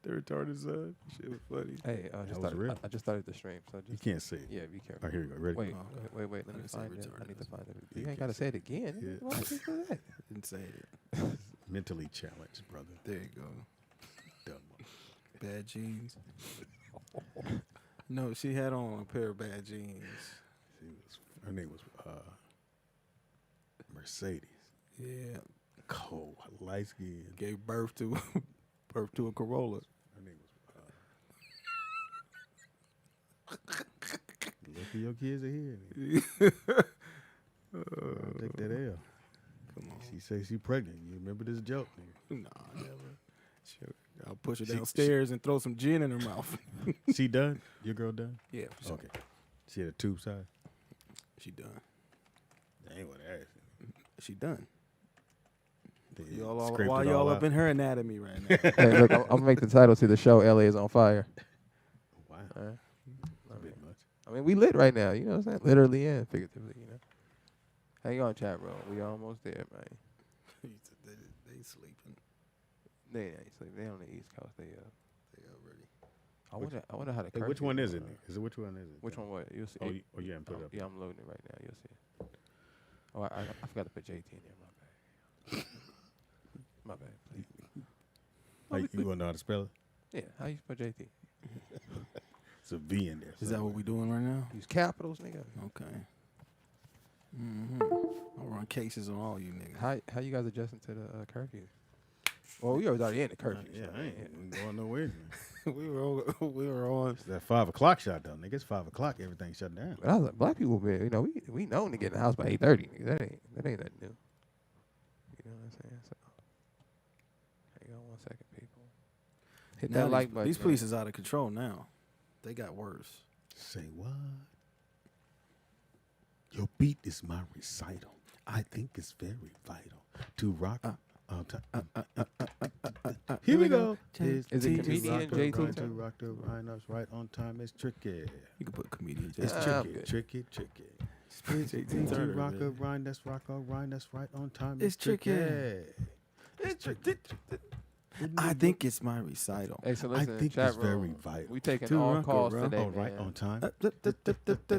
The retarded son. Shit was funny. Hey, I just started the stream, so just You can't say it. yeah, be careful. All right, here we go. Ready? Wait, Oh, wait. Let me say find it. retarded. I need to find it. You You ain't can't got to say say it again. Yeah. Why would you do that? Didn't say it. Mentally challenged, brother. There you go. Dumb. Bad jeans. No, she had on a pair of bad jeans. Her name was Mercedes. Yeah. Cold, light skin. Gave birth to a Corolla. Her name was. Look at your kids are here. Take that L. Come on. She says she pregnant. You remember this joke? Nigga? Nah, never. I'll push her downstairs and throw some gin in her mouth. She done? Your girl done? Yeah, for sure. Okay. She had a tube size? She done. That ain't what I asked. She done. They Y'all scraped why it y'all all up out. in her anatomy right now? Hey, look, I'm gonna make the title to the show. LA is on fire. Wow. All right. That's a bit much. I mean, we lit right now. You know what I'm saying? Literally and figuratively. You know. Hang on, chat room. We almost there, man. they sleeping. They ain't sleeping. They on the East Coast. They already. I wonder how the. Hey, which curfew one is it? going. Is it which one is it? Which one? What? You'll see. Oh, you haven't put it up. Yeah, I'm loading it right now. You'll see it. Oh, I forgot to put JT in there. My bad. My bad. Please. Like, you want to know how to spell it? Yeah. How you spell JT? It's a V in there. Is that what we doing right now? Use capitals, nigga. Okay. I'll run cases on all you niggas. How you guys adjusting to the curfew? Well, we already in the curfew. Yeah, so, I ain't going nowhere. we were on. It's that 5 o'clock shot down, nigga. It's 5 o'clock. Everything shut down. But I was like, black people, man, you know, we known to get in the house by 8:30. That ain't nothing new. You know what I'm saying? So, hang on 1 second, people. Hit Now that like button. These police is out of control now. They got worse. Say what? Your beat is my recital. I think it's very vital to rock. Here we go. Is it comedian JT? To rock the rhinos right on time. It's tricky. You can put comedian It's JT. tricky. JT To Turner, rock a man. rhyme, that's rock a rhyme, that's right on time. It's tricky. It's tricky. I think it's my recital. Hey, so I listen, think chat it's room, very vital. we taking To all rock calls around. today, Oh, right man. on time.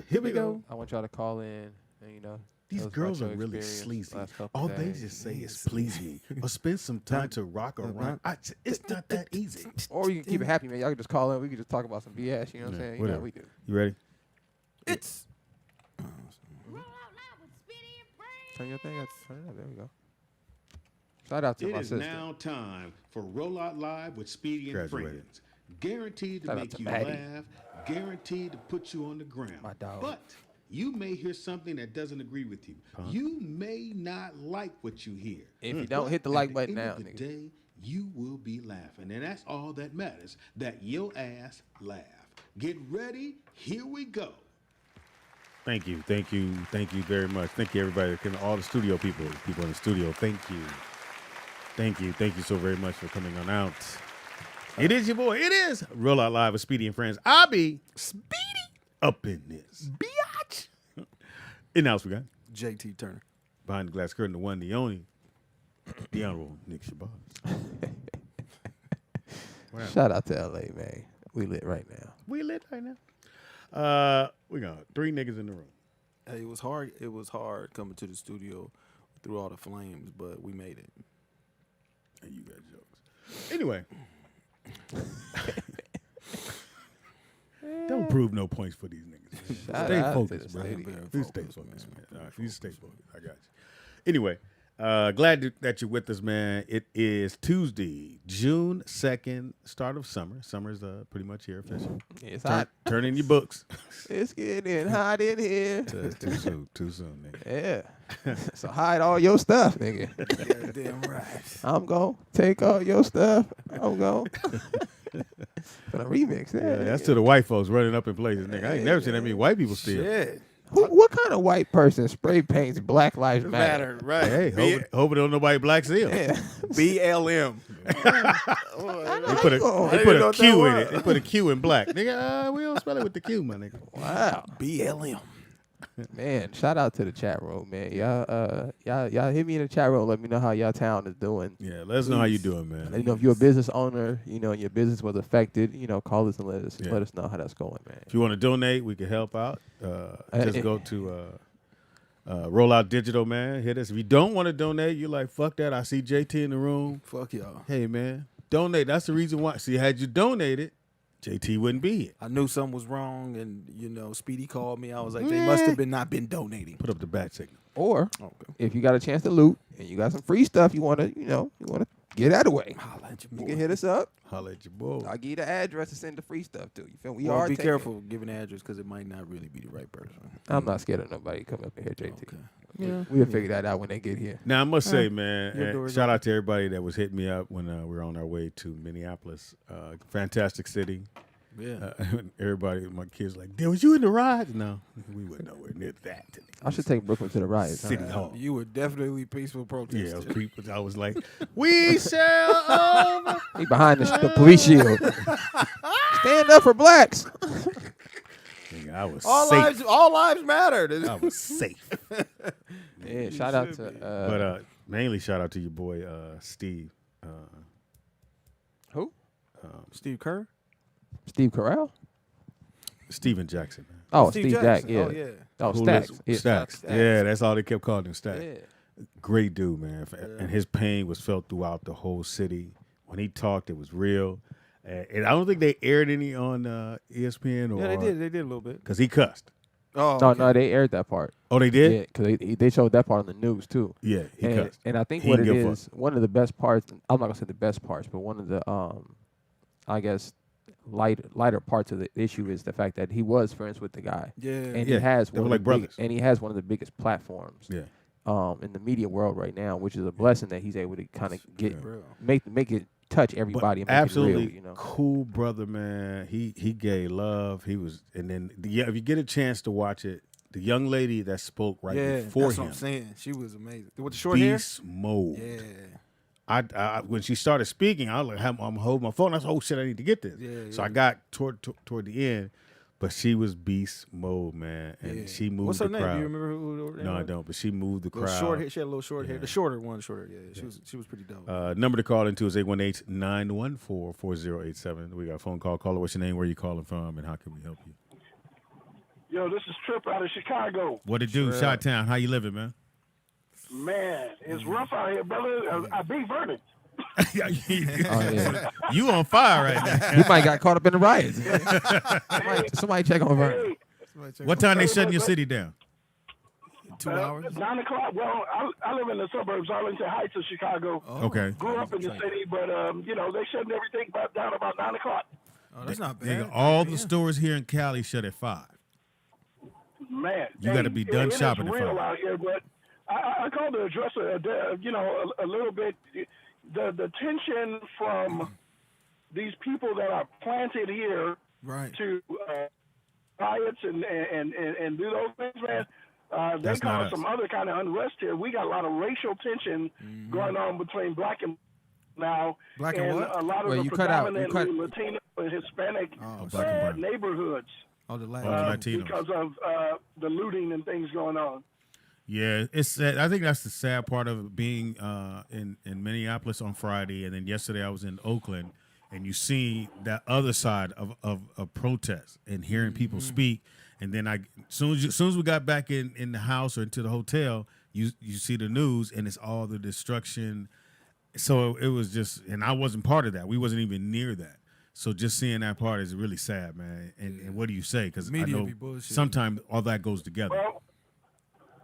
Here we go. I want y'all to call in and, you know, These tell us girls about are your really experience sleazy. last couple All they days. just say is please me or spend some time to rock a rhyme. It's not that easy. Or you can keep it happy, man. Y'all can just call in. We can just talk about some BS. You know what I'm Yeah, saying? You know whatever. what we do. You ready? It's Turn your thing up. Turn it up. There we go. Shout out to It my is sister. now time for Roll Out Live with Speedy and Graduated. Friends. Guaranteed to Shout out make to you Maddie. laugh, guaranteed to put you on the ground. My dog. But you may hear something that doesn't agree with you. You may not like what you hear. If you don't, But hit the at like button end now, of the nigga. day, you will be laughing. And that's all that matters, that your ass laugh. Get ready. Here we go. Thank you very much. Thank you, everybody. All the studio people in the studio. Thank you so very much for coming on out. It is your boy. It is Roll Out Live with Speedy and Friends. I'll be Speedy up in this biatch. And now we got JT Turner. behind the glass curtain, the one, the only, the honorable Nick Shabazz. Shout out to LA, man. We lit right now. We lit right now. We got 3 niggas in the room. Hey, it was hard. It was hard coming to the studio through all the flames, but we made it. And you got jokes. Anyway. Don't prove no points for these niggas. Shout Stay out to focused, the bro. studio. Please stay focused, man. All right, please stay focused. I got you. Anyway, glad that you're with us, man. It is Tuesday, June 2nd, start of summer. Summer's pretty much here officially. It's hot. Turn in your books. It's getting hot in here. Too soon, nigga. Yeah. So hide all your stuff, nigga. Yeah, damn right. I'm going to take all your stuff. I'm going for the remix. Yeah, that's to the white folks running up in places, nigga. I ain't never seen that many white people steal. Shit. What kind of white person spray paints Black Lives Matter? Right. Hey, hope don't nobody black seal. Yeah. BLM. They put a Q in it. They put a Q in black. Nigga, we don't spell it with the Q, my nigga. Wow. BLM. Man, shout out to the chat room, man. Y'all hit me in the chat room. Let me know how y'all town is doing. Yeah, let us know how you doing, And, man. you know, if you're a business owner, you know, and your business was affected, you know, call us and let us Yeah. know how that's going, man. If you want to donate, we can help out. Just go to Rollout Digital, man. Hit us. If you don't want to donate, you're like, fuck that. I see JT in the room. Fuck y'all. Hey, man, donate. That's the reason why. See, had you donated, JT wouldn't be here. I knew something was wrong, and you know, Speedy called me. I was like, they must have been not been donating. Put up the bat signal. Or Okay. if you got a chance to loot and you got some free stuff, you want to get out of the way. Holla at your You boy. can hit us up. Holla at your boy. I'll give you the address to send the free stuff to. You feel me? We Well, are be taking- careful giving the address because it might not really be the right person. I'm not scared of nobody coming up in here, JT. Okay. Yeah. We'll figure that out when they get here. Now I must say, man, Your door is shout open. out to everybody that was hitting me up when we were on our way to Minneapolis. Fantastic city. Yeah. Everybody, my kids, like, was you in the ride? No, we were nowhere near that. I should take Brooklyn to the riots. City Hall. You were definitely peaceful Yeah, protesting. I was like, we shall over. He behind the police shield. Stand up for blacks. Nigga, I was all safe. lives mattered. I was safe. Yeah, shout out to But mainly shout out to your boy Steve. who? Steve Kerr. Steve Carell? Steven Jackson, man. Oh, Steve Steve Jack. Jackson. Yeah. Oh yeah. Oh, Who Stacks. lives- Yeah. Stacks. Stacks. Yeah, that's all they kept calling him, Stacks. Yeah. Great dude, man. And his pain was felt throughout the whole city. When he talked, it was real. And I don't think they aired any on ESPN or Yeah, they did. They did a little bit. because he cussed. Oh No, okay. no, they aired that part. Oh, they did. Yeah, because they showed that part on the news too. Yeah, he And, cussed. and I think He what it didn't give a is, one of the best parts. I'm not gonna say the best parts, but one of the I guess lighter parts of the issue is the fact that he was friends with the guy, Yeah. and Yeah, he has they one were of like the big- brothers. and he has one of the biggest platforms. Yeah. In the media world right now, which is a blessing that he's able to kind of get Bro. make it touch everybody and make Absolutely it real, you know. cool brother, man. He gave love. He was, and then if you get a chance to watch it, the young lady that spoke right Yeah, before that's him, what I'm saying. She was amazing. With the short hair. beast mode. Yeah. I when she started speaking, I was like, I'm holding my phone. I said, oh shit, I need to get this. Yeah, So yeah. I got toward the end, but she was beast mode, man, and Yeah. she moved What's the her name? crowd. Do you remember who? No, I don't. But she moved the Little crowd. short hair. She had a little short hair. Yeah. The shorter one, shorter. Yeah, she was pretty dope. Number to call into is 818-914-4087. We got a phone call. Caller, what's your name? Where you calling from? And how can we help you? Yo, this is Trip out of Chicago. What it do? Chi-Town. How you living, man? Man, it's rough out here, brother. I beat verdict. Oh, yeah. You on fire right now. He might got caught up in the riots. Somebody check on Vernon. Hey, What time they shutting your city down? 2 hours. 9 o'clock. Well, I live in the suburbs, Arlington Heights of Chicago. Okay. Grew up in the city, but, they shutting everything down about 9 o'clock. Oh, that's not bad. Nigga, all the Yeah. stores here in Cali shut at 5. Man. You gotta be done shopping It's at real 5. out here, but I called to address, a little bit the tension from these people that are planted here Right. to riots and do those things, man. They That's not cause us. some other kind of unrest here. We got a lot of racial tension going on between black and now, Black and what? a lot of Wait, the you cut out. predominantly Latino and Hispanic Oh, black and brown. neighborhoods Oh, the last. Latinos. because of the looting and things going on. Yeah, it's sad. I think that's the sad part of being in Minneapolis on Friday, and then yesterday I was in Oakland, and you see that other side of protest and hearing people speak, and then as soon as we got back in the house or into the hotel, you see the news, and it's all the destruction. So it was just, and I wasn't part of that. We wasn't even near that. So just seeing that part is really sad, man. And what do you say? Because I Media know be bullshitting. sometimes all that goes together. Well,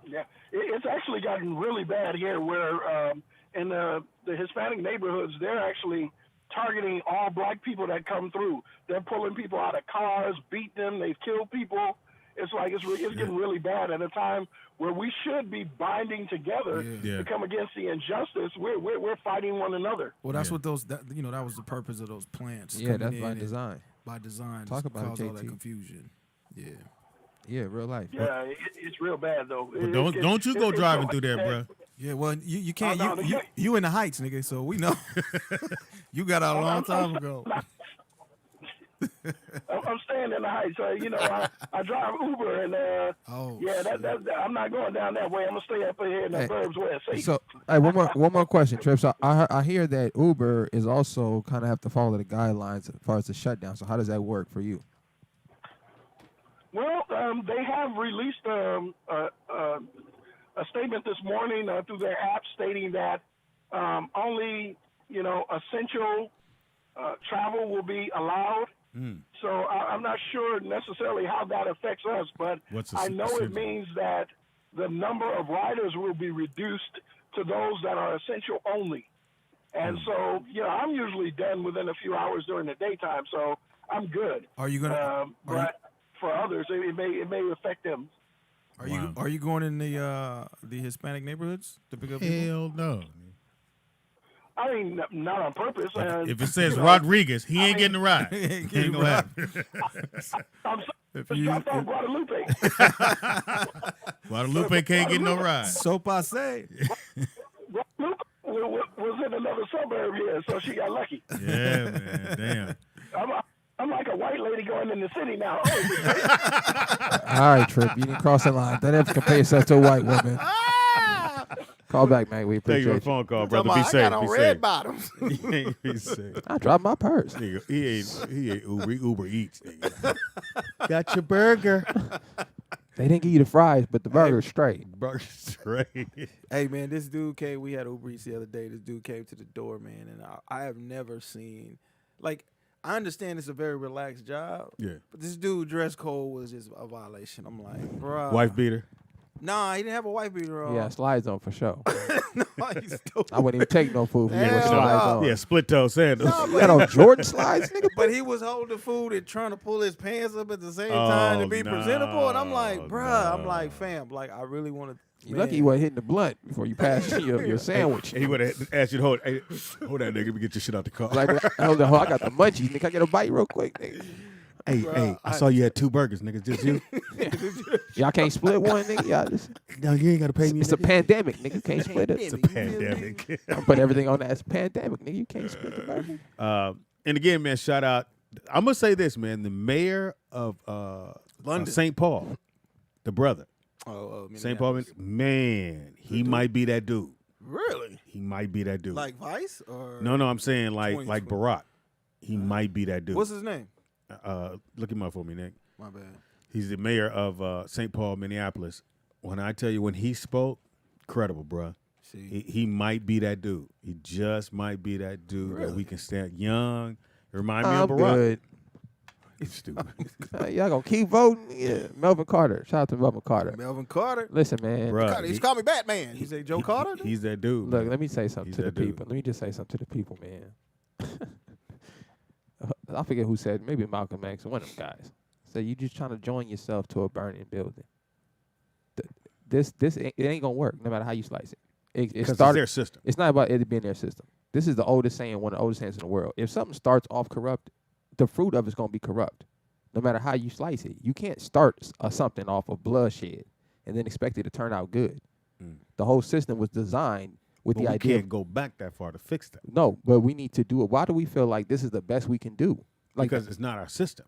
yeah, it's actually gotten really bad here where in the Hispanic neighborhoods, they're actually targeting all black people that come through. They're pulling people out of cars, beat them, they've killed people. It's like it's getting really bad at a time where we should be binding together Yeah. to come against the injustice. We're fighting one another. Well, that's what those. That was the purpose of those plants. Yeah, coming that's in by and- design. By design. Talk to about it, cause all that JT. confusion. Yeah. Yeah, real life. Yeah, it's real bad though. But don't you go driving through there, bro. Yeah, well, you can't. Oh, no, You in the heights, nigga. So we know. You got out a long time ago. I'm staying in the Heights. You know, I drive Uber, and I'm not going down that way. I'm gonna stay up here in the burbs where it's safe. So, hey, one more question, Trip. So I hear that Uber is also kind of have to follow the guidelines as far as the shutdown. So how does that work for you? Well, they have released a statement this morning through their app stating that only, essential travel will be allowed. So I'm not sure necessarily how that affects us, but I know it means that the number of riders will be reduced to those that are essential only. And so, I'm usually done within a few hours during the daytime, so I'm good. Are you gonna? But for others, it may affect them. Are you going in the Hispanic neighborhoods to pick up people? Hell no. I mean, not on purpose. If it says Rodriguez, he ain't getting a ride. He ain't gonna happen. I'm sorry, I thought Guadalupe. Guadalupe can't get no ride. So passe. Guadalupe was in another suburb here, so she got lucky. Yeah, man. Damn. I'm like a white lady going in the city now. All right, Trip, you didn't cross the line. Don't ever compare yourself to a white woman. Call back, man. We Thank appreciate you for you. the phone call, brother. Be I safe. got on Be red safe. bottoms. Be safe. I dropped my purse. Nigga, he ain't Uber Eats, nigga. Got your burger. They didn't give you the fries, but the burger's straight. Burger straight. Hey man, this dude came. We had Uber Eats the other day. This dude came to the door, man, and I have never seen like. I understand it's a very relaxed job. Yeah. But this dude dress code was just a violation. I'm like, bro. Wife beater. Nah, he didn't have a wife beater on. Yeah, slides on for sure. No, he's stupid. I wouldn't even take no food from you with Hell slides no. on. Yeah, split toe sandals. Nah, You got on Jordan slides, nigga? But he was holding food and trying to pull his pants up at the same time to be presentable. And I'm like, bruh, I'm like, fam, like, I really want to. You lucky you wasn't hitting the blunt before you passed your sandwich. He would have asked you to hold that, nigga. Let me get your shit out the car. Like, hold on, I got the munchies, nigga. Can I get a bite real quick, nigga? Hey, I saw you had 2 burgers, nigga. Just you? Y'all can't split one, nigga. Y'all just, No, you ain't got to pay me. it's a pandemic, nigga. You can't split it. It's a pandemic. I'm putting everything on that. It's a pandemic, nigga. You can't split the burger. And again, man, shout out. I'm going to say this, man. The mayor of London. St. Paul, the brother. St. Paul, Minneapolis. man, he might be that dude. Really? He might be that dude. Like Vice or No, I'm saying like 2020. Barack. He might be that dude. What's his name? Look him up for me, Nick. My bad. He's the mayor of St. Paul, Minneapolis. When I tell you, when he spoke, credible, bruh. See, He might be that dude. He just might be that dude that we can stand young. Remind me I'm of Barack. good. He's stupid. Y'all gonna keep voting? Yeah. Melvin Carter. Shout out to Melvin Carter. Melvin Carter. Listen, man. Bruh, Carter. He used to call me Batman. You say Joe Carter? He's that dude. Look, man. let me say something He's to the that dude. people. Let me just say something to the people, man. I forget who said, maybe Malcolm X, one of them guys. Said you just trying to join yourself to a burning building. It ain't gonna work no matter how you slice it. It Because it's started. their system. It's not about it being their system. This is the oldest saying, one of the oldest sayings in the world. If something starts off corrupt, the fruit of it's gonna be corrupt. No matter how you slice it, you can't start something off of bloodshed and then expect it to turn out good. The whole system was designed with But the we idea. can't go back that far to fix that. No, but we need to do it. Why do we feel like this is the best we can do? Like, Because it's not our system.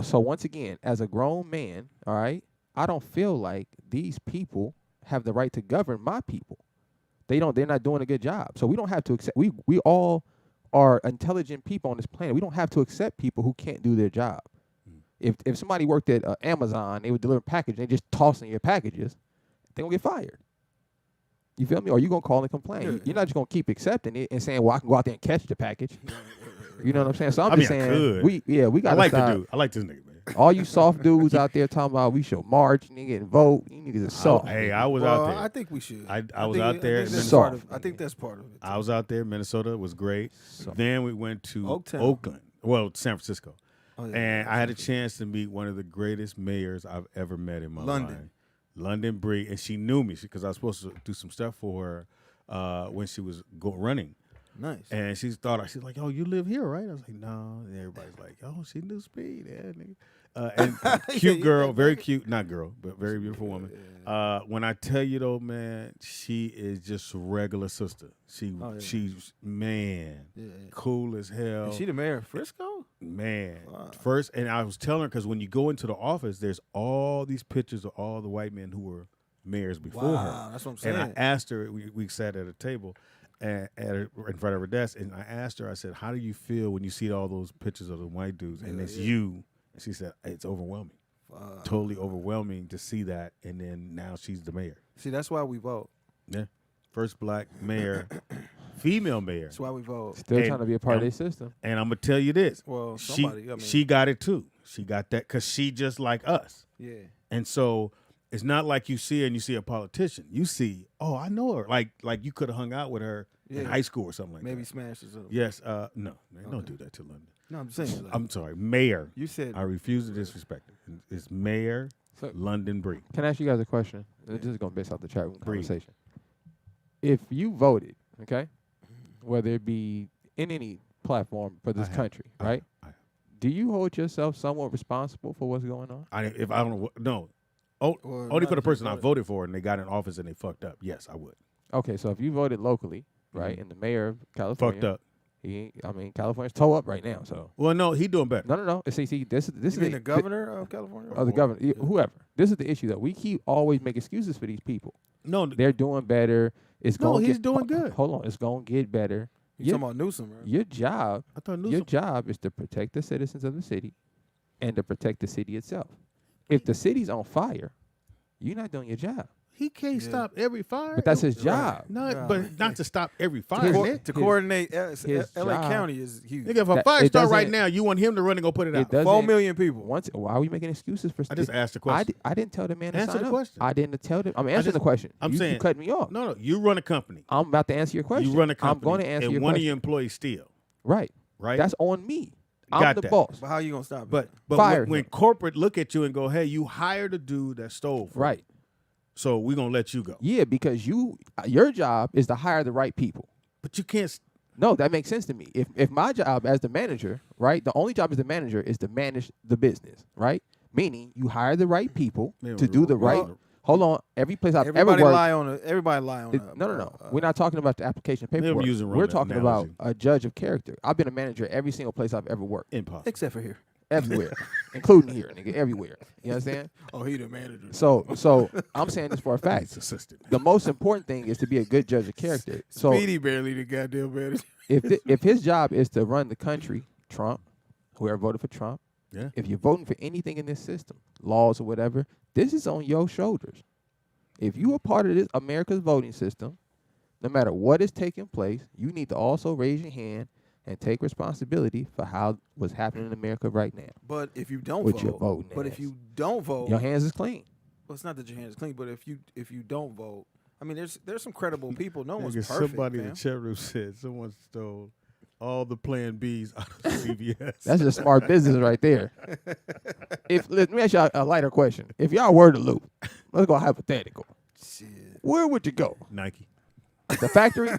so once again, as a grown man, all right, I don't feel like these people have the right to govern my people. They're not doing a good job. So we don't have to accept. We all are intelligent people on this planet. We don't have to accept people who can't do their job. If somebody worked at Amazon, they would deliver packages, they just tossing your packages, they're gonna get fired. You feel me? Or you gonna call and complain. Yeah. You're not just gonna keep accepting it and saying, "Well, I can go out there and catch the package." You know what I'm saying? So I'm I just mean, I saying, could. we got I to like stop. the dude. I like this nigga, man. All you soft dudes out there talking about we should march, nigga, and vote. You niggas are soft. Hey, I was Well, out there. I think we should. I was out there. I think, that's Soft, part of, I think that's part of it. I was out there. Minnesota was great. Then we went to Oaktown. Oakland. Well, San Francisco. Oh, yeah. And I had a chance to meet one of the greatest mayors I've ever met in my London. life. London Bree. And she knew me because I was supposed to do some stuff for her when she was running. Nice. And she thought, she's like, "Oh, you live here, right?" I was like, "No." And everybody's like, "Oh, she knew Speed, yeah, nigga." And cute girl, very cute, not girl, but very beautiful woman. When I tell you though, man, she is just a regular sister. She's man, cool as hell. Is she the mayor of Frisco? Man, first, and I was telling her because when you go into the office, there's all these pictures of all the white men who were mayors before her. That's what I'm saying. And I asked her, we sat at a table in front of her desk, and I asked her, I said, how do you feel when you see all those pictures of the white dudes and it's you? And she said, it's overwhelming. Totally overwhelming to see that, and then now she's the mayor. See, that's why we vote. Yeah. First black mayor, female mayor. That's why we vote. Still And- trying to be a part of their system. And I'm going to tell you this. Well, she, somebody, I mean- she got it too. She got that because she just like us. Yeah. And so it's not like you see her and you see a politician. You see, oh, I know her. Like you could have hung out with her in high school or something like Maybe that. smash or something. Yes. No, they don't do that to London. No, I'm saying. Like, I'm sorry. Mayor. you said. I refuse to disrespect it. It's Mayor So- London Bree. Can I ask you guys a question? This is going to base off the chat room Breathe. conversation. If you voted, okay, whether it be in any platform for this I have. country, right? Do you hold yourself somewhat responsible for what's going on? If I don't know, no. Oh, Well, only not for the if you person I voted. voted for and they got in office and they fucked up. Yes, I would. Okay, so if you voted locally, right, and the mayor of California, Fucked up. California's toe up right now, so. Well, no, he doing better. No. See, this You is mean the governor of California? the governor, whoever. This is the issue, though. We keep always make excuses for these people. No, They're doing better. It's No, going. he's doing good. Hold on, it's going to get better. You talking about Newsom, right? Your job, I thought your Newsom. job is to protect the citizens of the city, and to protect the city itself. If the city's on fire, you're not doing your job. He can't Yeah. stop every fire. But that's his job. No, Yeah. but not to stop every fire. His- Nick. To coordinate, LA job- County is huge. Nigga, if a That- fire it start right doesn't- now, you want him to run and go put it It out. doesn't. 4 million people. Why are we making excuses for? I just asked the question. I didn't tell the man to Answer sign the up. question. I didn't tell them. I'm answering the question. I'm you saying- cut me off. No, you run a company. I'm about to answer your question. You run a I'm company. going to answer and your one question. of your employees steal, Right. right? That's on me. I'm Got the that. boss. But how you gonna stop it? but Fire when him. corporate look at you and go, hey, you hired a dude that stole from Right. you, so we're going to let you go. Yeah, because your job is to hire the right people. But you can't. No, that makes sense to me. If my job as the manager, right, the only job as the manager is to manage the business, right? Meaning you hire the right people to do the right. Hold on, every place I've ever everybody worked. lie on it. Everybody lie on it. No. We're not talking about the application of Never paperwork. using We're wrong talking analogy. about a judge of character. I've been a manager at every single place I've ever worked, Impossible. Except for here. everywhere, including here, nigga, everywhere. You understand? Oh, he the manager. So I'm saying this for a He's fact. assistant. The most important thing is to be a good judge of character. So Speedy barely the goddamn manager. if his job is to run the country, Trump, whoever voted for Trump, Yeah. if you're voting for anything in this system, laws or whatever, this is on your shoulders. If you are part of this America's voting system, no matter what is taking place, you need to also raise your hand and take responsibility for what's happening in America right now. But if you don't With vote, your voting but ass. if you don't vote, Your hands is clean. well, it's not that your hands clean. But if you don't vote, I mean, there's some credible people. No one's Nigga, perfect. somebody in fam. the chat room said someone stole all the Plan Bs out of CVS. That's just smart business right there. Let me ask y'all a lighter question. If y'all were to loot, let's go hypothetical. Shit. Where would you go? Nike The factory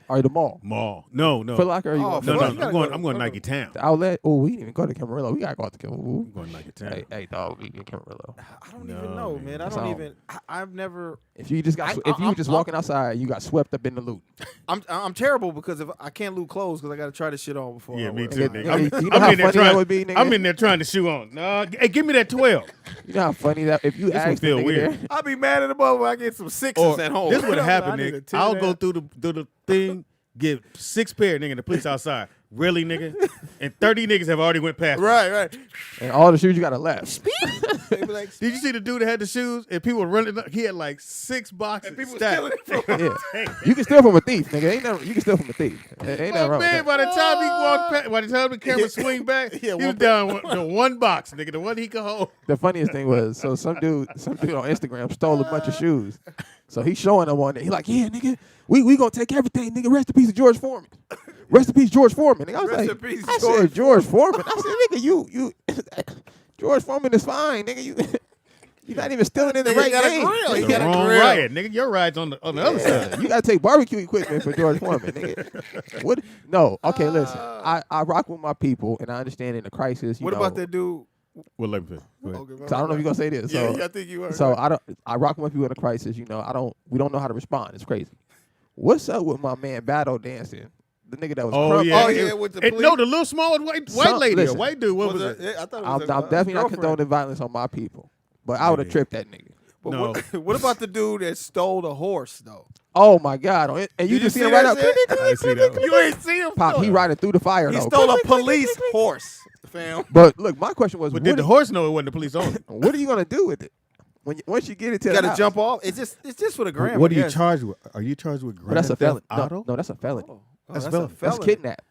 or the mall? Mall. No. Foot Locker or you Oh, going No, Foot no, Locker. I'm going Nike Town. the outlet? Oh, we didn't even go to Camarillo. We gotta go out to Camarillo. I'm going Nike Town. Hey, dog, we get Camarillo. I don't No, even know, man. man. I That's don't all. even. I've never. If you just got, if you were just walking outside, you got swept up in the loot. I'm terrible because if I can't loot clothes because I got to try this shit on before. Yeah, I me wear it. too, Nigga, nigga. you know how in there funny that would be, nigga? I'm in there trying to shoe on. No, hey, give me that 12. You know how funny that if you This one ask the feel nigga weird. there, I'll be mad at the moment when I get some sixes Or at home. this would I happen, need a nigga. 10 I'll and a go half. through the thing, get 6 pair, nigga, and the police outside. Really, nigga? And 30 niggas have already went past me. Right. and all the shoes you got are left. They be like, Did you see the dude that had the shoes and people were running up? He had like 6 boxes people stacked. stealing it from Yeah, you can steal from a thief, nigga. You can steal from a thief. Ain't nothing Oh, wrong with man, that. by the time he walked past, by the time the camera swing back, he was down to one box, nigga, the one he could hold. The funniest thing was, so some dude on Instagram stole a bunch of shoes. So he's showing them on there. He like, yeah, nigga, we gonna take everything, nigga. Rest in peace of George Foreman. Rest in peace, George Foreman. Nigga, I was Rest like, in peace, I George said George Foreman. I said, nigga, you George Foreman is fine, nigga. You're not even stealing in the He right got a name. grill. He The got a wrong grill. riot, nigga. Your ride's on the other side. Yeah, you gotta take barbecue equipment for George Foreman, nigga. What? No, okay, listen. I rock with my people, and I understand in a crisis. You What know, about that dude? Well, let me finish. Go ahead. Okay, So I don't know if you're gonna say this. Yeah, So, I think you are. so I rock with my people in a crisis. You know, we don't know how to respond. It's crazy. What's up with my man battle dancing The nigga that was Oh crump- yeah, Oh, yeah, with the no, police. the little small white Some- lady, listen. a white dude. What was it? I thought it I'm was definitely not girlfriend. condoning violence on my people, but I would have Yeah. tripped that nigga. But No. what about the dude that stole the horse though? Oh my god! And you Did just you see him see right that now. shit? I didn't see that one. You ain't see him. Pop, he riding through the fire He though. stole a police horse, fam. But look, my question was, But what, did the horse know it wasn't the police owner? what are you gonna do with it once you get it to You the gotta house? jump off. It's just for the gram. What I are you guess. charged with? Are you charged with But that's a grand felony. theft auto? No, that's a felony. Oh, That's that's felony. a That's felony. kidnap.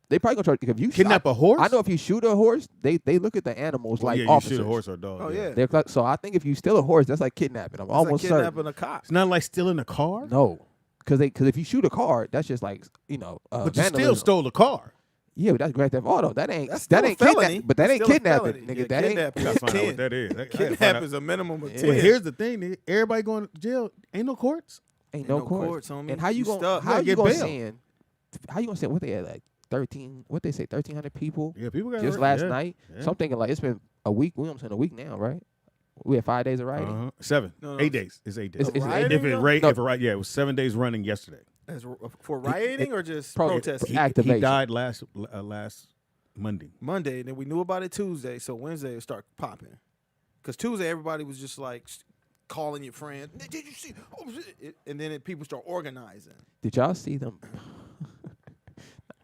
They probably gonna charge if you Kidnap a horse? I know if you shoot a horse, they look at the animals Well, like yeah, you officers. shoot a horse or a dog. Oh yeah. They're so I think if you steal a horse, that's like kidnapping. I'm It's almost like certain. kidnapping a cop. It's not like stealing a car. No, because if you shoot a car, that's just like But you still vandalism. stole a car. Yeah, but that's grand theft auto. That ain't That's that still a ain't felony. kidnapping. But that ain't Still a kidnapping, felony. nigga. Yeah, that ain't. kidnapping Gotta is find out 10. what that is. I gotta find Kidnap out. is a minimum of 10. Well, here's the thing, nigga. Everybody going to jail. Ain't no courts. Ain't no no courts. courts, homie. And how you You gonna stuck. how You you gotta gonna get bail. send? How you gonna send? What they had like 13? What they say 1,300 people Yeah, people got just last yeah. night. Yeah. So I'm thinking like it's been a week. We almost in a week now, right? We had 5 days of rioting. 7, No, no, 8 days. It's 8 days. It's rioting, if it though? right, No. if it right, yeah, it was 7 days running yesterday. For rioting or just Pro- protesting? He Activation. died last Monday. Monday, and then we knew about it Tuesday, so Wednesday it start popping. Because Tuesday everybody was just like calling your friends. Did you see? Oh, shit," and then people start organizing. Did y'all see them?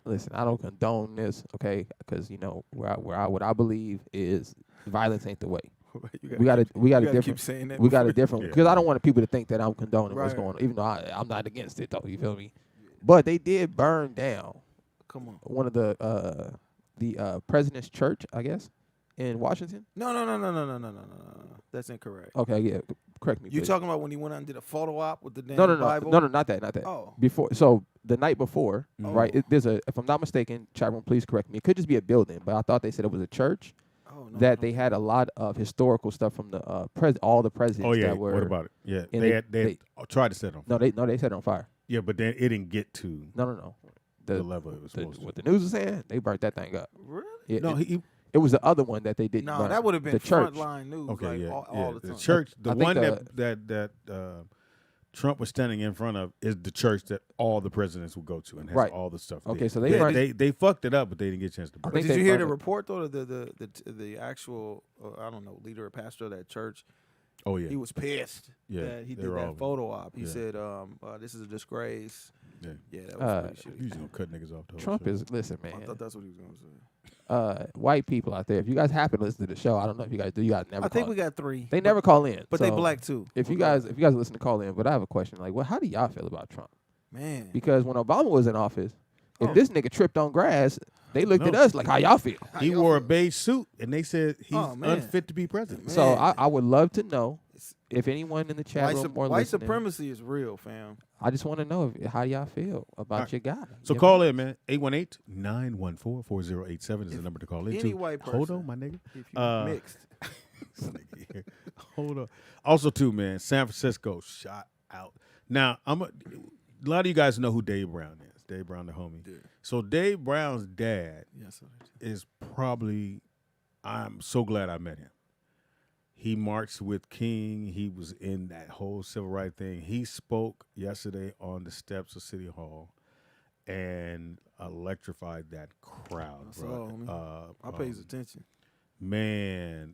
Listen, I don't condone this, okay? Because what I believe is violence ain't the way. You We got a gotta different. keep saying that. We got a before- different Yeah. because I don't want people to think that I'm condoning what's Right. going on, even though I'm not against it though. You feel me? But they did burn down Come on. one of the president's church, I guess, in Washington. No. That's incorrect. Okay, yeah, correct me. You please. talking about when he went out and did a photo op with the damn No, Bible? no, not that. Oh. Before, so the night before, Oh. right? There's if I'm not mistaken, chat room, please correct me. It could just be a building, but I thought they said it was a church Oh, no, that no. they had a lot of historical stuff from the all the presidents. Oh yeah, that were, what about it? Yeah, and they had tried to set them. No, they set it on fire. Yeah, but then it didn't get to No. the level it was supposed What to. the news is saying, they burnt that thing up. Really? Yeah, No, it was the other one that they didn't. No, burn. that would have been the church. frontline news. Okay, like, yeah, all the the time. church, the I think one the- that Trump was standing in front of is the church that all the presidents will go to and has Right. all the stuff. Okay, there. so they fucked it up, but they didn't get a chance to burn. I But think did they you hear burned the it. report though? The actual I don't know, leader or pastor of that church. Oh yeah, He was pissed Yeah, that he they did were all- that photo op. He yeah. said, "This is a disgrace." yeah. Yeah, that was pretty shitty. He's gonna cut niggas off. The whole Trump shit. is listen, I man. thought that's what he was gonna say. White people out there, if you guys happen to listen to the show, I don't know if you guys do. You guys never. I think call we got 3. They never call in, but they so black too. If you guys listen to call in, but I have a question. Like, how do y'all feel about Trump? Man, Because when Obama was in office, if Oh. this nigga tripped on grass, they looked at No. us like, how y'all feel? How He y'all wore a feel? beige suit, and they said he's Oh, man. unfit to be president. Man. So I would love to know if anyone in the chat room or white listening, supremacy is real, fam. I just want to know how y'all feel about Alright. your guy. So You call know? in, man. 818-914-4087 is the number to call Any into. white Hold person. on, my nigga. If you mixed, This nigga here. Hold on. Also, too, man, San Francisco shot out. Now, a lot of you guys know who Dave Brown is. Dave Brown, the homie. Yeah. So Dave Brown's dad yes, is probably, I'm so glad I met him. He marched with King. He was in that whole civil rights thing. He spoke yesterday on the steps of City Hall and electrified that crowd, I bro. saw, I pays attention. Man,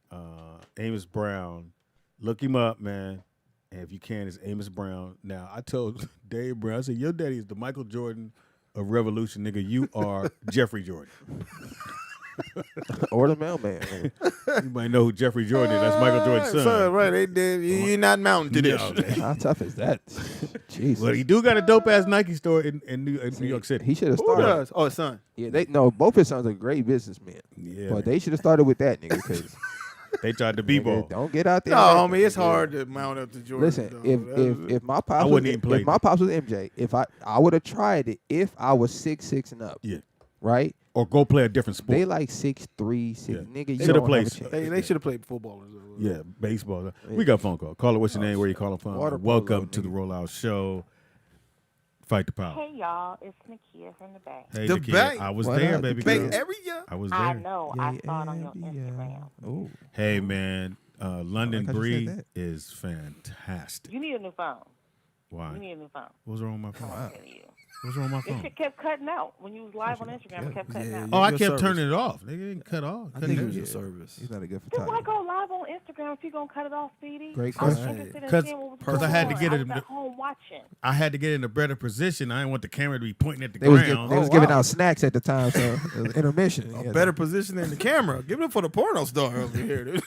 Amos Brown, look him up, man. And if you can, it's Amos Brown. Now, I told Dave Brown, I said, your daddy is the Michael Jordan of Revolution, nigga. You are Jeffrey Jordan. Or the mailman. man. You might know who Jeffrey Jordan is. That's Michael Jordan's son. Right, they did. You're not mounting to this. No, man. How tough is that? Jesus. Well, he do got a dope-ass Nike store in New York City. He should have Who started. does? Oh, his son. Yeah, both his sons are great businessmen. Yeah, But man. they should have started with that nigga because They tried to b-ball. don't get out there. No, and act homie, it's like- hard to mount up to Jordan. Listen, though. if my pops wouldn't was, even play if my pops was MJ, if I would have tried it if I was 6'6" and up. Yeah. Right? Or go play a different sport. They like 6'3", 6 Yeah. nigga. You Shoulda don't played have a chance. they should have played football. Yeah, baseball. We got a phone call. Call it what's your name, where you calling from. Water polo, Welcome to the nigga. Rollout Show. Fight the power. Hey y'all, it's Nakia from the Bay. Hey, The Nakia, Bay. I was What there, up, baby Big girl. every year. I was I there. know, I saw it on your Instagram. Oh, Hey, man, London I like how you Bree said that. is fantastic. You need a new phone. Why? You need a new phone. What's wrong with my phone? I'll tell you. What's wrong with my This phone? shit kept cutting out when you was live on Instagram. It kept cutting Yeah, out. Oh, I Your kept service. turning it off. Nigga didn't cut off. I Couldn't think it do was it. your service. He's not a good Just why photographer. go live on Instagram if you gonna cut it off, Speedy? Great I was question. interested in 'Cause- seeing what was 'cause going I had to on. get I it was in at home watching. I had to get in a better position. I didn't want the camera to be pointing at the They was, ground. they was Oh, giving wow. out snacks at the time, so it was intermission. A Yeah, better position than the camera. Give it up for the porno star over here, dude.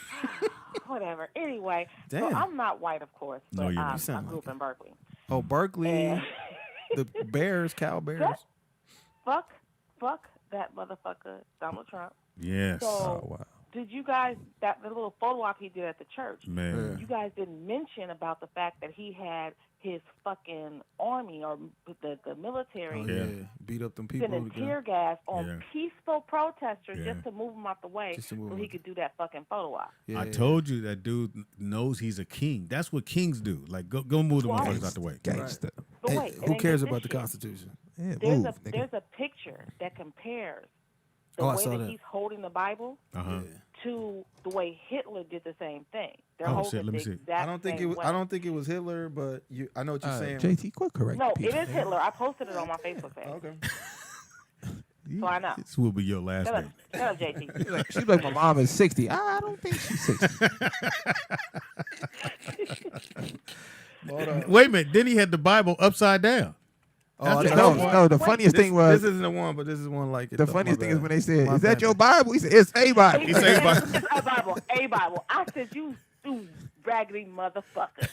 Whatever. Anyway, so Damn. I'm not white, of course, No, but you're not. I You sound grew like up in Berkeley. Oh, Berkeley, And the Bears, Cal Bears. fuck that motherfucker, Donald Trump. Yes. So, Oh wow. did you guys, the little photo op he did at the church, Man. you guys didn't mention about the fact that he had his fucking army or the military Oh, Yeah. yeah. Beat up them people. sending again. tear gas on Yeah. peaceful protesters Yeah. just to move them out the way Just to move so 'em he out could do that fucking photo op. Yeah, I told you that dude knows he's a king. That's what kings do. Like, go move the Well, motherfuckers out the way. Gangster. But Hey, wait, it who ain't cares just about this the shit. Constitution? Yeah, There's move, a nigga. there's a picture that compares the Oh, I way saw that that. he's holding the Bible Uh-huh. Yeah. to the way Hitler did the same thing. They're Oh, holding shit, let me the see. exact I don't think it same was. way. I don't think it was Hitler, but I know what you're saying. JT, quit correcting No, people. it is Hitler. I posted it on my Facebook page. Okay. So I know. This will be your last Shut up, name. shut up, JT. She's like, my mom is 60. I don't think she's 60. Hold on. Wait a minute. Then he had the Bible upside down. Oh, I That's thought No, it was- no, the funniest this, thing was, this isn't the one, but this is one like it. the though. funniest My thing is bad. when they said, My is that bad. your Bible? He said, it's a Bible. He said, It's a Bible, a Bible. I said, you raggedy motherfucker.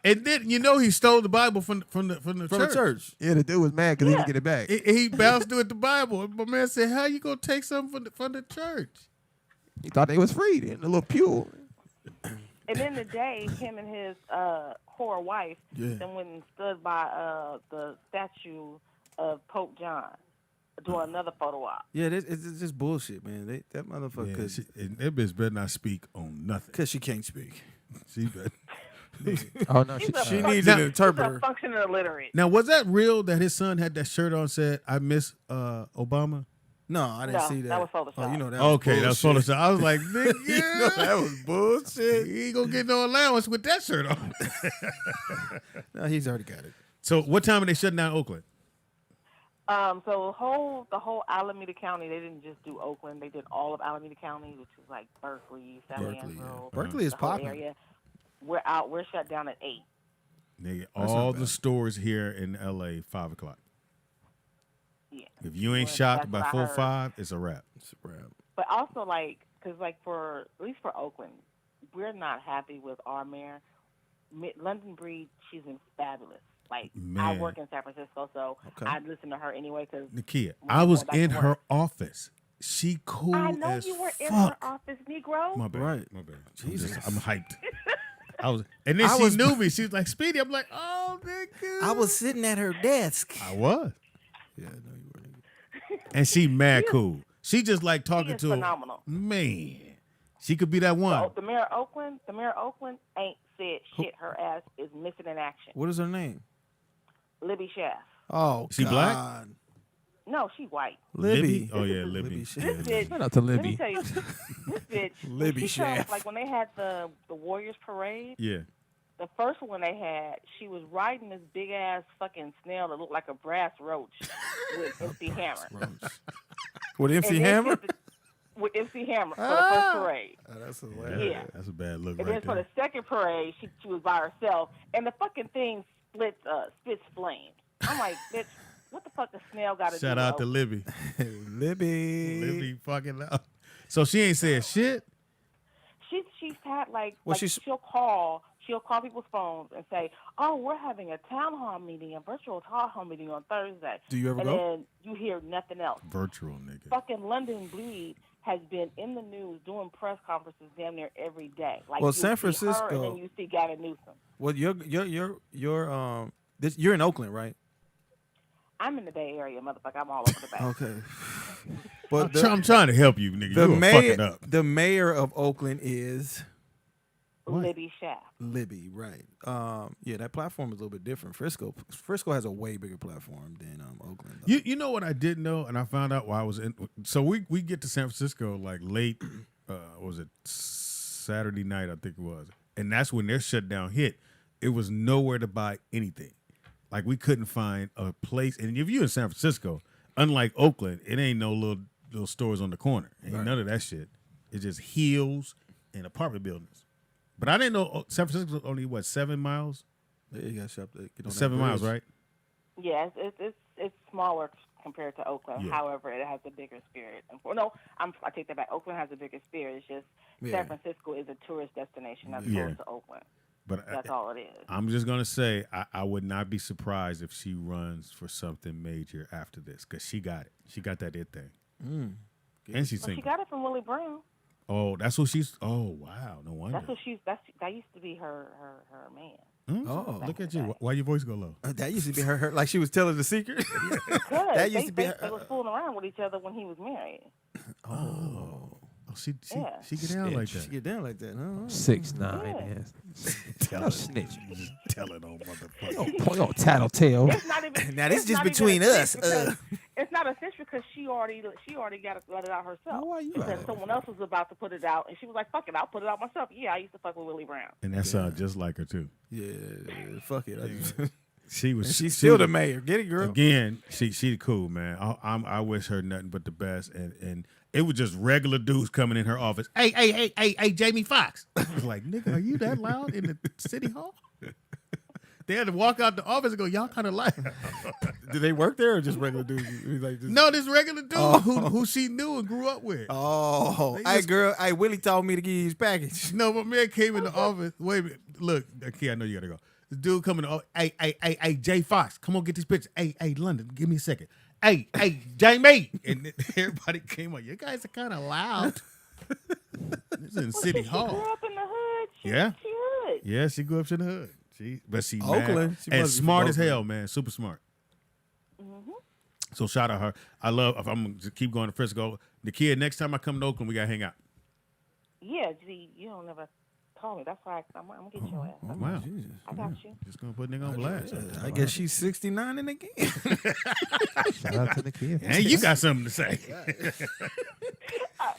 and then he stole the Bible from the From church. the church. Yeah, the dude was mad because he Yeah. didn't get it back. He bounced with the Bible. And my man said, "How you gonna take something from the church?" He thought they was free in the little pew. And then the day, him and his whore wife then went and stood by the statue of Pope John doing another photo op. Yeah, it's just bullshit, man. That motherfucker, Yeah, that bitch better not speak on nothing. because she can't speak. She better. Oh, no. He's She, a She fuck- needs Now- an He's a interpreter. functioning illiterate. Now, was that real that his son had that shirt on said, "I miss Obama"? No, I didn't No, see that. that was Photoshop. Oh, you know that. Okay, was that's bullshit. Photoshop. I was like, nigga, You know that was bullshit. he ain't gonna get no allowance with that shirt on. No, he's already got it. So, what time are they shutting down Oakland? So the whole Alameda County, they didn't just do Oakland. They did all of Alameda County, which is like Berkeley, San Berkeley, yeah. Leandro, Berkeley is the whole popping. area. We're out. We're shut down at 8. Nigga, That's all not the bad. stores here in LA 5:00. Yeah. If you ain't Well, shocked that's by what I 4 or heard. 5, it's a wrap. It's a wrap. But also, because for at least for Oakland, we're not happy with our mayor. London Breed, she's been fabulous. Like, I Man. work in San Francisco, so Okay. I listen to her anyway. Cause Nakia, when I I'm was going back in to her work. office. She cool I know as you were fuck. in her office, Negro. My bad. Right. My bad. Jesus. I'm hyped. And then I she was- knew me. She was like, "Speedy." I'm like, "Oh, nigga." I was sitting at her desk. I was. Yeah, no, you weren't. And she mad cool. She just like She talking is to phenomenal. man. She could be that one. So the mayor of Oakland ain't said shit. Her ass is missing in action. What is her name? Libby Schaff. Oh, She God. black? No, she white. Libby. Oh yeah, Libby. Libby This shit. bitch. shout out to Let me Libby. tell you, this bitch. Libby she comes, Schaff. like when they had the Warriors parade, Yeah. the first one they had, she was riding this big ass fucking snail that looked like a brass roach with MC Hammer. With MC And then Hammer? with MC Hammer for the first parade. Oh, that's hilarious. Yeah. That's a bad look And right then for there. the second parade, she was by herself, and the fucking thing spits flames. I'm like, bitch, what the fuck does snail got to do? Shout out to with Libby. Libby. Libby fucking up. So she ain't said shit. She's had Well, she'll call people's phones and say, "Oh, we're having a town hall meeting, a virtual town hall meeting on Thursday." Do you ever and go? then you hear nothing else. Virtual nigga. Fucking London Bleed has been in the news doing press conferences damn near every day. Like, Well, you San see her and Francisco- then you see Gavin Newsom. Well, you're in Oakland, right? I'm in the Bay Area, motherfucker. I'm all over the Bay. Okay. But I'm trying to help you, nigga. You were fucking up. the mayor of Oakland is What? Libby Schaff. Libby, right? Yeah, that platform is a little bit different. Frisco has a way bigger platform than Oakland. though. You know what I didn't know, and I found out while I was in. So we get to San Francisco like late. Was it Saturday night? I think it was, and that's when their shutdown hit. It was nowhere to buy anything. Like we couldn't find a place. And if you're in San Francisco, unlike Oakland, it ain't no little stores on the corner. Ain't none of that shit. It's just hills and apartment buildings. But I didn't know San Francisco's only 7 miles? Yeah, you got shop there. Get on 7 that miles, bridge. right? Yes, it's smaller compared to Oakland. Yeah. However, it has a bigger spirit. No, I take that back. Oakland has a bigger spirit. It's just San Francisco is a tourist destination as opposed to Oakland. But that's all it is. I'm just gonna say I would not be surprised if she runs for something major after this because she got it. She got that it thing, and she's single. She got it from Willie Brown. Oh, that's what she's. Oh, wow, no wonder. That's what that used to be her man. Oh, look at you. Why your voice go low? That used to be her like she was telling the secret. That used to be her. They was fooling around with each other when he was married. Oh, she get down like that. She get down like that, huh? 6'9". Yes. Tell it, snitch. Just tell it on motherfucker. Don't tattletale. It's not even. Now this is just between us. It's not a snitch because she already got to let it out herself. Why you because someone else was about to put it out, and she was like, "Fuck it, I'll put it out myself." Yeah, I used to fuck with Willie Brown. And that sounds just like her too. Yeah, fuck it. She's still the mayor. Get it, girl. Again, she cool, man. I wish her nothing but the best. And it was just regular dudes coming in her office. Hey, Jamie Foxx. I was like, nigga, are you that loud in the city hall? They had to walk out the office and go, y'all kind of loud. Did they work there or just regular dudes? No, this regular dude who she knew and grew up with. Oh, hey, girl. Hey, Willie told me to give you his package. No, my man came in the office. Wait a minute. Look, okay, I know you got to go. This dude coming to, hey, Jay Fox, come on, get this picture. Hey, London, give me a second. Hey, Jamie. And then everybody came on. You guys are kind of loud. This is in City Hall. She grew up in the hood. She hood. Yeah, she grew up in the hood. But she Oakland. She and smart as hell, man. Super smart. Mm-hmm. So shout out her. I'm going to keep going to Frisco. The kid, next time I come to Oakland, we got to hang out. Yeah, gee, you don't never call me. That's why I'm going to get your ass. Wow. I got you. Just going to put nigga on blast. I guess she's 69 and again. Shout out to the kid. And you got something to say.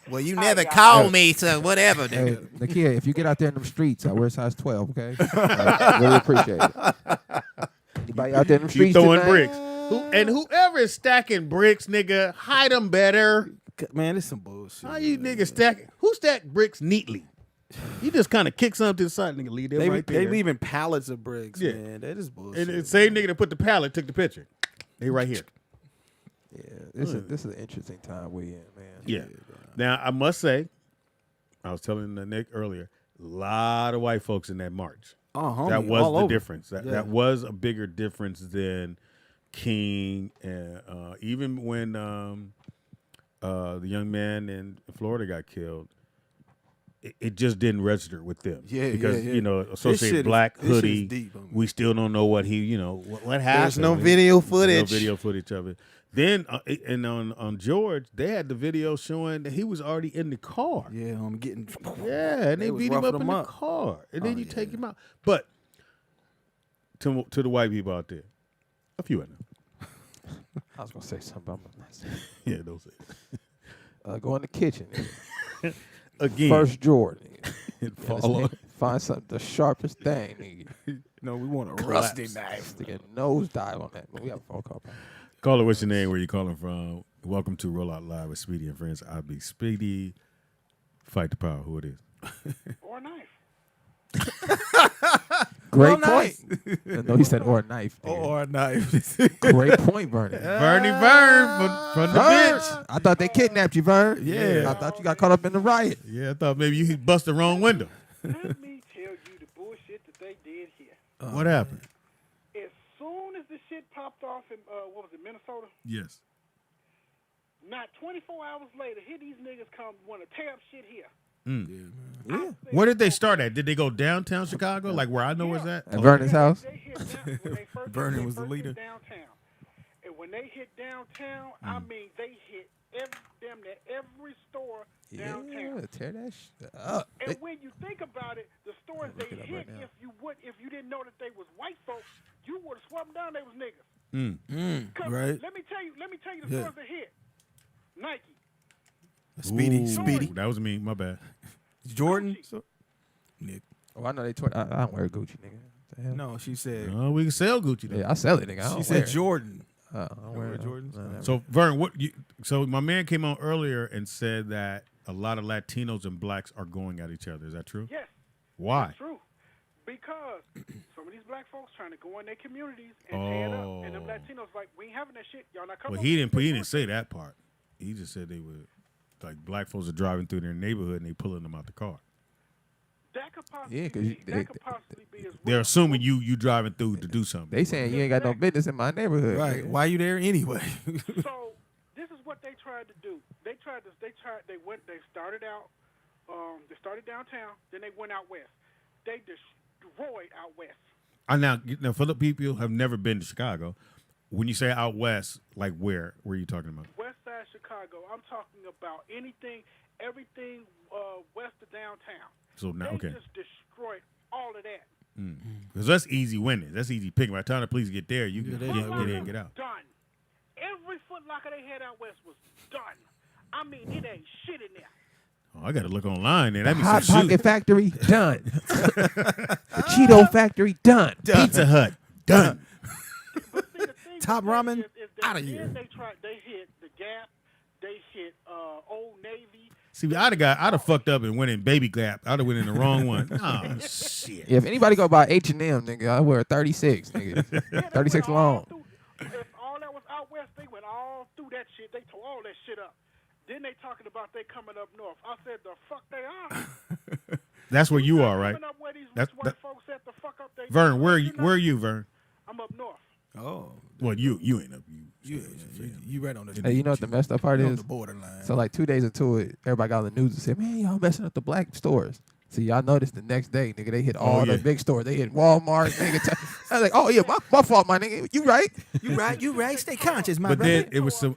Well, you never call me, so whatever. Hey, Nakia, if you get out there in them streets, I wear size 12, okay? I really appreciate it. Anybody out there in them streets throwing tonight? bricks. And whoever is stacking bricks, nigga, hide them better. Man, this some bullshit. How you niggas stacking? Who stack bricks neatly? You just kind of kick something to the side, nigga, leave them right there. They leaving pallets of bricks, man. That is bullshit. And the same nigga that put the pallet took the picture. They right here. Yeah, this is an interesting time we in, man. Yeah. Now, I must say, I was telling Nick earlier, a lot of white folks in that march. Homie, that was all the over. difference. That was a bigger difference than King. And even when the young man in Florida got killed, it just didn't register with them. Because, you know, associated black hoodie, deep, we still don't know what what happened. There's no video footage. No video footage of it. Then, and on George, they had the video showing that he was already in the car. Yeah, I'm getting. Yeah, and they beat him up in the car. And then you take him out. But to the white people out there, a few of them. I was going to say something, but I'm not saying. Yeah, don't say it. Go in the kitchen. Again. First Jordan. Follow. Find something, the sharpest thing, nigga. No, we want a rusty knife. Stick a nose dive on that. But we have a phone call. Caller, what's your name? Where you calling from? Welcome to Roll Out Live with Speedy and Friends. I'll be Speedy. Fight the power. Who it is? Or a knife. Great point. No, he said or a knife. Or a knife. Great point, Bernie. Bernie Vern from the bitch. I thought they kidnapped you, Vern. Yeah. I thought you got caught up in the riot. Yeah, I thought maybe you bust the wrong window. Let me tell you the bullshit that they did here. What happened? As soon as the shit popped off in, what was it, Minnesota? Yes. Not 24 hours later, here these niggas come want to tear up shit here. Yeah. Where did they start at? Did they go downtown Chicago, like where I know where's that? At Vernon's house? Vernon was the leader. Downtown. And when they hit downtown, I mean, they hit damn near every store downtown. Yeah, tear that shit up. And when you think about it, the stores they hit, if you didn't know that they was white folks, you would have swept them down. They was niggas. Right. Let me tell you the stores that hit. Nike. Speedy. That was me. My bad. Jordan. Nick. Oh, I know they tore. I don't wear Gucci, nigga. The hell? No, she said. Oh, we can sell Gucci though. Yeah, I sell it, nigga. I She don't said wear it. Jordan. I don't wear Jordans? No. So Vern, so my man came on earlier and said that a lot of Latinos and blacks are going at each other. Is that true? Yes. Why? That's true. Because some of these black folks trying to go in their communities and tear it up. And them Latinos like, we ain't having that shit. Y'all not coming. Well, he didn't say that part. He just said they were like black folks are driving through their neighborhood and they pulling them out the car. That could possibly Yeah, 'cause be. That could possibly be as well. They're assuming you driving through to do something. They saying you ain't got no business in my neighborhood. Right. nigga. Why you there anyway? So this is what they tried to do. They started out. They started downtown. Then they went out west. They destroyed out west. Now for the people who have never been to Chicago, when you say out west, like where are you talking about? West side Chicago. I'm talking about everything west of downtown. So now, They okay, just destroyed all of that. because that's easy winning. That's easy picking. By the time the police get there, you can get in and get out. Done. Every Foot Locker they had out west was done. I mean, it ain't shit in there. Oh, I got to look online. Then that means Hot some Pocket shoes. Factory done. The Cheeto Factory done. Pizza Hut done. But see, the thing Top with that ramen? is that Outta then here. They hit the Gap. They hit Old Navy. See, I'd have fucked up and went in Baby Gap. I'd have went in the wrong one. Oh shit. If anybody go buy H&M, nigga, I wear a 36, nigga. Yeah, they 36 went all long. through- If all that was out west, they went all through that shit. They tore all that shit up. Then they talking about they coming up north. I said, the fuck they are. That's where you are, right? Coming up where these That's- white that- folks at the fuck up they. Vern, where know? are you, Vern? I'm up north. Oh, Well, you ain't up. you right on the. Hey, you know what the messed up part you on is? the borderline. So like 2 days into it, everybody got on the news and said, "Man, y'all messing up the black stores." See, y'all noticed the next day, nigga, they hit all yeah. the big stores. They hit Walmart, nigga. I was like, "Oh yeah, my fault, my nigga. You right?" You right. Stay conscious, my But brother. then it was a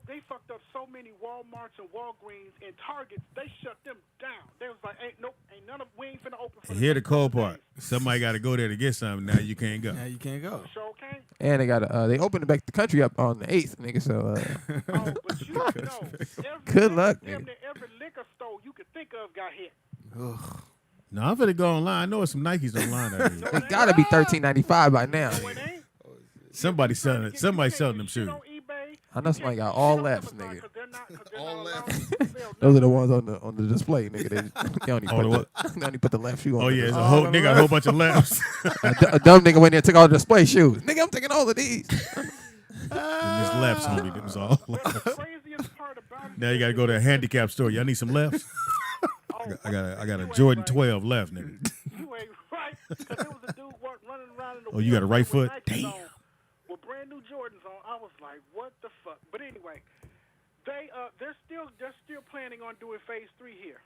They fucked up so many Walmarts and Walgreens and Targets. They shut them down. They was like, ain't none of we ain't finna open for here the next cold couple part. days. Somebody got to go there to get something. Now you can't go. Now you can't go. Sure can. And they got they opened back the country up on the 8th, nigga. So Oh, but you know, Good luck, damn nigga. near every liquor store you could think of got hit. No, I'm finna go online. I know it's some Nikes online. Out here. it gotta be $13.95 by now. No, Nigga. it ain't. Somebody selling it. Somebody selling them Shit shoes. on eBay. I know somebody got all lefts, nigga. All left. Those are the ones on the display, nigga. They only Oh, they only put the left shoe on. Oh the yeah, it's display. they got a whole bunch of laps. A dumb nigga went there and took all the display shoes. Nigga, I'm taking all of these. And it's laps, homie. It was all laps. The craziest part about it Now you got to go to a handicap store. Y'all need some lefts. I got a Jordan 12 left, nigga. You ain't right. Because there was a dude running around in the Oh, you got a right foot? Damn. Damn. With brand new Jordans on. I was like, what the fuck? But anyway, they're still planning on doing phase 3 here.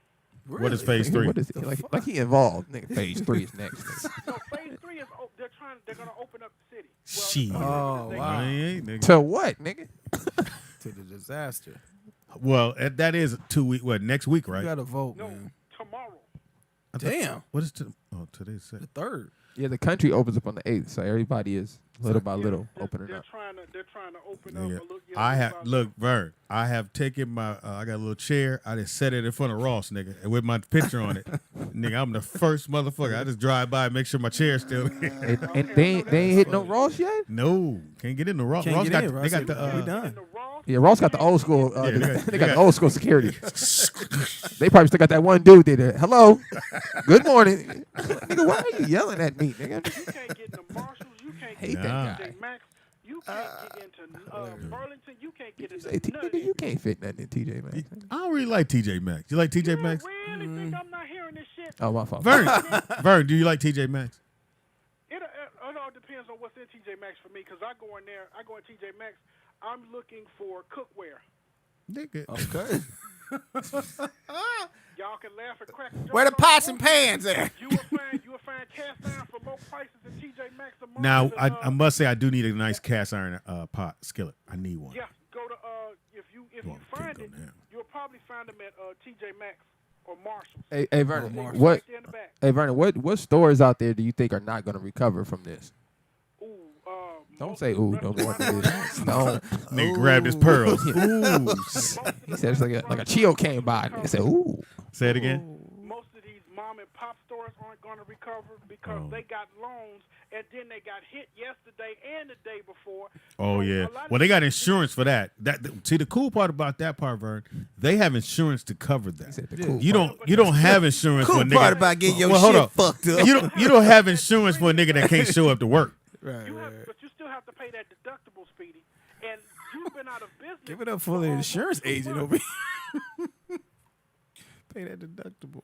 What is phase 3? What is it? Like he involved. Nigga, phase 3 is next. Nigga. So phase 3 is they're gonna open up the city. Shit. Oh, they- wow. Nigga. To what, nigga? To the disaster. Well, that is 2 week. What, next week, You right? got to vote, No, man. tomorrow. Damn. What is today's The second? 3rd. Yeah, the country opens up on the 8th, so everybody is little by little opening They're up. trying to open up Nigga, a little. I have Vern. I have taken my. I got a little chair. I just set it in front of Ross, nigga, and with my picture on it, nigga. I'm the first motherfucker. I just drive by and make sure my chair's still there. And they ain't hit no Ross yet? No, can't get in the Ross. Can't Ross get got. in, They Ross. got the. We done. Yeah, Ross got the old school. Yeah, they got the old school security. They probably still got that one dude there. Hello, good morning, nigga. Why are you yelling at me, nigga? You can't get into Marshalls. You can't Hate get that into guy. TJ Maxx. You can't get into Burlington. You can't get into Say, none of nigga, you this. can't fit nothing in TJ Maxx. I don't really like TJ Maxx. You like TJ You Maxx? really think I'm not hearing this shit? Oh, my fault. Vern, do you like TJ Maxx? It all depends on what's in TJ Maxx for me, because I go in TJ Maxx, I'm looking for cookware. Nigga. Okay. Y'all can laugh and crack. jokes Where the all pots you and want. pans at? You will find cast iron for low prices in TJ Maxx. and Now Marshalls and, I must say I do need a nice cast iron pot skillet. I need one. yeah, go to if you Well, find take it, on that. you'll probably find them at TJ Maxx or Marshalls. Hey, Vernon, Marshall. what? Right there in the back. Hey, Vernon, what stores out there do you think are not going to recover from this? Ooh, Don't most say of the ooh. Don't restaurants- want to. Don't. Nigga grabbed his pearls. Ooh. most of He the said it's like a chill came by. And he said, ooh. Say it again. Most of these mom and pop stores aren't going to recover because they got loans and then they got hit yesterday and the day before. Oh So yeah. a lot of Well, they got these- insurance for that. See, the cool part about that part, Vern, they have insurance to cover that. said the cool You don't have insurance for a Cool nigga. part about getting your Well, hold shit up. fucked up. You don't have insurance for a nigga that can't show up to work. Right, But you still have to pay that deductible, Speedy. And you've been out of business. Give it up for the almost insurance 2 agent months. over here. Pay that deductible.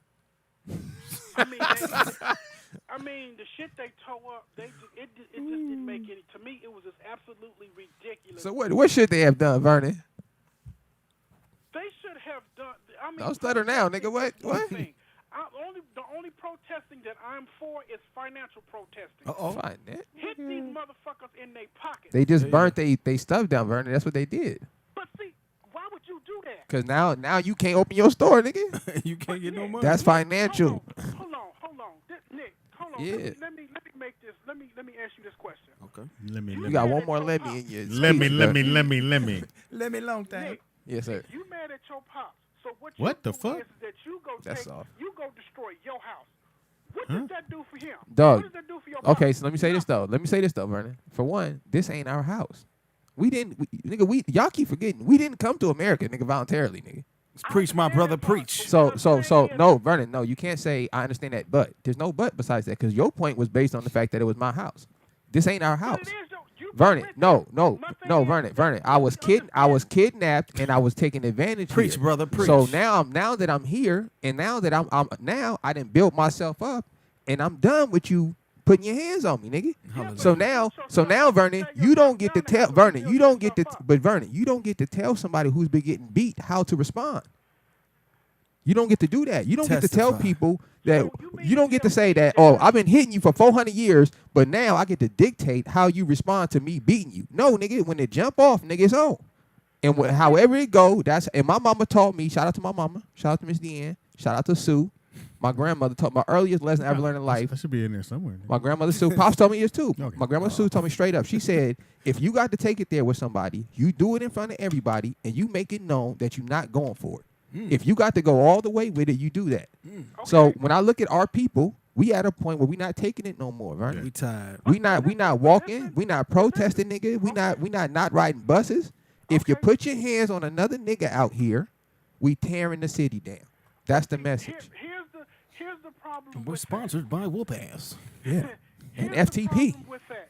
I mean, the shit they tore up, it just didn't make any. To me, it was just absolutely ridiculous. So what should they have done, Vernon? They should have done. I mean, Don't stutter now, nigga. What? The only protesting that I'm for is financial protesting. Fine, man. Hit these motherfuckers in their pockets. They just burnt they stuff down, Vernon. That's what they did. But see, why would you do that? Cause now you can't open your store, nigga. You can't get no money. That's financial. Hold on. Nick, hold on. Yeah. Let me make this. Let me ask you this question. Okay. You got one more let me in your Let me. Let me long thing. Nick, Yes, sir. you mad at your pops. So what What you the do fuck? is that you go That's take, soft. you go destroy your house. What does that do for him? Dog. What does that do for your Okay, pops? so let me say this though, Vernon. For one, this ain't our house. Y'all keep forgetting. We didn't come to America, nigga, voluntarily, nigga. Preach, my brother, preach. So no, Vernon, no, you can't say I understand that, but there's no but besides that, because your point was based on the fact that it was my house. This ain't our But house. it is, though. You Vernon, with no, that. no, My thing no, is, Vernon. I was kidnapped and I was taken advantage. Preach, here. brother, preach. So now that I'm here, and now that I didn't build myself up, and I'm done with you putting your hands on me, nigga. So now, Vernon, you don't get to tell Vernon, you don't get to, but Vernon, you don't get to tell somebody who's been getting beat how to respond. You don't get to do that. You don't get to tell Testify. people that. You don't get to say that, oh, I've been hitting you for 400 years, but now I get to dictate how you respond to me beating you. No, nigga, when it jump off, nigga, it's on. And however it go, and my mama taught me, shout out to my mama, shout out to Miss Deanne, shout out to Sue. My grandmother taught my earliest lesson I ever learned in life. That should be in there somewhere. My grandmother Sue, Pops told me this too. Okay. My grandmother Sue told me straight up. She said, if you got to take it there with somebody, you do it in front of everybody, and you make it known that you're not going for it. If you got to go all the way with it, you do that. So when I look at our people, we at a point where we not taking it no more, right? We tired. We not walking, we not protesting, nigga. We not riding buses. If you put your hands on another nigga out here, we tearing the city down. That's the message. Here's the problem. We're with sponsored by Whoop Ass. Yeah. And Here's the FTP. problem with that.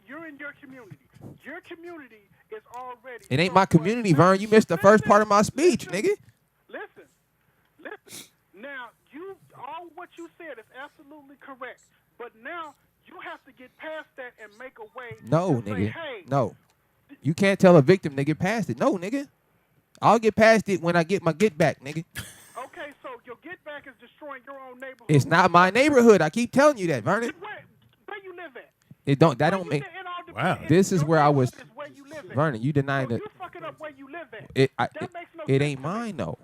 You're in your community. Your community is already. It ain't my community, Vern. You missed the first part of my speech, nigga. Listen. Now, all what you said is absolutely correct. But now you have to get past that and make a way. No, to say, nigga. hey, No. You can't tell a victim to get past it. No, nigga. I'll get past it when I get my get back, nigga. Okay, so your get back is destroying your own neighborhood. It's not my neighborhood. I keep telling you that, Vernon. Where you live at? That don't make. Wow. This is where I was. Where you live at. Vernon, you denying So that. you fucking up where you live at. It makes no it sense ain't to me. mine though.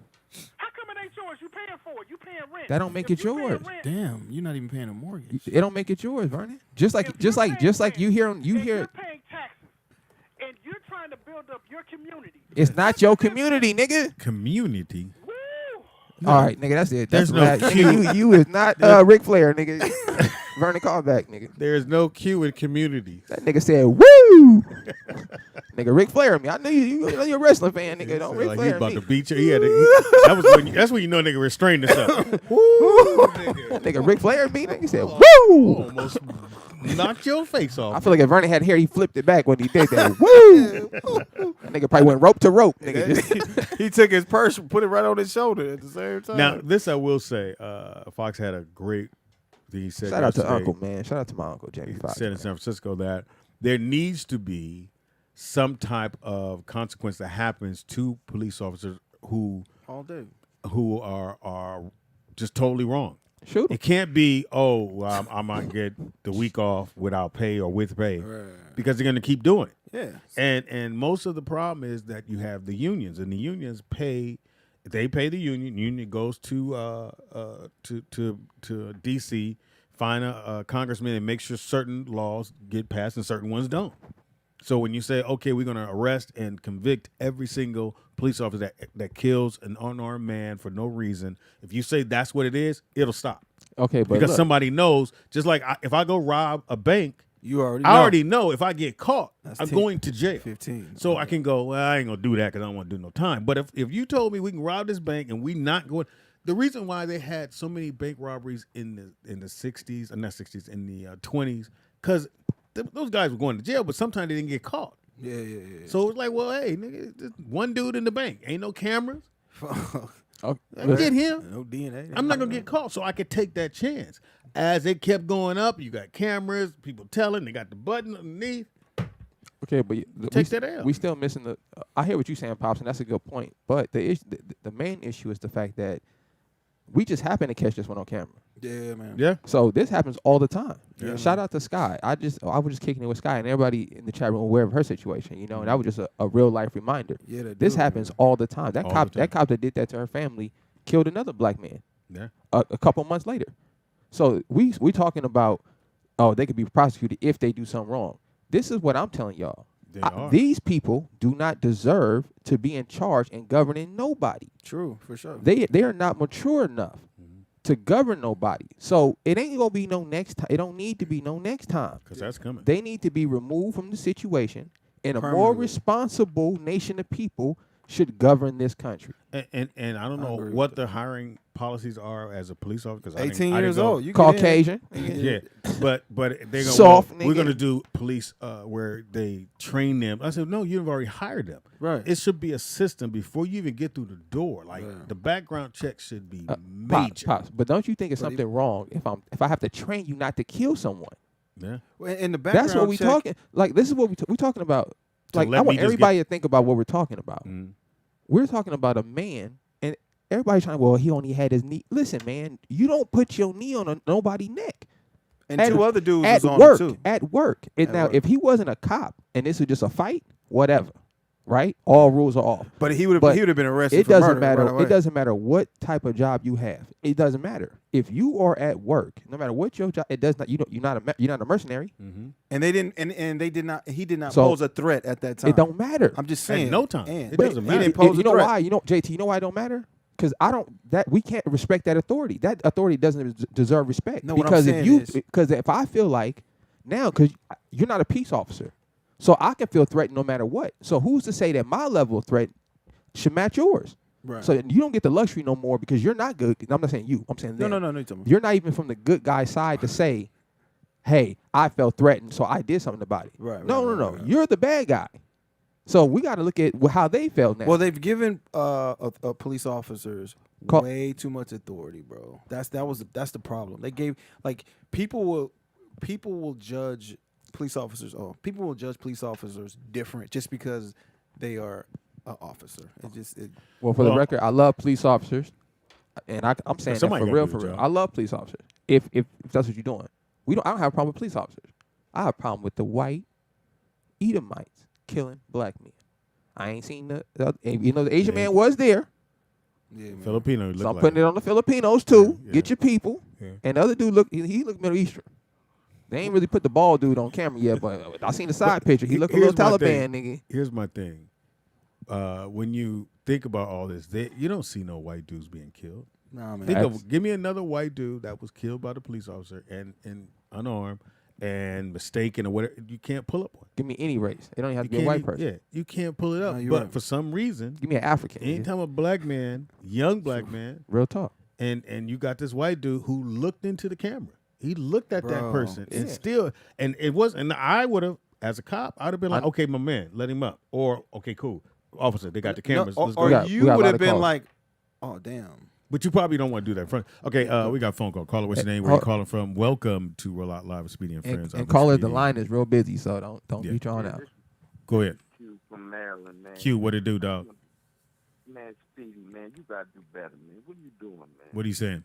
How come it ain't yours? You paying for it. You paying rent. That don't make If it you paying yours. rent, Damn, you're not even paying a mortgage. It don't make it yours, Vernon. Just like if you're paying you hear rent, you and hear. You're paying taxes, and you're trying to build up your community. It's not your community, nigga. Community. Woo! All right, nigga, that's it. That's There's no right. cue. Nigga, you is not Ric Flair, nigga. Vernon, call back, nigga. There is no Q in community. That nigga said, "Woo!" Nigga, Ric Flair me. I know you're a wrestling fan, nigga. Don't Ric Like he's Flair about me. to beat you. That's when you know a nigga restrained himself. Nigga, Ric Flair me. Nigga said, "Woo!" Almost knocked your face off. I feel like if Vernon had hair, he flipped it back when he did that. Woo! That nigga probably went rope to rope, nigga. Just- He took his purse, put it right on his shoulder at the same time. Now, this I will say, Fox had a great thing he said. Shout out to yesterday. Uncle, man. Shout out to my uncle, Jamie He Foxx. said in San Francisco that there needs to be some type of consequence that happens to police officers who all day. are just totally wrong. Shoot 'em. It can't be, I might get the week off without pay or with pay, because they're going to keep doing it. Yeah. And most of the problem is that you have the unions, and the unions pay. They pay the union. Union goes to DC, find a congressman, and make sure certain laws get passed and certain ones don't. So when you say, okay, we're going to arrest and convict every single police officer that kills an unarmed man for no reason, if you say that's what it is, it'll stop. Okay, but Because look, somebody knows, just like if I go rob a bank, I already know if I get caught, That's I'm 10, going to jail. 15. So I can go, well, I ain't going to do that because I don't want to do no time. But if you told me we can rob this bank and we not going, the reason why they had so many bank robberies in the 60s, not 60s, in the 20s, because those guys were going to jail, but sometimes they didn't get caught. Yeah. So it's like, well, hey, nigga, just one dude in the bank, ain't no cameras. listen, Get him. No DNA. I'm not gonna get caught, so I could take that chance. As it kept going up, you got cameras, people telling, they got the button underneath. okay, but Take that out. we still missing the. I hear what you're saying, Pops, and that's a good point. But the main issue is the fact that we just happen to catch this one on camera. Yeah, man. Yeah. So this happens all the time. Yeah. Shout out to Sky. I was just kicking it with Sky, and everybody in the chat room aware of her situation. You know, and that was just a real life reminder. Yeah, This happens all the time. That All cop, the time. that cop that did that to her family, killed another black man. Yeah. A couple months later. So we talking about, oh, they could be prosecuted if they do something wrong. This is what I'm telling y'all. They are. These people do not deserve to be in charge and governing nobody. True, for sure. They are not mature enough to govern nobody. So it ain't gonna be no next time. It don't need to be no next time. Because that's coming. They need to be removed from the situation, and a more Permanently. responsible nation of people should govern this country. And I don't know agree with what the hiring policies are as a police officer. 'Cause 18 years old. You Caucasian. Yeah, but they're gonna Soft we're nigga. gonna do police where they train them. I said, no, you've already hired them. Right. It should be a system before you even get through the door. Like the background check should be major. Pops, but don't you think it's something wrong if I have to train you not to kill someone? Yeah. Well, in the background That's what we check, talking. Like this is what we talking about. Like let I me want just everybody to think about what we're talking about. Mm. We're talking about a man, and everybody's trying. Well, he only had his knee. Listen, man, you don't put your knee on nobody's neck. and at- two other dudes At was on work, it too. at work. And At now, work. if he wasn't a cop and this was just a fight, whatever, right? All rules are off. But he would But have been arrested. It for doesn't murder matter. right away. It doesn't matter what type of job you have. It doesn't matter if you are at work. No matter what your job, it does not. You're not a mercenary. Mm-hmm. And they didn't. And they did not. He did not So, pose a threat at that time. It don't matter. I'm just saying. no time. And It but doesn't he matter. didn't pose You a know threat. why? JT, you know why it don't matter? Because we can't respect that authority. That authority doesn't deserve respect. No, what I'm because saying if I feel like now, because you're not a peace officer, so I can feel threatened no matter what. So who's to say that my level of threat should match yours? Right. So you don't get the luxury no more because you're not good. I'm not saying you. I'm saying them. No. You're talking about- You're not even from the good guy side to say, hey, I felt threatened, so I did something about it. Right, No. right. You're the bad guy. So we got to look at how they felt now. Well, they've given police officers way too much authority, bro. That's the problem. They gave people will judge police officers. Oh, people will judge police officers different just because they are an officer. Well, for the record, I love police officers, and I'm saying that somebody for gotta real, do for the real. job. I love police officers. If that's what you're doing, I don't have a problem with police officers. I have a problem with the white Edomites killing black men. I ain't seen the Asian man was there, Yeah, man. Filipino. You so look I'm like putting it on the Filipinos too. Yeah, Get your people. Yeah. And the other dude he looked Middle Eastern. They ain't really put the bald dude on camera yet, but I seen the side picture. He looked a little here's my Taliban thing. nigga. Here's my thing. When you think about all this, you don't see no white dudes being killed. Nah, man. Give me another white dude that was killed by the police officer and unarmed and mistaken or whatever. You can't pull up one. Give me any race. It don't even have to You be a can't white even- person. Yeah, you can't pull it up. No, you're But right. for some reason, Give me an African. nigga. anytime a black man, young black man, Real talk. and you got this white dude who looked into the camera. He looked at that Bro, person and yeah. still, and it was, and I would have, as a cop, I'd have been like, I- okay, my man, let him up. Or, okay, cool. Officer, they got the cameras. No, Let's or go. got- you we got a would lot have of been calls. like, oh damn. But you probably don't want to do that in front. Okay, we got a phone call. Caller, what's your name? Where you calling from? Welcome to Real Out Live with Speedy and Friends. And I'm caller, the Speedy. line is real busy, so don't Yeah. be drawn out. Go ahead. Q from Maryland, man. Q, what it do, dog? Man, Speedy, man, you gotta do better, man. What are you doing, man? What are you saying?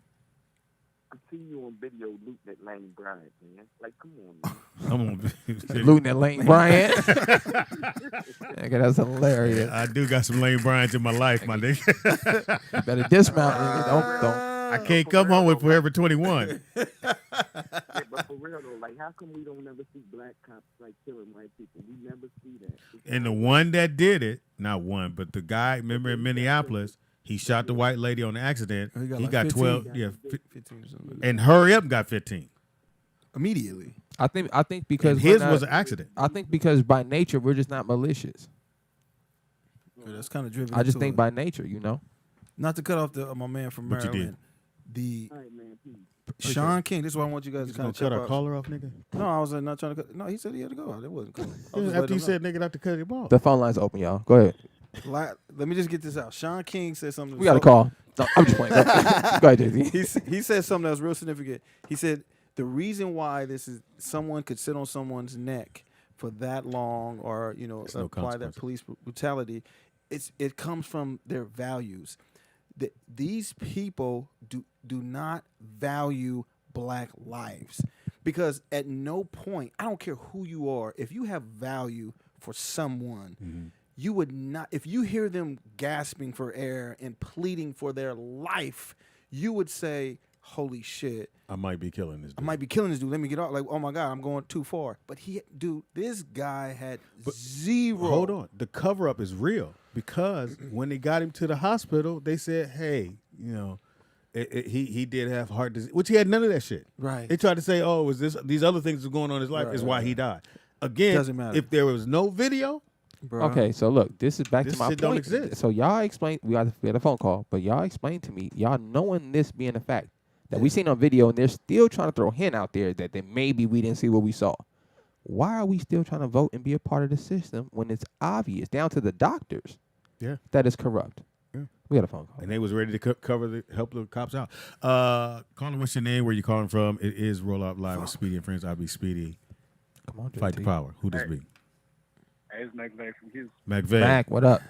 I'm seeing you on video looting at Lane Bryant, man. Like, come on, man. I'm on. Looting at Lane Bryant. Nigga, that's hilarious. I do got some Lane Bryant in my life, my nigga. You better dismount, nigga. Don't. I can't come home with Forever 21. Yeah, but for real though, like, how come we don't never see black cops like killing white people? We never see that. And the one that did it, not one, but the guy, remember in Minneapolis, he shot the white lady on the accident. He got He like got 15. 12, 15 or something. and Hurry Up got 15. Immediately. I think because And his we're was not- an accident. I think because by nature we're just not malicious. Yeah, that's kind of driven. I just into think it. by nature, you know. Not to cut off my man from But you did. Maryland. The All right, man, peace. Sean King. This is why I want you guys You to kind gonna of cut check our out. caller off, nigga? No, I was not trying to cut. No, he said he had to go. It wasn't cool. After you said nigga not to cut him off. The phone line's open, y'all. Go ahead. Let me just get this out. Sean King said something. We got a call. No, I'm just playing. Go ahead, Jay-Z. He said something that was real significant. He said the reason why this is someone could sit on someone's neck for that long, or no apply that consequence. police brutality, it comes from their values. These people do not value black lives, because at no point, I don't care who you are, if you have value for someone, you would not, if you hear them gasping for air and pleading for their life, you would say, holy shit, I might be killing this dude. I might be killing this dude. Let me get off. Like, oh my God, I'm going too far. But this guy had zero. Hold on. The cover up is real, because when they got him to the hospital, they said, hey, he did have heart disease, which he had none of that shit. Right. They tried to say, oh, these other things that going on in his life is why he died. Again, Doesn't matter. if there was no video, Bro. Okay, so look, this is back This to my shit point. don't exist. So y'all explain. We had a phone call, but y'all explain to me, y'all knowing this being a fact that we seen on video, and they're still trying to throw a hint out there that maybe we didn't see what we saw. Why are we still trying to vote and be a part of the system when it's obvious down to the doctors that it's corrupt? Yeah. We got a phone call. and they was ready to help the cops out. Calling, what's your name? Where you calling from? It is Roll Up Live with Speedy and Friends. I'll be Speedy. Come on, Fight the JT. power. Who this be? Hey, it's McVeigh from Houston. McVeigh. Mac, what up?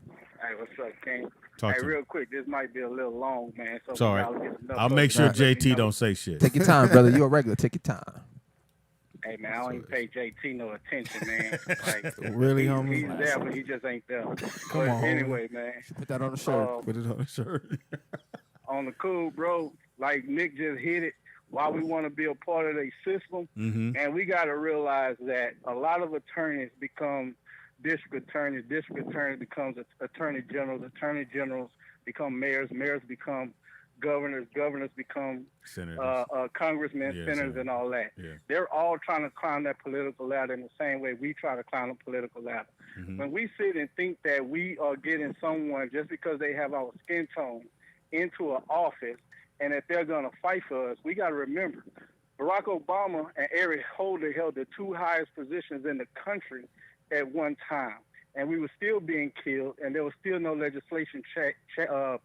Hey, what's up, King? Talk Hey, to me. real quick, this might be a little long, man. So Sorry. y'all get enough I'll of make it. sure Let me JT know. don't say shit. Take your time, brother. You a regular. Take your time. Hey, man, I don't even pay JT no attention, man. Like, Really, homie? He's there, but he just ain't there. Come But on, homie. anyway, man. Put that on the shirt. Put it on the shirt. On the cool, bro, like Nick just hit it, why we want to be a part of their system. Mm-hmm. And we got to realize that a lot of attorneys become district attorneys becomes attorney generals become mayors become governors become Senators. congressmen, Yeah, senators, and all that. Yeah. They're all trying to climb that political ladder in the same way we try to climb the political ladder. Mhm. When we sit and think that we are getting someone just because they have our skin tone into an office and that they're going to fight for us, we got to remember Barack Obama and Eric Holder held the two highest positions in the country at one time, and we were still being killed, and there was still no legislation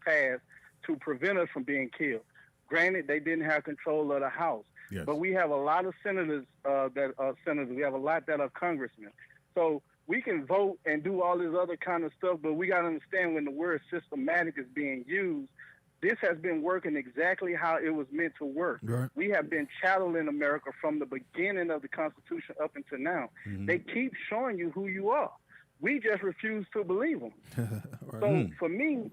passed to prevent us from being killed. Granted, they didn't have control of the House, Yes. but we have a lot of senators that are senators. We have a lot that are congressmen. So we can vote and do all this other kind of stuff, but we got to understand when the word systematic is being used, this has been working exactly how it was meant to work. Right. We have been chattel in America from the beginning of the Constitution up until now. Mhm. They keep showing you who you are. We just refuse to believe them. Right. So for me,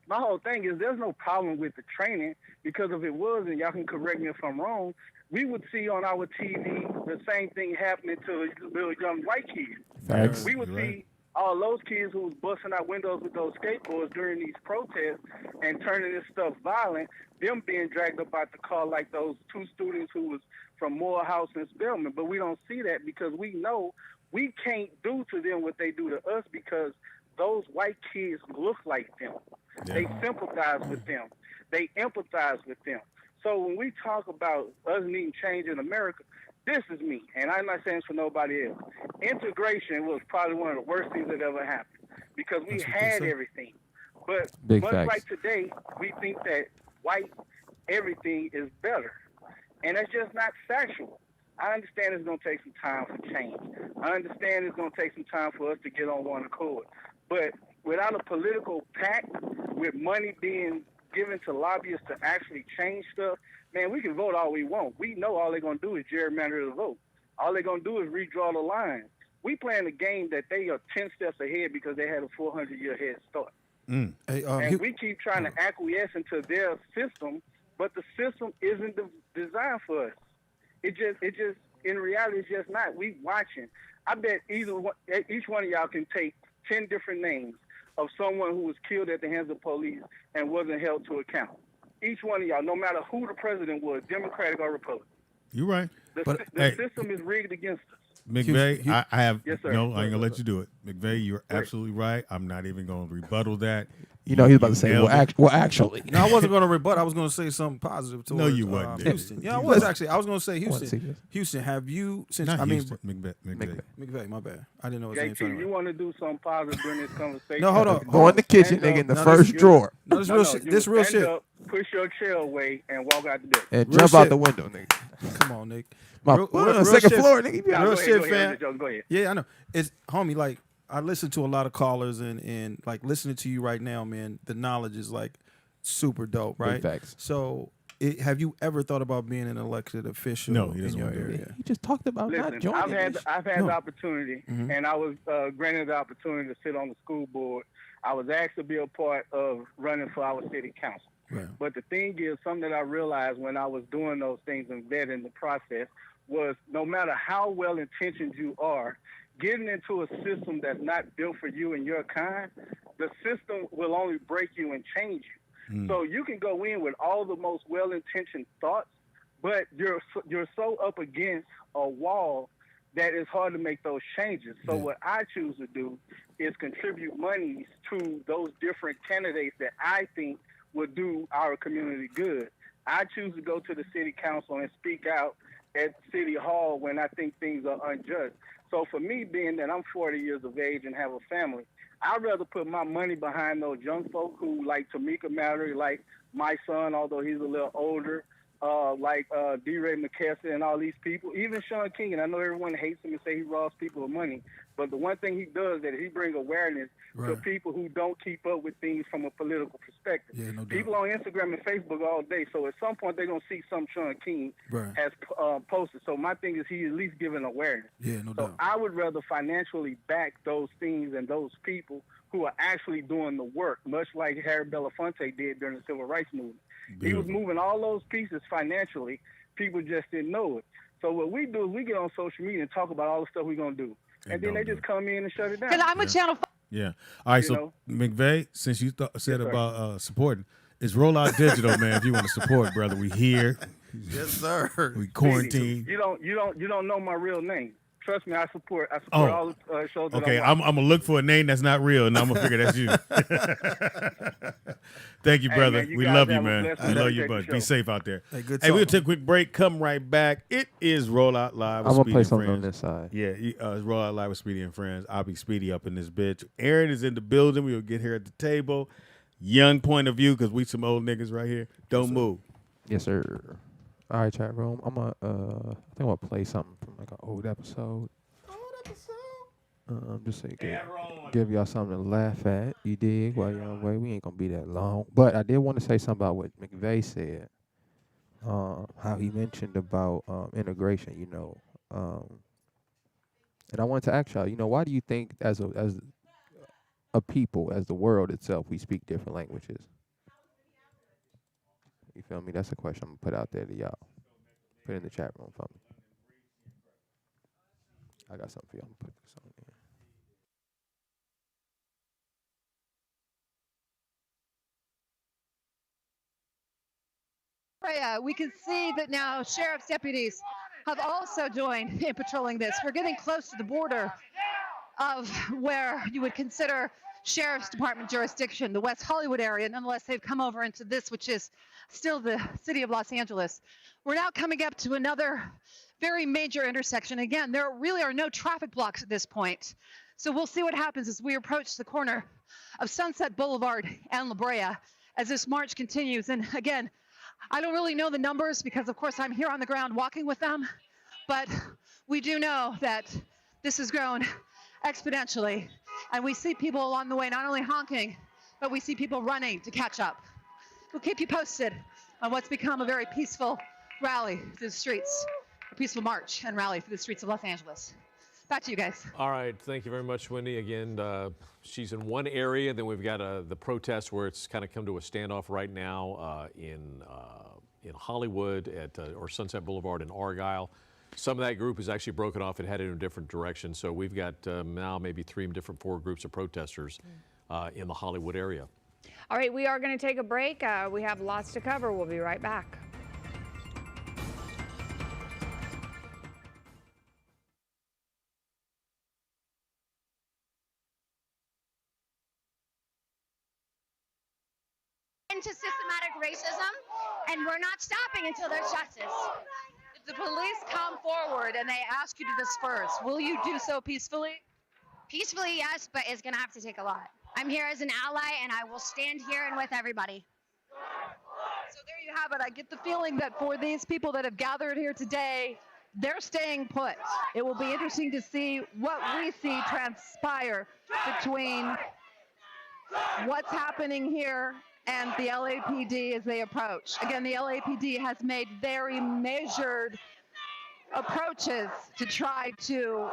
my whole thing is there's no problem with the training, because if it was, and y'all can correct me if I'm wrong, we would see on our TV the same thing happening to little young white kids. Facts. We would You're see right. all those kids who was busting out windows with those skateboards during these protests and turning this stuff violent, them being dragged up out the car like those two students who was from Morehouse and Spelman. But we don't see that because we know we can't do to them what they do to us, because those white kids look like them. Yeah. They sympathize with them. They empathize with them. So when we talk about us needing change in America, this is me, and I'm not saying it's for nobody else. Integration was probably one of the worst things that ever happened, because we That's what they had say. everything. But Big much facts. like today, we think that white everything is better, and that's just not factual. I understand it's going to take some time for change. I understand it's going to take some time for us to get on one accord. But without a political pact, with money being given to lobbyists to actually change stuff, man, we can vote all we want. We know all they're going to do is gerrymander the vote. All they're going to do is redraw the lines. We playing a game that they are 10 steps ahead because they had a 400-year head start. Hey, And we keep trying to acquiesce into their system, but the system isn't designed for us. It just, in reality, it's just not. We watching. I bet each one of y'all can take 10 different names of someone who was killed at the hands of police and wasn't held to account. Each one of y'all, no matter who the president was, Democratic or Republican. You're right. The system is rigged against us. McVeigh, I have Yes, sir. no. I ain't gonna let you do it, McVeigh. You're absolutely right. I'm not even gonna rebuttal that. You know, he's about to say, well, actually. No, I wasn't going to rebut. I was going to say something positive towards No, you wasn't. Houston. Yeah, I was actually. I was going to say Houston. I Houston, have you since Not I mean Houston, McVeigh. McVeigh, my bad. I didn't know his name. JT, you want to do something positive during this conversation? No, hold on. Go in the kitchen, nigga, in the first drawer. No, this real shit. This real shit. Up, push your chair away and walk out the door. And Real jump out shit. the window, nigga. Come on, Nick. Real second shit. floor, nigga. Real shit, fam. Go ahead. Yeah, I know. It's homie. Like I listen to a lot of callers and like listening to you right now, man. The knowledge is like super dope, right? Big facts. So, have you ever thought about being an elected official No, he in doesn't your want to do it. area? He just talked about not Listen, joining. I've had the opportunity, and I was granted the opportunity to sit on the school board. I was asked to be a part of running for our city council. Right. But the thing is, something that I realized when I was doing those things and vetting the process was no matter how well intentioned you are, getting into a system that's not built for you and your kind, the system will only break you and change you. So you can go in with all the most well-intentioned thoughts, but you're so up against a wall that it's hard to make those changes. So what I choose to do is contribute monies to those different candidates that I think would do our community good. I choose to go to the city council and speak out at City Hall when I think things are unjust. So for me, being that I'm 40 years of age and have a family, I'd rather put my money behind those young folk who like Tamika Mallory, like my son, although he's a little older, like D-Ray McKesson and all these people, even Sean King. And I know everyone hates him and say he robs people of money, but the one thing he does is that he brings awareness to people who don't keep up with things from a political perspective. Yeah, no doubt. People on Instagram and Facebook all day, so at some point they're going to see some Sean King has posted. So my thing is he at least giving awareness. Yeah, no doubt. I would rather financially back those things and those people who are actually doing the work, much like Harry Belafonte did during the Civil Rights Movement. Beautiful. He was moving all those pieces financially. People just didn't know it. So what we do is we get on social media and talk about all the stuff we're going to do. And then they just come in and shut it down. Because I'm a channel. Yeah. All right. So McVeigh, since you said about supporting, it's Rollout Digital, man. If you want to support, brother, we here. Yes, sir. We quarantine. You don't know my real name. Trust me, I support all the shows that okay, I'm gonna look for a name that's not real, and I'm gonna figure that's you. Thank you, brother. Man, we love you, man. We love you, bud. Be safe out there. Hey, we'll take a quick break. Come right back. It is Rollout Live. I'm with gonna play Speedy and something Friends. on this side. Yeah, it's Rollout Live with Speedy and Friends. I'll be Speedy up in this bitch. Aaron is in the building. We'll get here at the table. Young point of view, because we some old niggas right here. Don't move. Yes, sir. All right, chat room. I think I'm gonna play something from like an old episode. Just so you can give y'all something to laugh at. You dig? While y'all away, we ain't gonna be that long. But I did want to say something about what McVeigh said. How he mentioned about integration. You know, and I wanted to ask y'all. You know, why do you think as a people, as the world itself, we speak different languages? You feel me? That's a question I'm gonna put out there to y'all. Put it in the chat room for me. I got something for y'all. I'm gonna put this on there. We can see that now sheriff's deputies have also joined in patrolling this. We're getting close to the border of where you would consider sheriff's department jurisdiction, the West Hollywood area. Nonetheless, they've come over into this, which is still the city of Los Angeles. We're now coming up to another very major intersection. Again, there really are no traffic blocks at this point. So we'll see what happens as we approach the corner of Sunset Boulevard and La Brea as this march continues. And again, I don't really know the numbers because, of course, I'm here on the ground walking with them. But we do know that this has grown exponentially. And we see people along the way not only honking, but we see people running to catch up. We'll keep you posted on what's become a very peaceful rally through the streets, a peaceful march and rally through the streets of Los Angeles. Back to you guys. All right, thank you very much, Wendy. Again, she's in one area. Then we've got the protest where it's kind of come to a standoff right now in Hollywood or Sunset Boulevard in Argyle. Some of that group is actually broken off and headed in a different direction. So we've got now maybe 4 groups of protesters in the Hollywood area. All right, we are going to take a break. We have lots to cover. We'll be right back. Into systematic racism, and we're not stopping until there's justice. If the police come forward and they ask you to disperse, will you do so peacefully? Peacefully, yes, but it's going to have to take a lot. I'm here as an ally, and I will stand here and with everybody. So there you have it. I get the feeling that for these people that have gathered here today, they're staying put. It will be interesting to see what we see transpire between what's happening here and the LAPD as they approach. Again, the LAPD has made very measured approaches to try to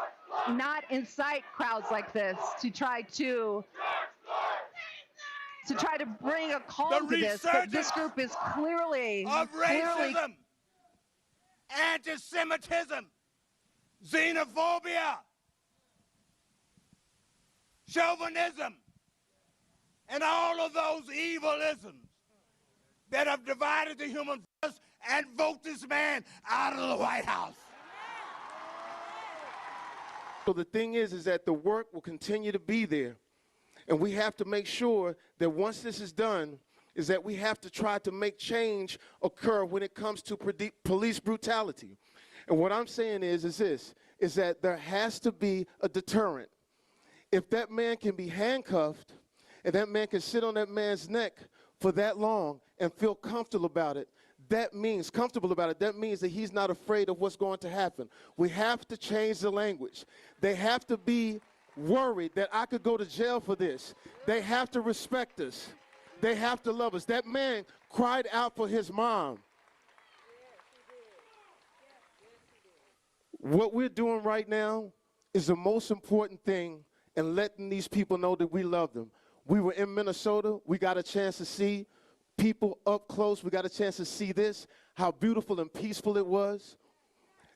not incite crowds like this, to try to bring a calm to this. But this group is clearly racism, anti-Semitism, xenophobia, chauvinism, and all of those evil isms that have divided the human race and vote this man out of the White House. So the thing is that the work will continue to be there. And we have to make sure that once this is done, is that we have to try to make change occur when it comes to police brutality. And what I'm saying is that there has to be a deterrent. If that man can be handcuffed, and that man can sit on that man's neck for that long and feel comfortable about it, that means that he's not afraid of what's going to happen. We have to change the language. They have to be worried that I could go to jail for this. They have to respect us. They have to love us. That man cried out for his mom. What we're doing right now is the most important thing, and letting these people know that we love them. We were in Minnesota. We got a chance to see people up close. We got a chance to see this, how beautiful and peaceful it was.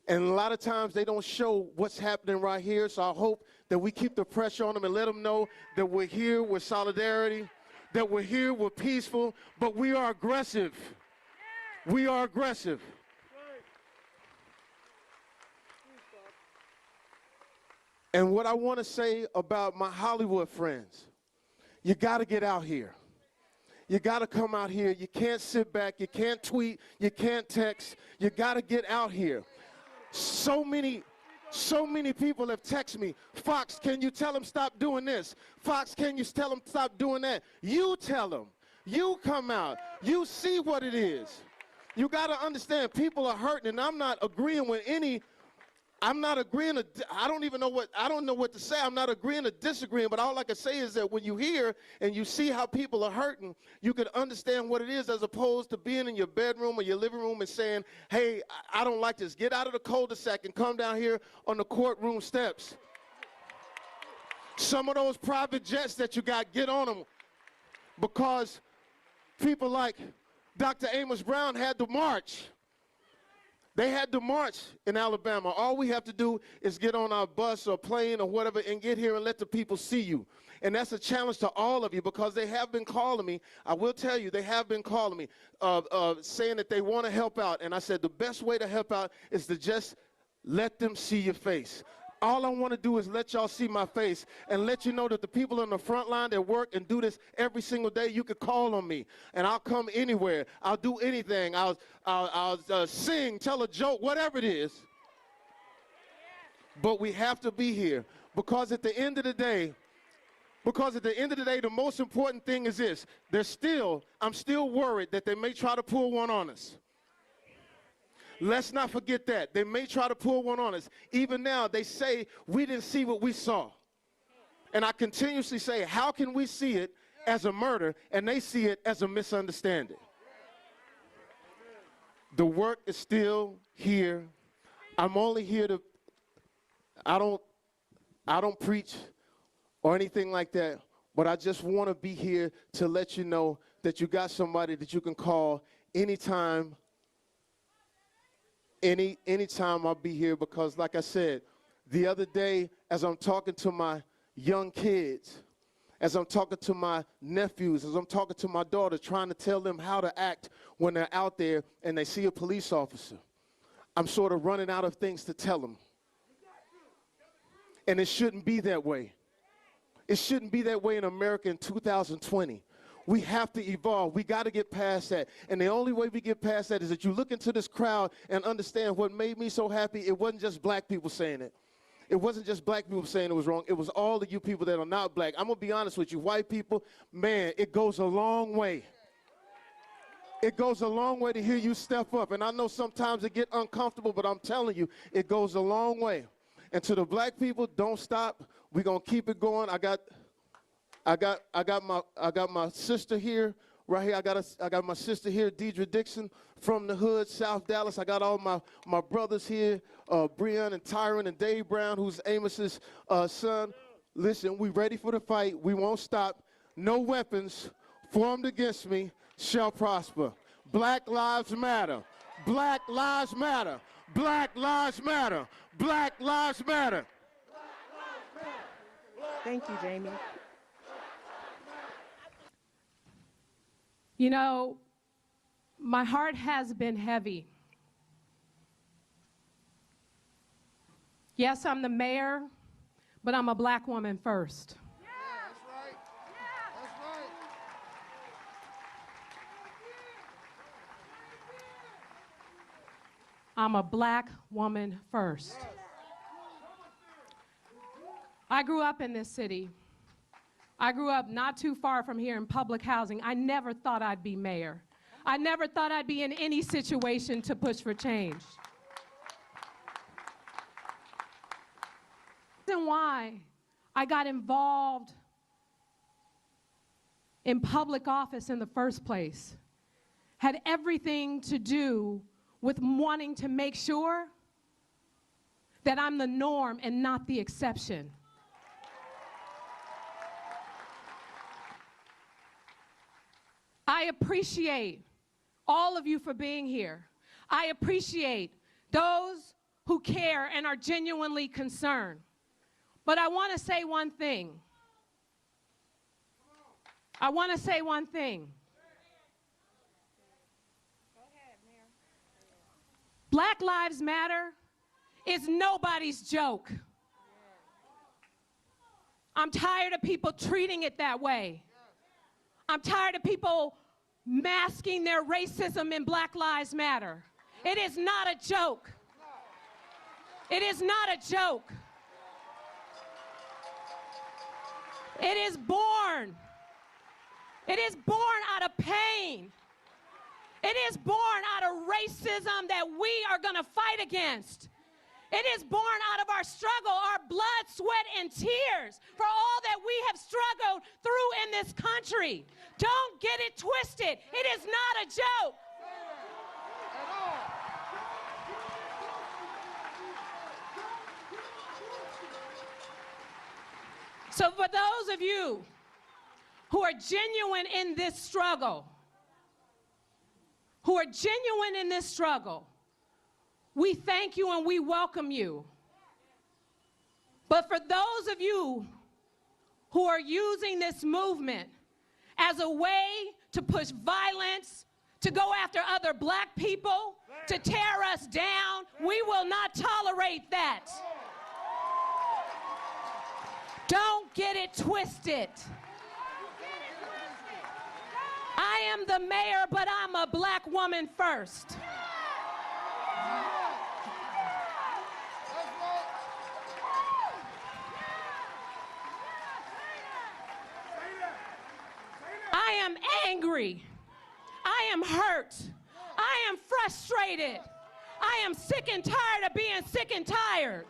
And a lot of times they don't show what's happening right here. So I hope that we keep the pressure on them and let them know that we're here with solidarity, that we're here, we're peaceful, but we are aggressive. We are aggressive. And what I want to say about my Hollywood friends, you got to get out here. You got to come out here. You can't sit back. You can't tweet. You can't text. You got to get out here. So many people have texted me, Fox, can you tell them stop doing this? Fox, can you tell them stop doing that? You tell them. You come out. You see what it is. You got to understand people are hurting, and I'm not agreeing with any. I'm not agreeing. I don't know what to say. I'm not agreeing or disagreeing, but all I can say is that when you hear and you see how people are hurting, you can understand what it is, as opposed to being in your bedroom or your living room and saying, hey, I don't like this. Get out of the cul-de-sac and come down here on the courtroom steps. Some of those private jets that you got, get on them, because people like Dr. Amos Brown had to march. They had to march in Alabama. All we have to do is get on our bus or plane or whatever and get here and let the people see you. And that's a challenge to all of you, because they have been calling me. I will tell you, they have been calling me saying that they want to help out. And I said the best way to help out is to just let them see your face. All I want to do is let y'all see my face and let you know that the people on the front line that work and do this every single day, you could call on me, and I'll come anywhere. I'll do anything. I'll sing, tell a joke, whatever it is. But we have to be here, because at the end of the day, the most important thing is this. I'm still worried that they may try to pull one on us. Let's not forget that. They may try to pull one on us. Even now, they say we didn't see what we saw. And I continuously say, how can we see it as a murder and they see it as a misunderstanding? The work is still here. I'm only here to, I don't preach or anything like that, but I just want to be here to let you know that you got somebody that you can call anytime. Anytime I'll be here, because like I said, the other day as I'm talking to my young kids, as I'm talking to my nephews, as I'm talking to my daughter, trying to tell them how to act when they're out there and they see a police officer, I'm sort of running out of things to tell them. And it shouldn't be that way. It shouldn't be that way in America in 2020. We have to evolve. We got to get past that. And the only way we get past that is that you look into this crowd and understand what made me so happy. It wasn't just black people saying it. It wasn't just black people saying it was wrong. It was all of you people that are not black. I'm going to be honest with you. White people, man, it goes a long way. It goes a long way to hear you step up. And I know sometimes it get uncomfortable, but I'm telling you, it goes a long way. And to the black people, don't stop. We're going to keep it going. I got my sister here, right here. I got my sister here, Deidre Dixon, from the hood, South Dallas. I got all my brothers here, Breon and Tyron and Dave Brown, who's Amos's son. Listen, we ready for the fight. We won't stop. No weapons formed against me shall prosper. Black lives matter. Black lives matter. Black lives matter. Black lives matter. Thank you, Jamie. You know, my heart has been heavy. Yes, I'm the mayor, but I'm a black woman first. Yeah, that's right. Yeah. That's right. I'm a black woman first. I grew up in this city. I grew up not too far from here in public housing. I never thought I'd be mayor. I never thought I'd be in any situation to push for change. The reason why I got involved in public office in the first place had everything to do with wanting to make sure that I'm the norm and not the exception. I appreciate all of you for being here. I appreciate those who care and are genuinely concerned. But I want to say one thing. I want to say one thing. Black Lives Matter is nobody's joke. I'm tired of people treating it that way. I'm tired of people masking their racism in Black Lives Matter. It is not a joke. It is not a joke. It is born. It is born out of pain. It is born out of racism that we are going to fight against. It is born out of our struggle, our blood, sweat, and tears for all that we have struggled through in this country. Don't get it twisted. It is not a joke. So for those of you who are genuine in this struggle, we thank you and we welcome you. But for those of you who are using this movement as a way to push violence, to go after other black people, to tear us down, we will not tolerate that. Don't get it twisted. I am the mayor, but I'm a black woman first. I am angry. I am hurt. I am frustrated. I am sick and tired of being sick and tired.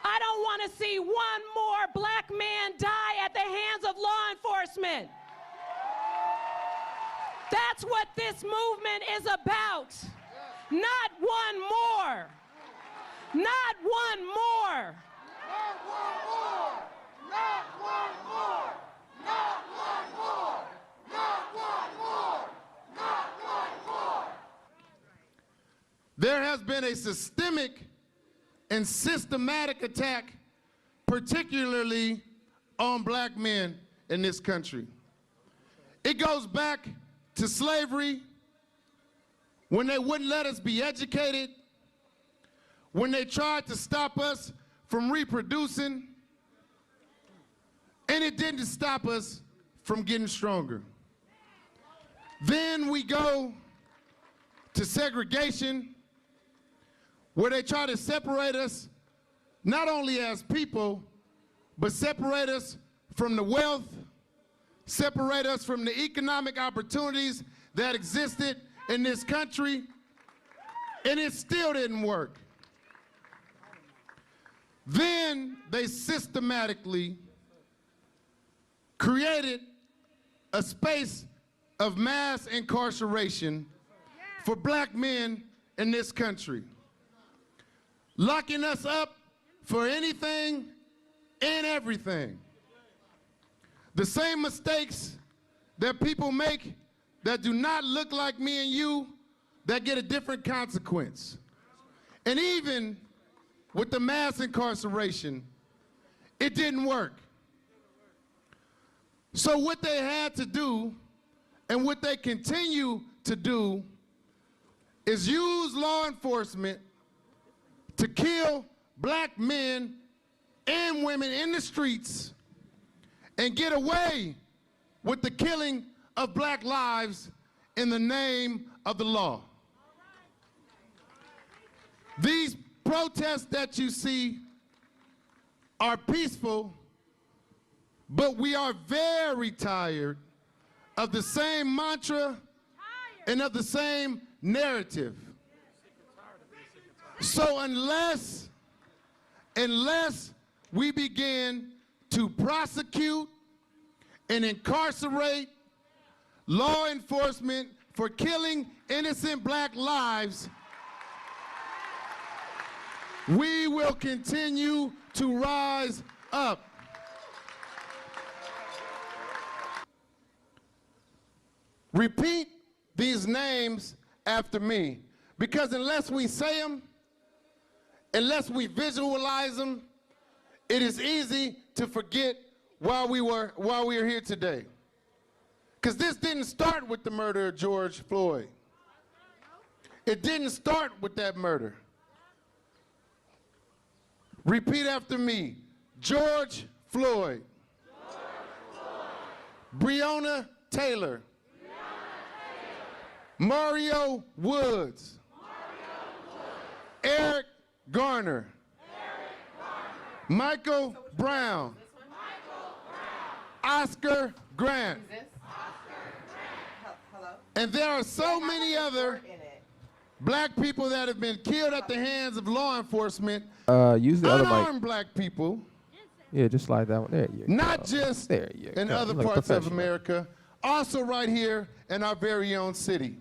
I don't want to see one more black man die at the hands of law enforcement. That's what this movement is about. Not one more. Not one more. there has been a systemic and systematic attack, particularly on black men in this country. It goes back to slavery, when they wouldn't let us be educated, when they tried to stop us from reproducing, and it didn't stop us from getting stronger. Then we go to segregation, where they try to separate us not only as people, but separate us from the wealth, separate us from the economic opportunities that existed in this country, and it still didn't work. Then they systematically created a space of mass incarceration for black men in this country, locking us up for anything and everything. The same mistakes that people make that do not look like me and you, that get a different consequence. And even with the mass incarceration, it didn't work. So what they had to do, and what they continue to do, is use law enforcement to kill black men and women in the streets and get away with the killing of black lives in the name of the law. These protests that you see are peaceful, but we are very tired of the same mantra and of the same narrative. So unless we begin to prosecute and incarcerate law enforcement for killing innocent black lives, we will continue to rise up. Repeat these names after me, because unless we say them, unless we visualize them, it is easy to forget why we are here today. Because this didn't start with the murder of George Floyd. It didn't start with that murder. Repeat after me. George Floyd. Breonna Taylor. Mario Woods. Eric Garner. Michael Brown. Oscar Grant. And there are so many other black people that have been killed at the hands of law enforcement. Use the other mic. Unarmed black people. Yeah, just slide that one. There you go. Not just in other parts of America, also right here in our very own city.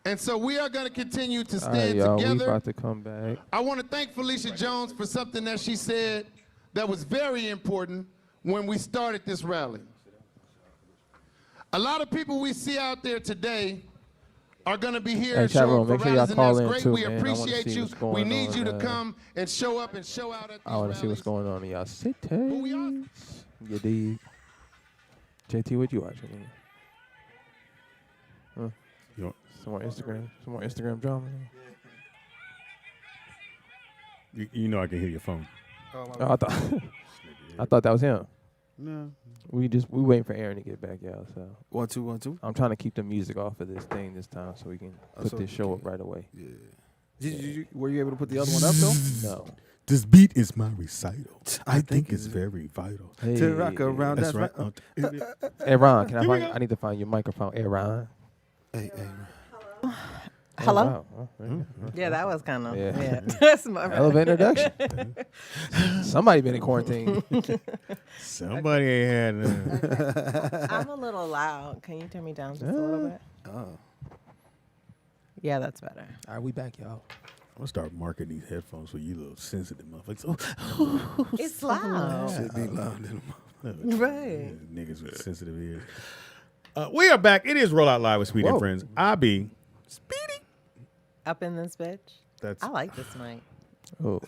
And so we are going to continue to stand together. together. We about to come back. I want to thank Felicia Jones for something that she said that was very important when we started this rally. A lot of people we see out there today are going to be here and show up for rallies, and that's great. We appreciate you. We need you to come and show up and show out at these I want to see what's going on in y'all cities. You dig? JT, what you watching? Huh? Some more Instagram drama. You know I can hear your phone. Oh, I thought that was him. No. We waiting for Aaron to get back, y'all. So 1 2 1 2. I'm trying to keep the music off of this thing this time so we can put this show up right away. Yeah. Were you able to put the other one up though? No. This beat is my recital. I think it's very vital. Hey, to rock around. That's right. Hey Ron, I need to find your microphone. Hey Ron. Hey. Hello? Oh, wow. Yeah, that was kind of, yeah. That's my hell of an introduction. Somebody been in quarantine. Somebody ain't had I'm a little loud. Can you turn me down just a little bit? Oh. Yeah, that's better. All right, we back, y'all. I'm going to start marketing these headphones for you little sensitive motherfuckers. Oh. It's loud. Should be loud in the motherfucker. Right. Yeah, niggas with sensitive ears. We are back. It is Roll Out Live with Speedy and Friends. I be Speedy. Up in this bitch. That's I like this mic. Oh,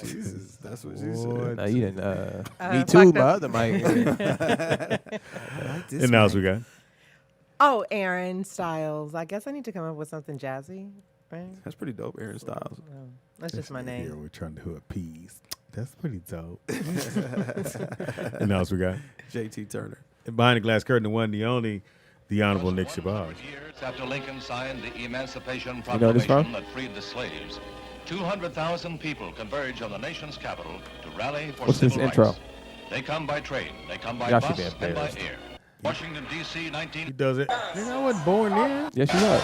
Jesus, that's what she said. no, you didn't. Me fucked too, my up. other mic. And now we got. Oh, Aaron Styles. I guess I need to come up with something jazzy, right? That's pretty dope, Aaron Styles. Oh, that's just my name. Here we're trying to appease. That's pretty dope. And now we got JT Turner. And behind the glass curtain, the one, the only, the Honorable Nick Shabazz. Years after Lincoln signed the Emancipation You know this Proclamation from? that freed the slaves, 200,000 people converge on the nation's capital to rally for What's civil this intro? rights. They come by train, they come by Y'all bus, should be and by embarrassed. air. Washington, D.C., 19... He does it. Nigga, I wasn't born then. Yes, you was.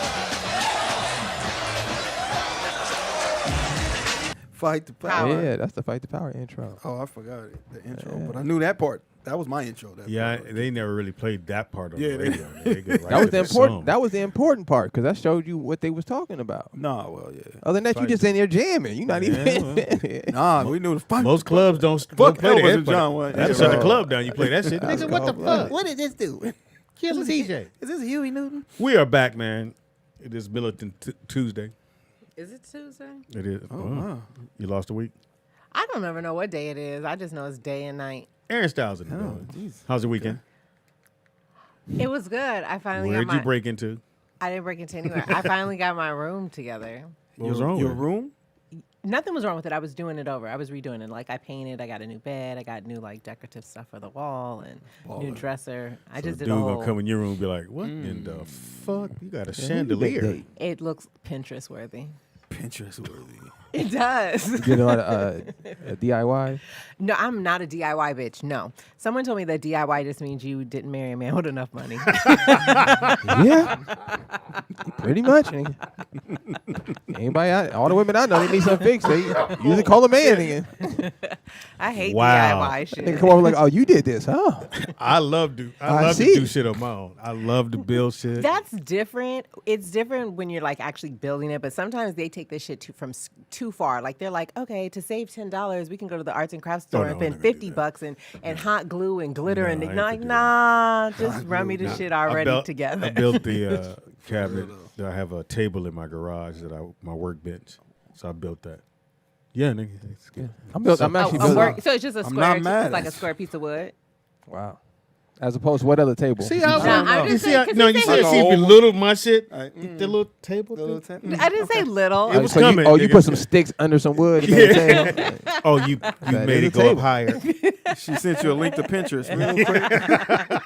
Fight the power. Yeah, that's the Fight the Power intro. Oh, I forgot the intro, but I knew that part. That was my intro. That Yeah, part. they never really played that part on Yeah, the they- radio. They go right That was to the important. song. That was the important part because that showed you what they was talking about. Nah, well, yeah. Other than that, you just in there jamming. You not even. Nah, we knew the fight. Most clubs don't Fuck play that. Elvis and Everybody- John Wayne. That'll Yeah, shut the right. club down. You play that shit. That's Nigga, what the cold. fuck? What did this do? Kill the DJ. Is this Huey Newton? We are back, man. It is Militant Tuesday. Is it Tuesday? It is. Oh, wow. You lost a week. I don't ever know what day it is. I just know it's day and night. Aaron Styles in the building. How's your weekend? It was good. I finally Where'd got you my. break into? I didn't break into anywhere. I finally got my room together. What was wrong Your with it? room? Nothing was wrong with it. I was doing it over. I was redoing it. Like I painted. I got a new bed. I got new like decorative stuff for the wall and new dresser. I So just the did a dude whole. gonna come in your room and be like, "What in the fuck? You got a chandelier?" It looks Pinterest worthy. Pinterest worthy. It does. You get a lot of DIY. No, I'm not a DIY bitch. No. Someone told me that DIY just means you didn't marry a man with enough money. Yeah, pretty much. Anybody, all the women I know, they need something fixed. They usually call a man again. I hate Wow. DIY shit. They come over like, "Oh, you did this, huh?" I love to see. do shit on my own. I love to build shit. That's different. It's different when you're like actually building it, but sometimes they take this shit too far. Like they're like, okay, to save $10, we can go to the arts and crafts store and spend $50 and hot glue and glitter No, and I ain't like, to do nah, just Hot run me glue, the nah. shit already I together. built the cabinet. I have a table in my garage my workbench, so I built that. Yeah, nigga, it's good. I'm actually building. So it's just a I'm square. not mad It's like a at square piece of wood. Wow. As opposed to what other table? See how No, I'm you just see saying, how 'cause no he you said see he- see belittle my shit. Right. Get the little table. thing. I didn't say little. It was So coming. you nigga. put some sticks under some wood. And made a table? Oh, you That made is it a go table. up higher. She sent you a link to Pinterest real quick.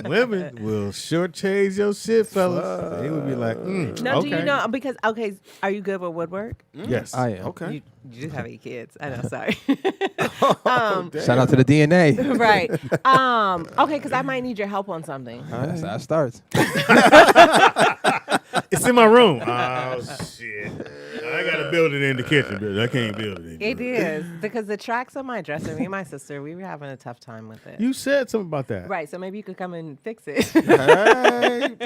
Women will shortchange your shit, fellas. They would be like, No, okay. do you know? Because are you good with woodwork? Yes, I am. Okay. You just have 8 kids. I know. Sorry. Shout out to the DNA. Right. Okay, because I might need your help on something. That's how it starts. It's in my room. Oh shit! I gotta build it in the kitchen, but I can't build it. It is because the tracks on my dresser. Me and my sister, we were having a tough time with it. You said something about that, Right. So maybe you could come and fix it.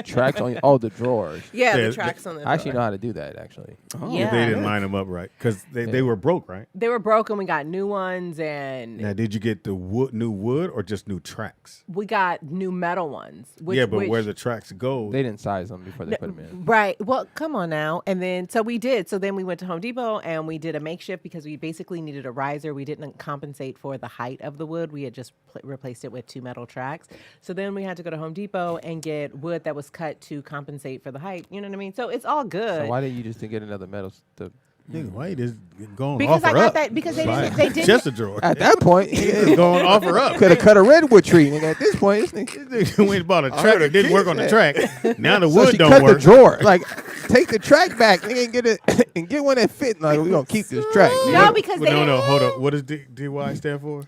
Tracks on the drawers. Yeah, Yeah, the tracks on the. I actually drawer. know how to do that. Actually. Yeah. They didn't line them up right because they were broke, right? They were broken. We got new ones, and Now, did you get the new wood or just new tracks? we got new metal ones. Which, Yeah, but which, where the tracks go, They didn't size them before they put them in. Right. Well, come on now. And then, so we did. So then we went to Home Depot and we did a makeshift because we basically needed a riser. We didn't compensate for the height of the wood. We had just replaced it with 2 metal tracks. So then we had to go to Home Depot and get wood that was cut to compensate for the height. You know what I mean? So it's all good. So why didn't you just get another metal? nigga, why you just going Because offer I got up? that- because they Buy didn't- they didn't- just a drawer. At that point, Just going offer up. Could have cut a redwood tree. Nigga, at this point, this nigga, This nigga went and bought a track that didn't work on the track. Now the So wood she don't cut work. the drawer. Like, take the track back, nigga, and get it and get one that fit. Like, we gonna keep this track. No, nigga. because Well, they no, hold up. What does DY stand for?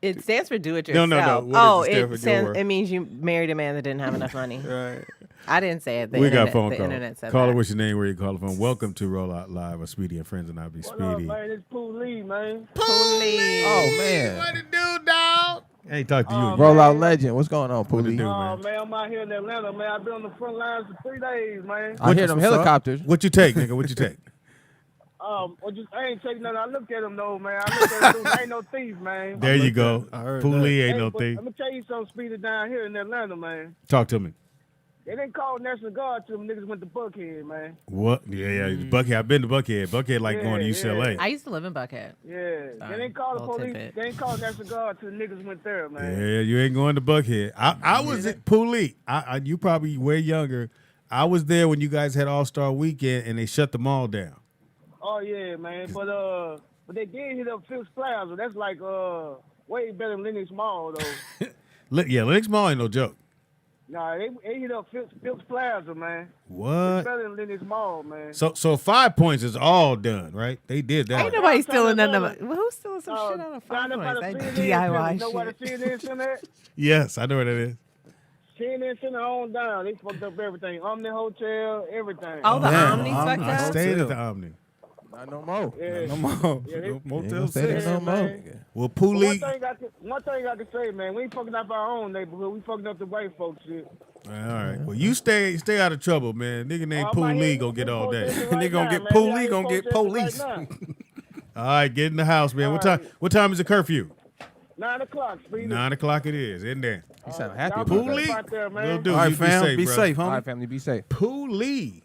it stands for do it No, yourself. no, no. What does it stand for? Your word? It means you married a man that didn't have enough money. Right. I didn't say it. We got phone the call. internet said Caller, that. what's your name? Where you calling from? Welcome to Roll Out Live with Speedy and Friends, and I'll be What up, Speedy. man? It's Pooh Lee, man. Oh man. What it do, dog? Hey, talk to you. Roll out legend. What's going on, Poolie? Oh, man, I'm out here in Atlanta, man. I've been on the front lines for 3 days, man. I hear them helicopters. What you take, nigga? What you take? I ain't taking nothing. I look at them, though, man. I look at them. I ain't no thief, man. There you go. I heard Poolie that. ain't no but thief. I'm going to tell you something, Speedy, down here in Atlanta, man. Talk to me. They didn't call National Guard till them niggas went to Buckhead, man. What? Yeah. Buckhead. I've been to Buckhead. Buckhead like going to UCLA. I used to live in Buckhead. Yeah. They didn't call the police. They didn't call National Guard till the niggas went there, man. Yeah, you ain't going to Buckhead. I was at Pooley. You probably way younger. I was there when you guys had All-Star Weekend and they shut the mall down. Oh yeah, man. But they did hit up Phipps Plaza. That's like way better than Lennox Mall though. Lennox Mall ain't no joke. Nah, they hit up Phipps Plaza, man. What? It's better than Lennox Mall, man. So 5 points is all done, right? They did that. Ain't nobody stealing none of it. Who's stealing some shit out of 5 points? That DIY Know where the shit. CNN Center? Yes, I know what that is. CNN Center on down. They fucked up everything. Omni Hotel, everything. Oh, the Omni's fucked up? I stayed at the Omni. Not no more. Yeah. No more. Yeah, they- Motel Stay there 6. no more. Well, One Pooley. thing I can say, man, we ain't fucking up our own neighborhood. We fucking up the white folks shit. All right. Well, you stay out of trouble, man. Nigga named Pooley gonna get all day. They gonna get Pooley, gonna get police. All right, get in the house, man. What time is the curfew? 9 o'clock, Speedy. 9 o'clock it is. In there. You sound happy. Y'all about be Pooley. safe out there, man. Will do. All right, You fam. Be bro. safe, All homie. right, family, be safe. Pooley.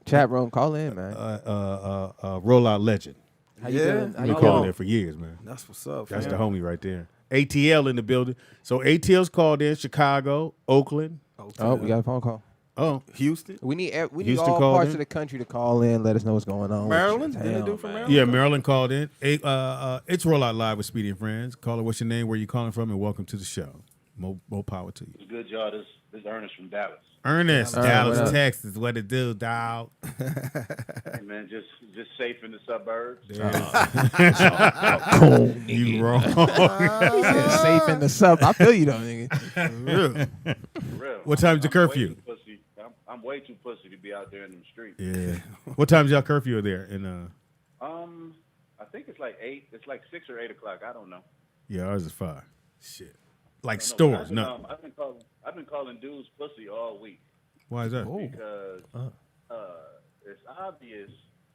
Chat room, call in, man. Rollout legend. How you Yeah. doing? How We you call doing? there for years, man. That's what's up. That's the fam. homie right there. ATL in the building. So ATL's called in Chicago, Oakland. Oh, we got a phone call. Oh, Houston. We need Houston all called parts in? of the country to call in. Let us know what's going on. with Maryland? your Didn't they town, do from man. Maryland? yeah, Maryland called in. It's Rollout Live with Speedy and Friends. Caller, what's your name? Where you calling from? And welcome to the show. More power to you. It's good, y'all. This is Ernest from Dallas. Ernest, All right, Dallas, what up? Texas. What it do, dog? Hey, man, just safe in the suburbs. You wrong. Safe in the sub. I feel you though, nigga. For real. What time's the I'm way curfew? too pussy. I'm way too pussy to be out there in the streets. Yeah. What time's y'all curfew there? I think it's like 8. It's like 6 or 8 o'clock. I don't know. Yeah, ours is 5. Shit. Like I don't know, but stores, no. I've been calling dudes pussy all week Why is that? because it's obvious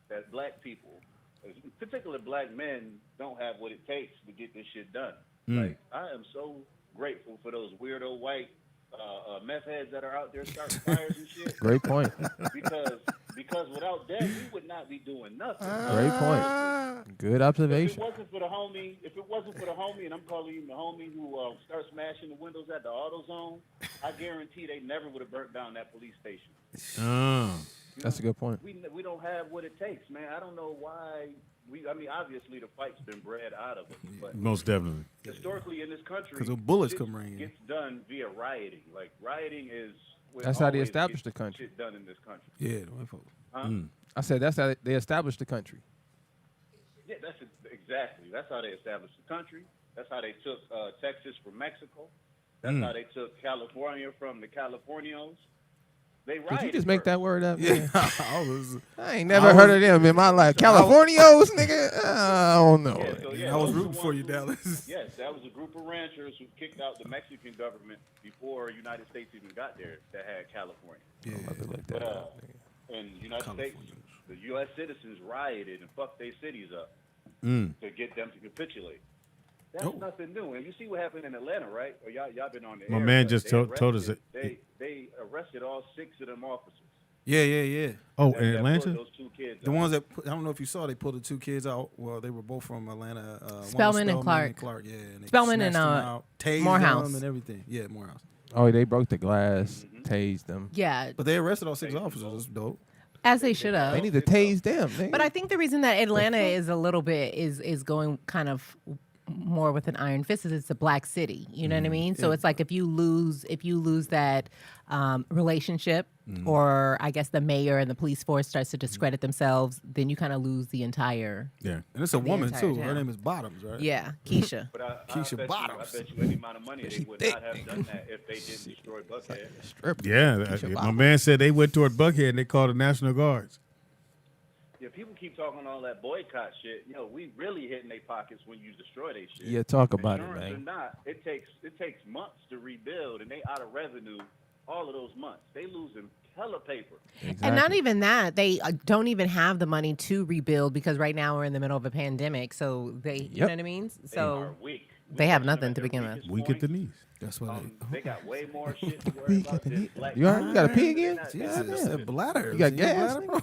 that black people, in particular black men, don't have what it takes to get this shit done. Like, I am so grateful for those weirdo white meth heads that are out there starting fires and shit. Great point. Because without them, we would not be doing nothing. Great point. Good If it observation. wasn't for the homie, and I'm calling him the homie who starts smashing the windows at the AutoZone, I guarantee they never would have burnt down that police station. That's a good point. We don't have what it takes, man. I don't know why. Obviously the fight's been bred out of it, but Most definitely. historically in this country, 'Cause the bullets shit come raining. gets done via rioting. Like rioting is. what That's how they always established gets the country. Shit done in this country. Yeah, the white folks. Huh? I said that's how they established the country. Yeah, exactly. That's how they established the country. That's how they took Texas from Mexico. That's how they took California from the Californios. They rioted. Did you just make that word up? Yeah, man? I ain't never heard of them in my life. Californios, nigga? I don't know. I was rooting for you, Dallas. Yes, that was a group of ranchers who kicked out the Mexican government before the United States even got there that had California. Yeah. In the United States, the U.S. citizens rioted and fucked their cities up to get them to capitulate. That's nothing new. And you see what happened in Atlanta, right? Or y'all been on the My air, man but just they told us arrested- that- They arrested all 6 of them officers. Yeah. Oh, that in pulled Atlanta? those 2 kids The out. ones that I don't know if you saw, they pulled the 2 kids out. Well, they were both from Atlanta. One was Spelman and Clark. Yeah, and they Spelman and, snatched them out, tased Morehouse. them and everything. Yeah, Morehouse. Oh, they broke the glass, tased them. Yeah. But they arrested all 6 officers. That's dope. As they should have. They need to tase them. nigga. But I think the reason that Atlanta is a little bit is going kind of more with an iron fist is it's a black city. You know what I mean? So it's like if you lose that relationship, or I guess the mayor and the police force starts to discredit themselves, then you kind of lose the entire. Yeah, and it's a the woman entire too. town. Her name is Bottoms, right? Yeah, Keisha. But Keisha I Bottoms. bet you any amount of money they would not have done that if they didn't destroy Buckhead. Yeah, my man said they went toward Buckhead and they called the National Guards. Yeah, people keep talking all that boycott shit. You know, we really hitting their pockets when you destroy their shit. Yeah, talk about it, Insurance man. or not, it takes months to rebuild, and they out of revenue all of those months. They losing hella paper. And not even that, they don't even have the money to rebuild because right now we're in the middle of a pandemic. So they, you know what I mean? So are weak. They have nothing to begin with. Weak at the knees. That's what They got way more shit to worry about than black You all right? You got a pee again? Jesus, that bladder. You got See gas? bladder, bro?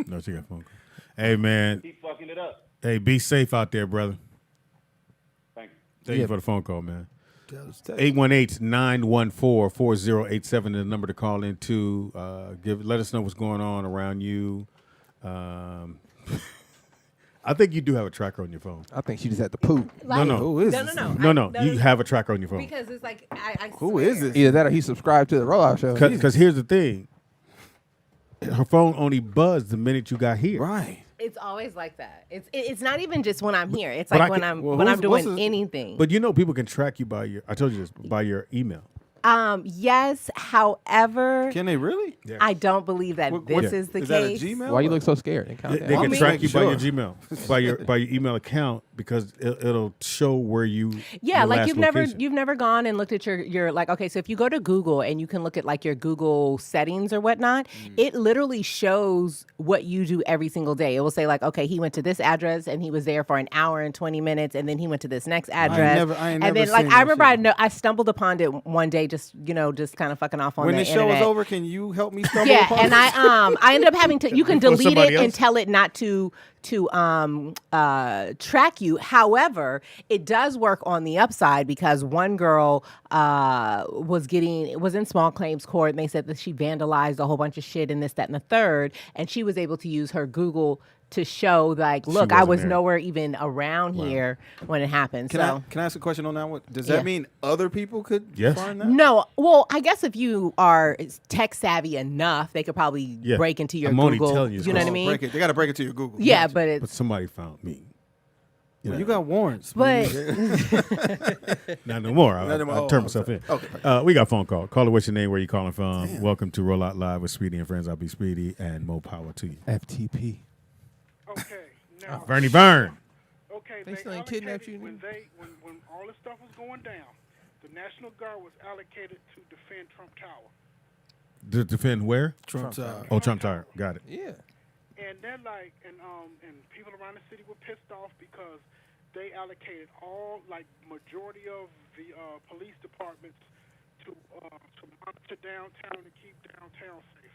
No, she got a phone call. Hey, man. Keep fucking it up. Hey, be safe out there, brother. Thank you. Thank you for the phone call, man. 818-914-4087 is the number to call into. Let us know what's going on around you. I think you do have a tracker on your phone. I think she just had to poop. Like- No. Who is No, this? no, no. No. You have a tracker on your phone. Because it's like I Who swear. is this? Either that or he subscribed to the Rollout Show. Because here's the thing. Her phone only buzzed the minute you got here. Right. It's always like that. It's not even just when I'm here. It's But like I when can- I'm well, when I'm who's- what's doing the- anything. But you know people can track you by your, I told you this, by your email. Yes. However, Can they really? I don't believe that this is the case. Why you look so scared? And They can track you by your Gmail, by your email account because it'll show where you. Yeah, your like last location. you've never gone and looked at your like, okay, so if you go to Google and you can look at like your Google settings or whatnot, it literally shows what you do every single day. It will say like, okay, he went to this address and he was there for an hour and 20 minutes, and then he went to this next address. I ain't and never then like seen I that remember I stumbled upon it one day, just kind of fucking off on When the the show internet. is over, can you help me stumble Yeah, upon and this? I ended up having to. You can Before delete somebody it and else? tell it not to track you. However, it does work on the upside because one girl was in small claims court, and they said that she vandalized a whole bunch of shit and this, that, and the third, and she was able to use her Google to show like, look, I wasn't was there. nowhere even around here when it happened. Can I ask a question on that one? Does that mean other people could find that? No, well, I guess if you are tech savvy enough, they could probably break into your I'm only Google. telling you, You know what I mean? Break it. They got to break it to your Google. Yeah, but it's somebody found me. You got warrants. But Not no more. Not no more. I Oh, turned I'm myself sorry. in. Okay. We got a phone call. Caller, what's your name? Where you calling from? Welcome to Roll Out Live with Speedy and Friends. I'll be Speedy, and more power to you. FTP. Bernie Byrne. Okay, They still ain't kidnapped you. when all this stuff was going down, the National Guard was allocated to defend Trump Tower. To defend where? Trump Tower. Oh, Trump Tower. Got it. Yeah. And they're like, and people around the city were pissed off because they allocated all, like, majority of the police departments to monitor downtown and keep downtown safe.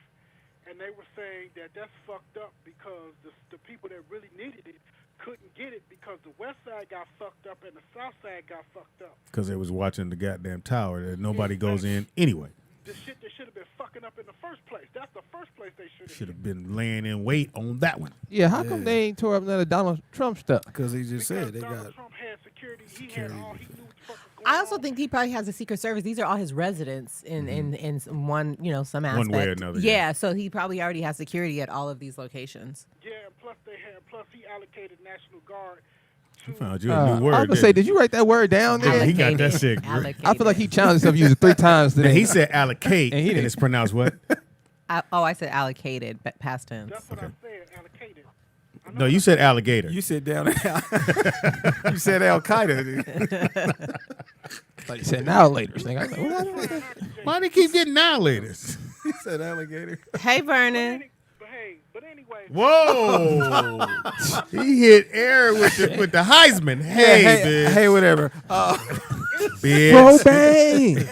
And they were saying that that's fucked up because the people that really needed it couldn't get it because the west side got fucked up and the south side got fucked up. Because they was watching the goddamn tower that nobody goes in anyway. The shit that should have been fucking up in the first place. That's the first place they should have. Should have been laying in wait on that one. Yeah, how come they ain't tore up none of Donald Trump stuff? Because he just said they got Trump had security. He had all he knew. I also think he probably has a Secret Service. These are all his residents in one, some aspect. One way or another, Yeah, so he probably already has security at all of these locations. Yeah, plus he allocated National Guard. You found you a new word. I was gonna say, did you write that word down there? He got that shit. I feel like he challenged himself to use it 3 times today. Now, he said allocate, And he and didn't. it's pronounced what? I said allocated, but past tense. That's what I said, allocated. No, you said alligator. You said down. You said Al Qaeda. Like you said now later. Like, why they keep getting annihilators? He said alligator. Hey, Vernon. But anyway. Whoa! He hit air with the Heisman. Hey, bitch. Hey, whatever. Bitch. Bro, bang.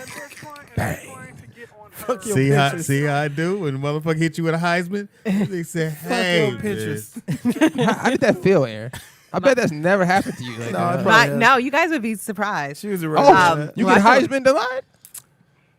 Fuck your See how I do when the motherfucker hit you with a Heisman? They say, hey, your Pinterest. How did that feel, Aaron? I bet that's never happened to you. Like, No, you guys would be surprised. She was oh, around. you get Heisman delight?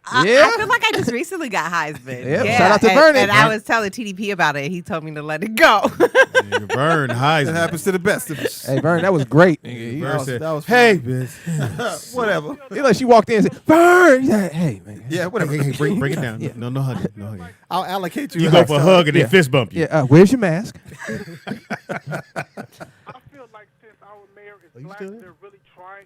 I feel like I just recently got Heisman. Yeah, shout out to Vernon. And I was telling TDP about it. He told me to let it go. Vern Heisman. That happens to the best of us. Hey, Vern, that was great. Vern said, that was hey, bitch. Whatever. It's like she walked in and said, Vern. He's like, hey, man. Yeah, whatever. Hey, bring it down. Yeah. No hugging. No hugging. I'll allocate you. You go for a hug and they fist bump you. Yeah, where's your mask? I feel like since our mayor is black, they're really trying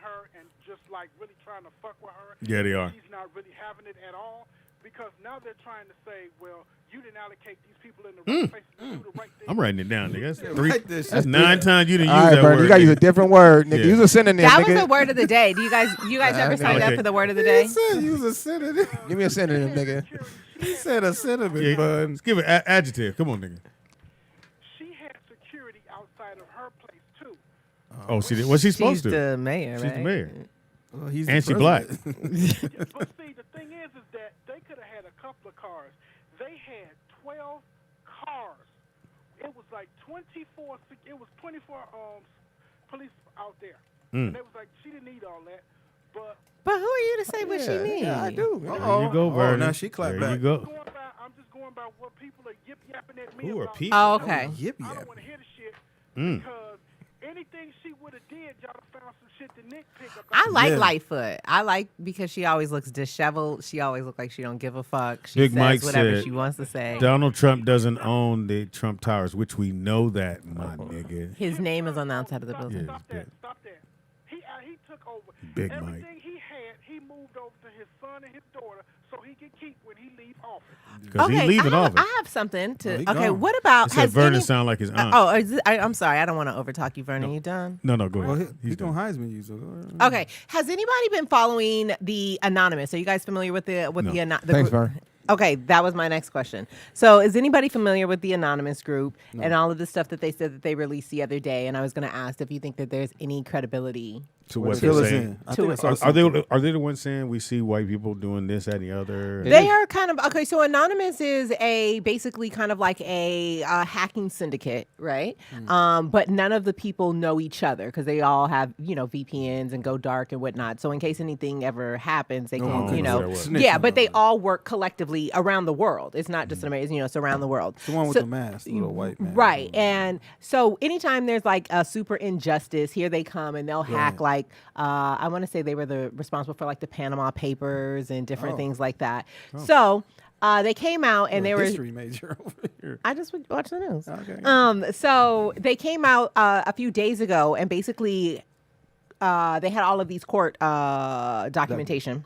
her and just like really trying to fuck with her. Yeah, they are. She's not really having it at all because now they're trying to say, well, you didn't allocate these people in the right places to do the right thing. I'm writing it down, nigga. Write this That's shit. 9 times you didn't All use right, that Vern, word. you got to use a nigga. different word, nigga. Yeah. Use a synonym, That nigga. was the word of the day. Do you guys ever signed okay. up for the word of the day? He said use a synonym. Give me a synonym, nigga. He said a synonym, Yeah, bud. let's give it adjective. Come on, nigga. She had security outside of her place too. Oh, she did. What's she supposed to? She's the mayor, She's right? the mayor. Well, he's and the she black. Yeah, but see, the thing is that they could have had a couple of cars. They had 12 cars. It was like 24. It was 24 police out there, and they was like, she didn't need all that, but. But who are you to say what she needs? Yeah, I do. There you go, Vernon. Now she clapped There back. you go. I'm just going by what people are yip-yapping at me Who are about. people? Oh, okay. Yip I yap. don't want to hear the shit Mm. because anything she would have did, y'all found some shit to nitpick about. I like Yeah. Lightfoot. I like because she always looks disheveled. She always looks like she don't give a fuck. She Big says Mike whatever said she wants to say. Donald Trump doesn't own the Trump Towers, which we know that, my nigga. His name is on the outside of the building. Yeah, Stop that. He took over. Big Mike. Everything he had, he moved over to his son and his daughter so he could keep when he leave office. Because he's leaving office. I have something to. he okay, gone. what about? He said Vernon sound like his aunt. I'm sorry. I don't want to overtalk you, Vernon. You done? No, go Well, ahead. he's going Heisman you. So Okay. Has anybody been following the Anonymous? Are you guys familiar with the No. the Thanks, group? Vern. Okay, that was my next question. So, is anybody familiar with the Anonymous group and all of the stuff that they said that they released the other day? And I was going to ask if you think that there's any credibility To what Fill they're us saying. in. I to think I it. saw Are something. they the ones saying we see white people doing this, that, and the other? They are kind of okay. So Anonymous is basically kind of like a hacking syndicate, right? But none of the people know each other because they all have VPNs and go dark and whatnot. So in case anything ever happens, they No one can can snitch yeah. on But they them. all work collectively around the world. It's not just an amazing, it's around the world. The one with the mask, the little white man. Right. And so anytime there's like a super injustice, here they come and they'll hack like I want to say they were responsible for like the Panama Papers and different things like that. So they came out and they were history major over here. I just would watch the news. Okay. So they came out a few days ago and basically they had all of these court documentation.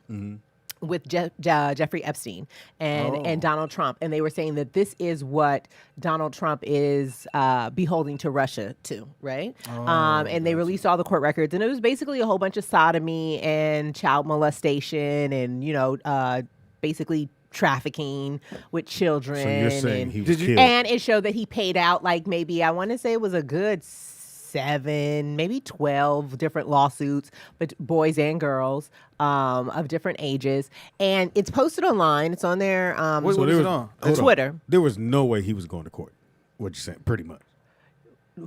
With Jeffrey Epstein and Donald Trump. And they were saying that this is what Donald Trump is beholding to Russia to, right? And they released all the court records. And it was basically a whole bunch of sodomy and child molestation and, basically trafficking with children. So you're saying and, he was killed. And it showed that he paid out like maybe, I want to say it was a good 7, maybe 12 different lawsuits, but boys and girls of different ages. And it's posted online. It's on their What is it on? Twitter. There was no way he was going to court. What you saying? Pretty much.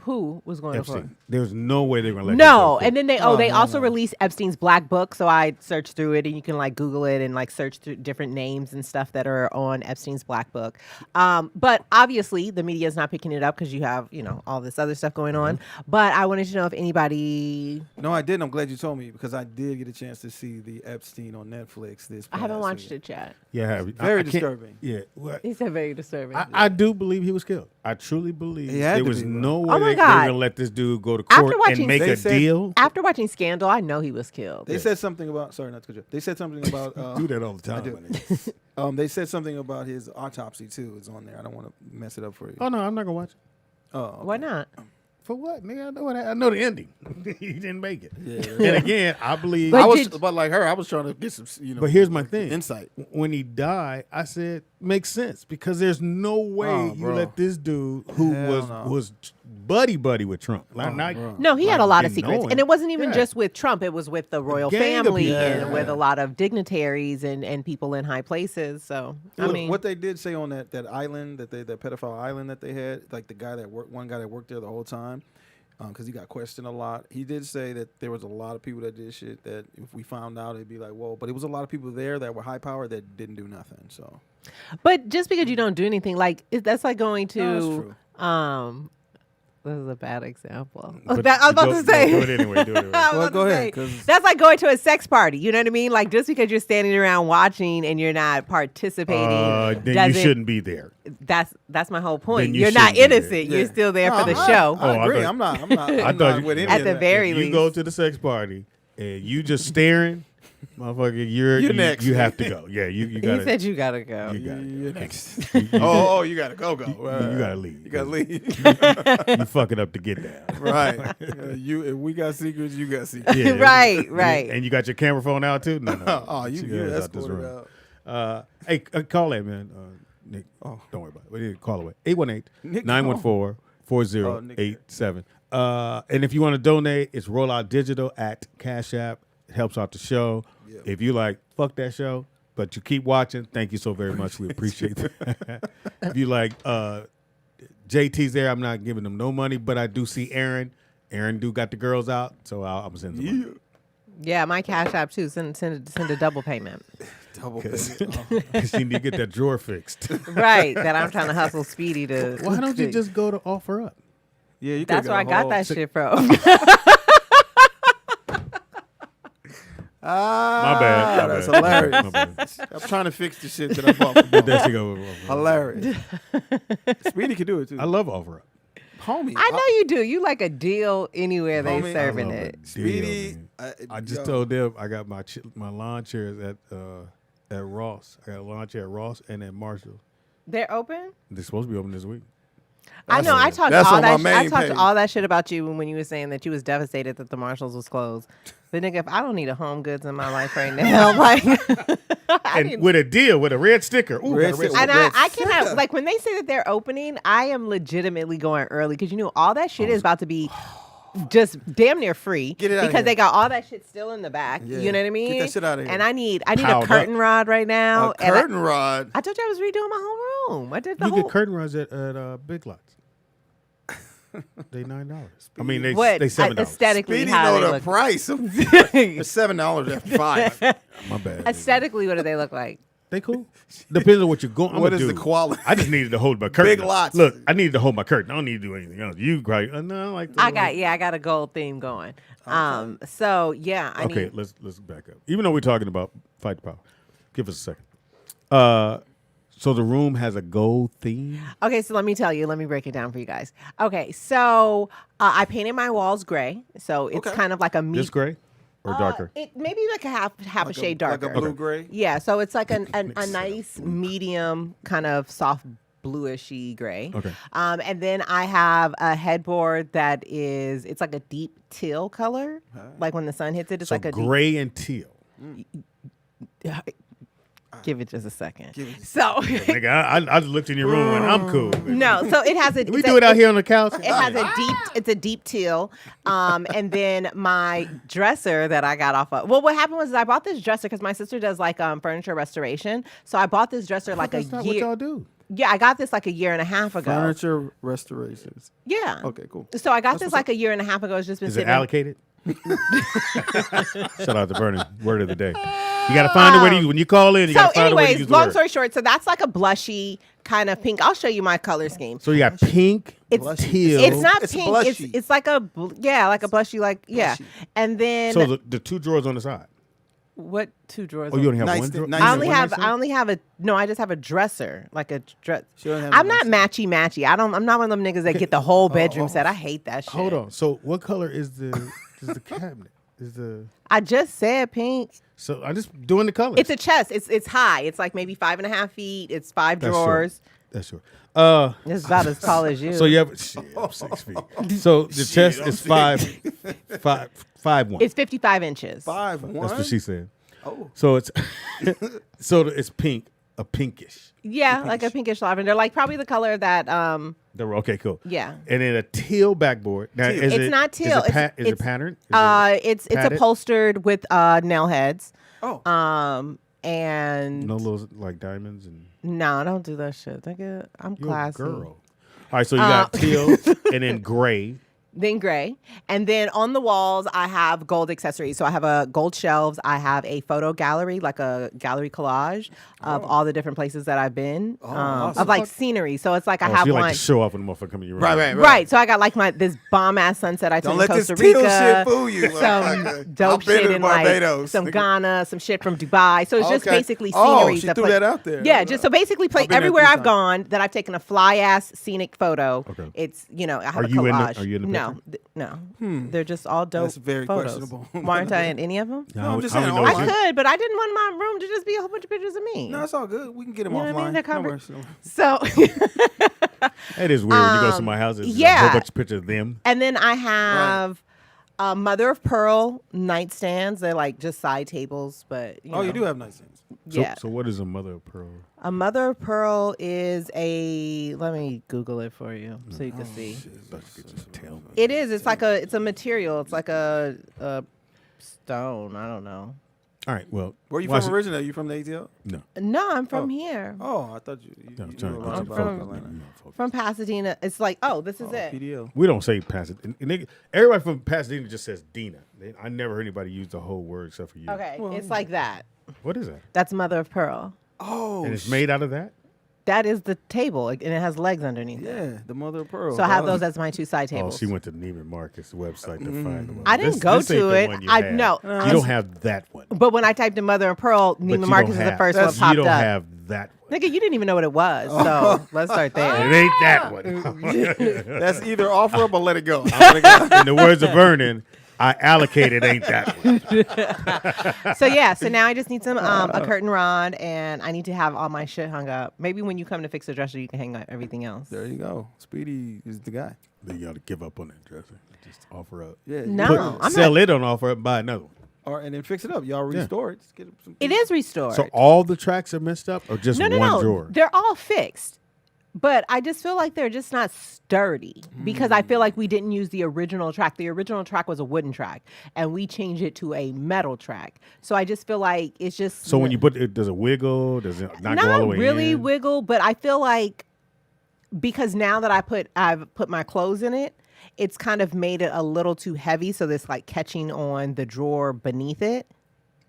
Who was going to court? Epstein. There was no way they were going to let him No, go to and then they no, also no. released Epstein's Black Book. So I searched through it, and you can like Google it and like search through different names and stuff that are on Epstein's Black Book. But obviously, the media is not picking it up because you have all this other stuff going on. But I wanted to know if anybody. No, I didn't. I'm glad you told me because I did get a chance to see the Epstein on Netflix this I haven't past watched week. it yet. Yeah, Very I can't- disturbing. Yeah, well, He said very disturbing. I do believe he was killed. I truly believe He had there to was be, bro. no way Oh my they were God. going to let this dude go to After court watching- and make They a said- deal. After watching Scandal, I know he was killed. They said something about. Sorry, not to cut you off. They said something about. Do that all the I time. do. my nigga. They said something about his autopsy too. It's on there. I don't want to mess it up for you. Oh no, I'm not gonna watch it. Oh, okay. Why not? For what, nigga? I know the ending. He didn't make it. Yeah. And again, I believe. But like her, I was trying to get some. But here's my thing. Insight. When he died, I said makes sense because there's no way Oh, you bro. let this dude who Hell no. was buddy with Trump. Like, not, bro. No, he had a like, lot of didn't know secrets. him. And it wasn't even Yeah. just with Trump. It was with the royal gang of family people. and Yeah. with a lot of dignitaries and people in high places. So, I mean. What they did say on that island that pedophile island that they had, like the guy that worked, one guy that worked there the whole time, because he got questioned a lot. He did say that there was a lot of people that did shit that if we found out, it'd be like, whoa. But it was a lot of people there that were high power that didn't do nothing. So But just because you don't do anything, like that's like going to No, that's true. This is a bad example. But I was about do- to say. do it anyway, do it anyway. I was Well, about go to ahead, say, 'cause- that's like going to a sex party. You know what I mean? Like just because you're standing around watching and you're not participating, Then you doesn't- shouldn't be there. That's my whole point. Then you You're not shouldn't be there. innocent. Yeah. You're still there No, for the I- show. I I agree. thought- I'm not I with thought any At of the that. very If least. you go to the sex party and you just staring, motherfucker, you next. You have to go. Yeah, you got He said you gotta go. You gotta You're go. next. You you gotta go. You gotta leave. You gotta leave. You fucking up to get down. Right. If we got secrets, you got secrets. Yeah. Right. And you got your camera phone out too? No. Oh, you Get your ass out this escorted room. out. Hey, call that, man. Nick. Oh, don't worry about it. Call away. 818 Nick, 914 4087. And if you want to donate, it's Rollout Digital at Cash App. It helps out the show. Yep. If you like, fuck that show, but you keep watching, thank you so very much. We appreciate that. If you like, JT's there. I'm not giving them no money, but I do see Aaron. Aaron do got the girls out, so I'm gonna send some money. Yeah, my Cash App too. Send a double payment. Double payment. Because you need to get that drawer fixed. Right, that I'm trying to hustle Speedy to. Why don't you just go to Offer Up? Yeah, you. That's where I got that shit from. My bad. That's hilarious. My bad. I'm trying to fix the shit that I bought. From That shit go- Hilarious. Speedy can do it too. I love Offer Up. Homie, I know you do. You like a deal anywhere they Homie, serving I love it. a deal, Speedy, man. I just told them I got my lawn chairs at Ross. I got a lawn chair at Ross and at Marshall. They're open? They're supposed to be open this week. I know. I talked that's all on my that. I main talked page. all that shit about you when you were saying that you was devastated that the Marshalls was closed. But nigga, if I don't need a Home Goods in my life right now, like, And with a deal, with a red sticker. Ooh, Red got a red sticker. sticker. and I cannot, like, when they say that they're opening, I am legitimately going early because you know all that shit is about to be just damn near free. Get it outta because here. they got all that shit still in the back. Yeah. You know what I mean? Get that shit outta here. And I need Piled a curtain rod right now. A and curtain rod. I told you I was redoing my whole room. I did the You whole. get curtain rods at Big Lots. They $9. I mean, they What? $7. Aesthetically, Speedy how know they the look. price. It's $7 after 5. My bad. Aesthetically, what do they look like? They cool. Depends on what you're going. What is the quality? I just needed to hold my curtain. Big Lots. Look, I needed to hold my curtain. I don't need to do anything else. You probably no, I like. I got a gold theme going. So yeah, I Okay, need. let's back up. Even though we're talking about fight the power, give us a second. So the room has a gold theme. Okay, so let me tell you. Let me break it down for you guys. Okay, so I painted my walls gray, so it's kind of like a This gray or darker? It maybe like a half a shade darker. Like a blue gray. Yeah, so it's like a nice medium kind of soft bluishy gray. Okay. And then I have a headboard that it's like a deep teal color, like when the sun hits it. It's So like a gray and teal. Give it just a second. So Nigga, I looked in your room and I'm cool. no, so it has a. We do it out here on the couch. It has a deep teal, and then my dresser that I got off of. Well, what happened was I bought this dresser because my sister does like furniture restoration. So I bought this dresser like That's a not year. what y'all do. Yeah, I got this like a year and a half ago. Furniture restorations. Yeah. Okay, cool. So I got That's this what's like a year and a half ago. It's just been Is it sitting. allocated? Shout out to Vernon. Word of the day. You got to find a way to use when you call in. You So, got to find a way to anyways, use the long word. story short, so that's like a blushy kind of pink. I'll show you my color scheme. So you got pink, It's teal. It's not It's pink. blushy. It's like a like a blushy, like yeah. And then So the two drawers on the side. what two drawers? Oh, you only have Nice one thing- drawer? nice I thing. only One have nightstand? I only have a no. I just have a dresser, like a dress. She don't have I'm a not nightstand. matchy. I'm not one of them niggas that get the whole bedroom set. I hate that shit. Hold on. So what color is the cabinet? Is the I just said pink. so I'm just doing the colors. It's a chest. It's high. It's like maybe 5.5 feet. It's 5 That's drawers. That's short. It's about as tall as you. So you have shit, I'm 6 feet. So the chest is 5'1". It's 55 inches. 5'1". That's what she said. Oh. So it's it's pink, a pinkish. Yeah, like a pinkish lavender, like probably the color that Okay, cool. Yeah. And then a teal backboard. Now, Teal. is It's it, not teal. Is it It's patterned? it's padded? upholstered with nail heads. Oh. And No little like diamonds and. no, I don't do that shit. Nigga, I'm You're classy. a girl. All right, so you got teal and then gray. Then gray. And then on the walls, I have gold accessories. So I have a gold shelves. I have a photo gallery, like a gallery collage of all the different places that I've been, awesome. of like scenery. So it's like I So have you one. like to show off when the motherfucker come in your room. Right. So I got like this bomb ass sunset I took Don't in let this Costa teal Rica. shit fool you, Some motherfucker. dope I've been shit to in like Barbados, some nigga. Ghana, some shit from Dubai. So it's just Okay. basically Oh, scenery. she threw that out there. Yeah, just so basically I've been there everywhere 3 I've gone that I've taken a fly ass scenic photo. Okay. It's I have Are a you in the- collage. are you in the no, picture? no. They're just all dope. That's very photos. questionable. Why aren't I in any of them? No, I'm just how we saying, know oh, it's I you? could, but I didn't want my room to just be a whole bunch of pictures of me. No, it's all good. We can get them You know what I offline. mean? No worries, no worries. So, It is weird when you go to my house. It's a yeah. whole bunch of pictures of them. and then I have Mother of pearl nightstands. They're like just side tables, but you know. You do have nightstands. Yeah. So what is a mother of pearl? A mother of pearl is a. Let me Google it for you so you can see. It is. It's like a. It's a material. It's like a stone. I don't know. All right. Well, where are you from originally? Are you from the ATL? No. No, I'm from here. Oh, I thought you I'm from Pasadena. It's like, this is it. PDL. We don't say Pasadena. Everybody from Pasadena just says Dina. I never heard anybody use the whole word except for you. Okay, it's like that. What is that? That's mother of pearl. Oh, and it's made out of that? That is the table, and it has legs underneath it. Yeah, the mother of pearl. So I have those as my two side tables. Oh, she went to Neiman Marcus website to find the one. I didn't go to it. No. You don't have that one. But when I typed in mother of pearl, Neiman Marcus is the first one popped up. You don't have that one. Nigga, you didn't even know what it was. So let's start there. It ain't that one. That's either offer up or let it go. In the words of Vernon, I allocated ain't that one. So now I just need some a curtain rod, and I need to have all my shit hung up. Maybe when you come to fix the dresser, you can hang up everything else. There you go. Speedy is the guy. Then you got to give up on that dresser. Just offer up. Yeah. Sell it on offer up and buy another one. And then fix it up. Y'all restore it. Just get it is restored. So all the tracks are messed up, or just one drawer? They're all fixed. But I just feel like they're just not sturdy because I feel like we didn't use the original track. The original track was a wooden track, and we changed it to a metal track. So I just feel like it's just. So when you put it, does it wiggle? Does it not go all the way in? Not really wiggle, but I feel like because now that I've put my clothes in it, it's kind of made it a little too heavy. So it's like catching on the drawer beneath it.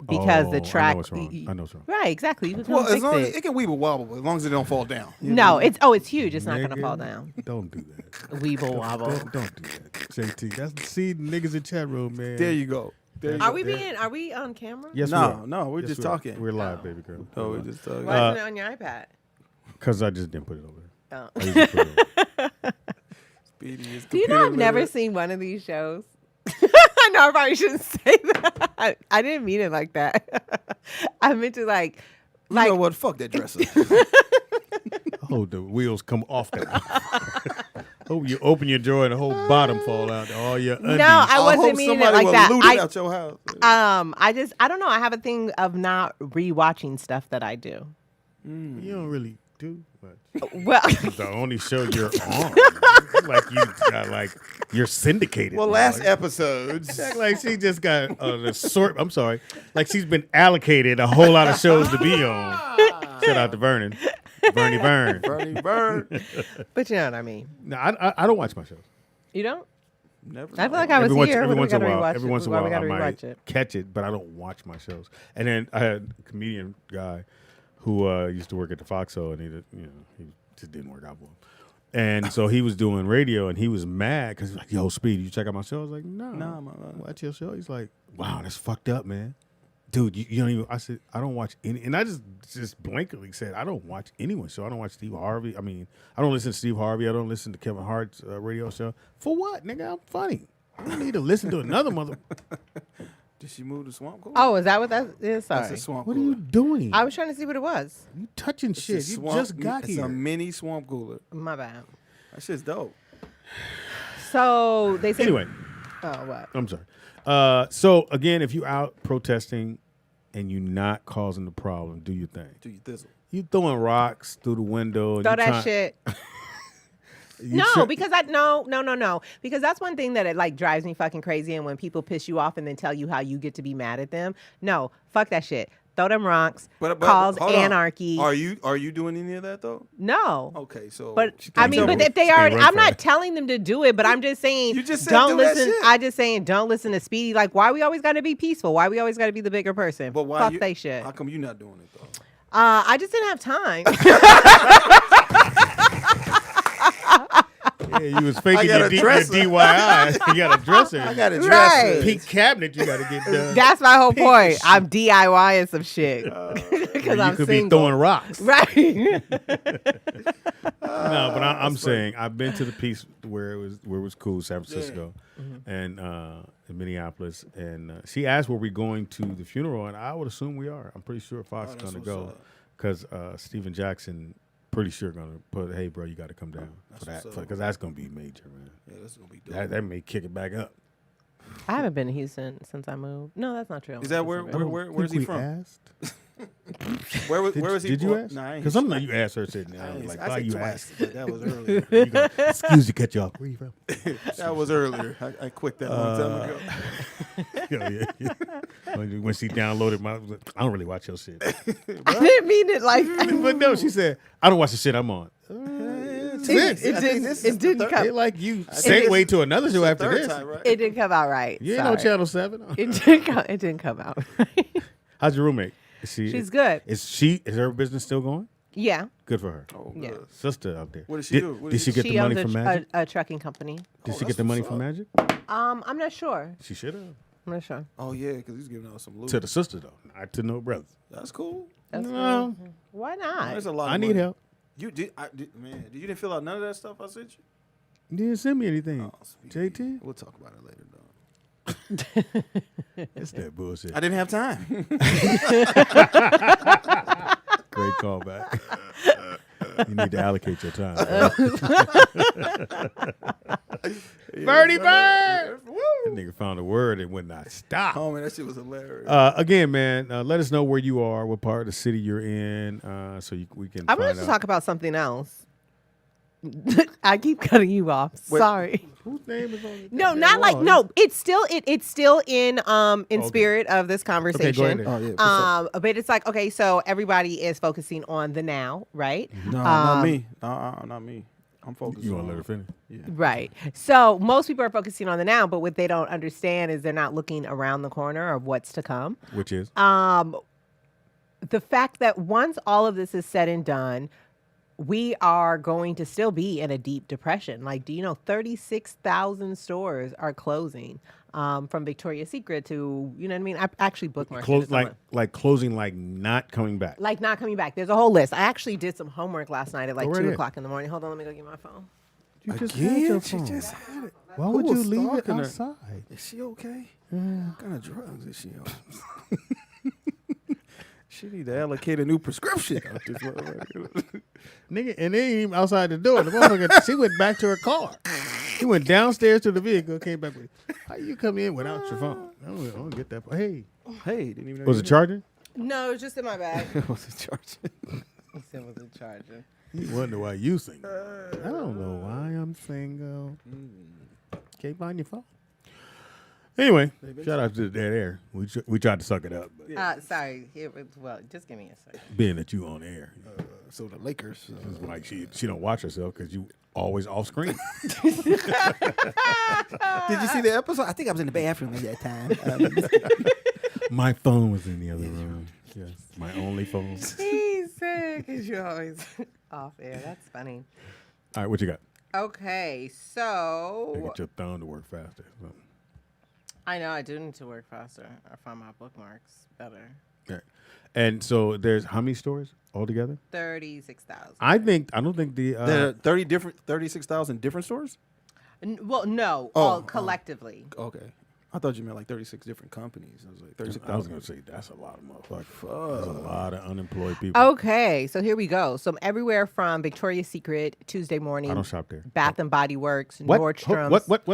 Because the track, I know what's wrong. Right? Exactly. You can as long as it can weeble wobble, as long as it don't fall down. No, it's huge. It's not going to fall down. Don't do that. Weeble wobble. Don't do that, JT. That's niggas in chat room, man. There you go. Are we on camera? Yes, no, we're just talking. We're live, baby girl. Oh, we're just talking. Why isn't it on your iPad? Because I just didn't put it over there. Speedy is. Do you know I've never seen one of these shows? I know I probably shouldn't say that. I didn't mean it like that. I meant to like. You know what? Fuck that dresser. Oh, the wheels come off that. Oh, you open your drawer and the whole bottom fall out. All your undies. No, I wasn't meaning it like that. Loot it out your house. I don't know. I have a thing of not rewatching stuff that I do. You don't really do much. Well, it's the only show you're on. Like you got you're syndicated. Well, last episodes, like she just got I'm sorry. Like she's been allocated a whole lot of shows to be on. Shout out to Vernon. Bernie Byrne. But you know what I mean. No, I don't watch my shows. You don't? Never. I feel like I was here. Every once in a while, I might catch it, but I don't watch my shows. And then I had a comedian guy who used to work at the Foxhole, and he just didn't work out for him. And so he was doing radio, and he was mad because he's like, "Yo, Speedy, you check out my show?" I was like, "No, watch your show." He's like, "Wow, that's fucked up, man." Dude, you don't even. I said I don't watch any, and I just blankly said I don't watch anyone's show. I don't watch Steve Harvey. I mean, I don't listen to Steve Harvey. I don't listen to Kevin Hart's radio show. For what, nigga? I'm funny. I don't need to listen to another mother. Did she move the swamp cooler? Oh, is that what that is? Sorry. That's a swamp What cooler. are you doing? I was trying to see what it was. You touching shit? You just got here. It's a mini swamp cooler. My bad. That shit's dope. So they say. Anyway. Oh, what? I'm sorry. So again, if you out protesting and you're not causing the problem, do your thing. Do your thizzle. You throwing rocks through the window. And Throw that shit. Because because that's one thing that it like drives me fucking crazy. And when people piss you off and then tell you how you get to be mad at them, no, fuck that shit. Throw them rocks. Cause anarchy. Are you doing any of that though? No. Okay, so. But I mean, but if they are, I'm not telling them to do it. But I'm just saying, you just said don't do listen. That shit. I just saying, don't listen to Speedy. Like, why we always got to be peaceful? Why we always got to be the bigger person? But why? Fuck they shit. How come you not doing it though? I just didn't have time. Yeah, you was faking your DIY. You got a dresser. I got a dresser. Right. Pink cabinet you got to get done. That's my whole point. I'm DIYing some shit because I'm could single. be throwing rocks. Right. No, but I'm saying I've been to the piece where it was cool, San Francisco, and in Minneapolis, and she asked, "Were we going to the funeral?" And I would assume we are. I'm pretty sure Fox is going to go because Steven Jackson. Pretty sure gonna put, hey bro, you got to come down for that because that's gonna be major, man. Yeah, that's gonna be dope. That may kick it back up. I haven't been to Houston since I moved. No, that's not true. Is that where's he from? Where was he? Did you ask? Nah, Because sometimes you asked her sitting there. I Why said you twice, asked? but that was earlier. Excuse me, cut you off. Where you from? That was earlier. I quit that a long time ago. Yeah. When she downloaded my, I don't really watch your shit. I didn't mean it like. But no, she said, I don't watch the shit I'm on. It didn't come. It like you segue to another show after this. Time, right? It didn't come out right. You ain't no Sorry. Channel 7. It didn't come out. How's your roommate? She's good. Is her business still going? Yeah. Good for her. Oh, Yeah. good. Sister out there. What does she do? What Did she get the money owns from Magic? a trucking company. Did she get the money from Magic? I'm not sure. She should have. I'm not sure. Oh yeah, because he's giving out some loot. To the sister though, not to no brothers. That's cool. That's No. good. Why not? There's a lot. I of need money. help. You did, man. You didn't fill out none of that stuff I sent you. You didn't send me anything. Oh, Speedy. JT? We'll talk about it later, dog. It's that bullshit. I didn't have time. Great callback. You need to allocate your time. Birdie Bird! That nigga found a word and would not stop. Oh man, that shit was hilarious. Again, man, let us know where you are, what part of the city you're in, so we can. I wanted to talk about something else. I keep cutting you off. Sorry. Whose name is on it? No, not like no. It's still it's still in spirit of this conversation. Okay, go ahead. But it's like okay, so everybody is focusing on the now, right? No, not me. Not me. I'm focused. You on want to let her finish? Yeah. Right. So most people are focusing on the now, but what they don't understand is they're not looking around the corner of what's to come. Which is the fact that once all of this is said and done, we are going to still be in a deep depression. Like, do you know 36,000 stores are closing from Victoria's Secret to, you know what I mean? I actually bookmarked it. Like closing, like not coming back. Like not coming back. There's a whole list. I actually did some homework last night at like 2 ahead. o'clock in the morning. Hold on, let me go get my phone. You just Again? had your She phone. just had it. Why Who would you was leave it stalking her? outside? Is she okay? What kind of drugs is she on? She need to allocate a new prescription. Out this motherfucker. Nigga, and they ain't even outside the door. The motherfucker, she went back to her car. She went downstairs to the vehicle, came back with, how you come in without your phone? I don't get that. Hey. Didn't even know Was you it knew. charging? No, it's just in my bag. Was it charging? He said it was a charger. You wonder why you single. I don't know why I'm single. Can't find your phone. Anyway, shout out to the dead air. We tried to suck it up. But Sorry. Well, just give me a second. being that you on air. So the Lakers. It's like she don't watch herself because you always off screen. Did you see the episode? I think I was in the bathroom at that time. My phone was in the other room. Yes, my only phone. He's sick because you're always off air. That's funny. All right, what you got? Okay, so Get your thumb to work faster. So. I know I do need to work faster. I find my bookmarks better. Okay. And so there's how many stores altogether? 36,000. I don't think the There are 36,000 different stores? Well, no, Oh, all collectively. Okay. I thought you meant like 36 different companies. I was like 36,000. I was gonna say that's a lot of motherfuckers. That's a lot of unemployed people. Okay, so here we go. So everywhere from Victoria's Secret, Tuesday Morning. I don't shop there. Bath and Body Works, What? Nordstrom's. What?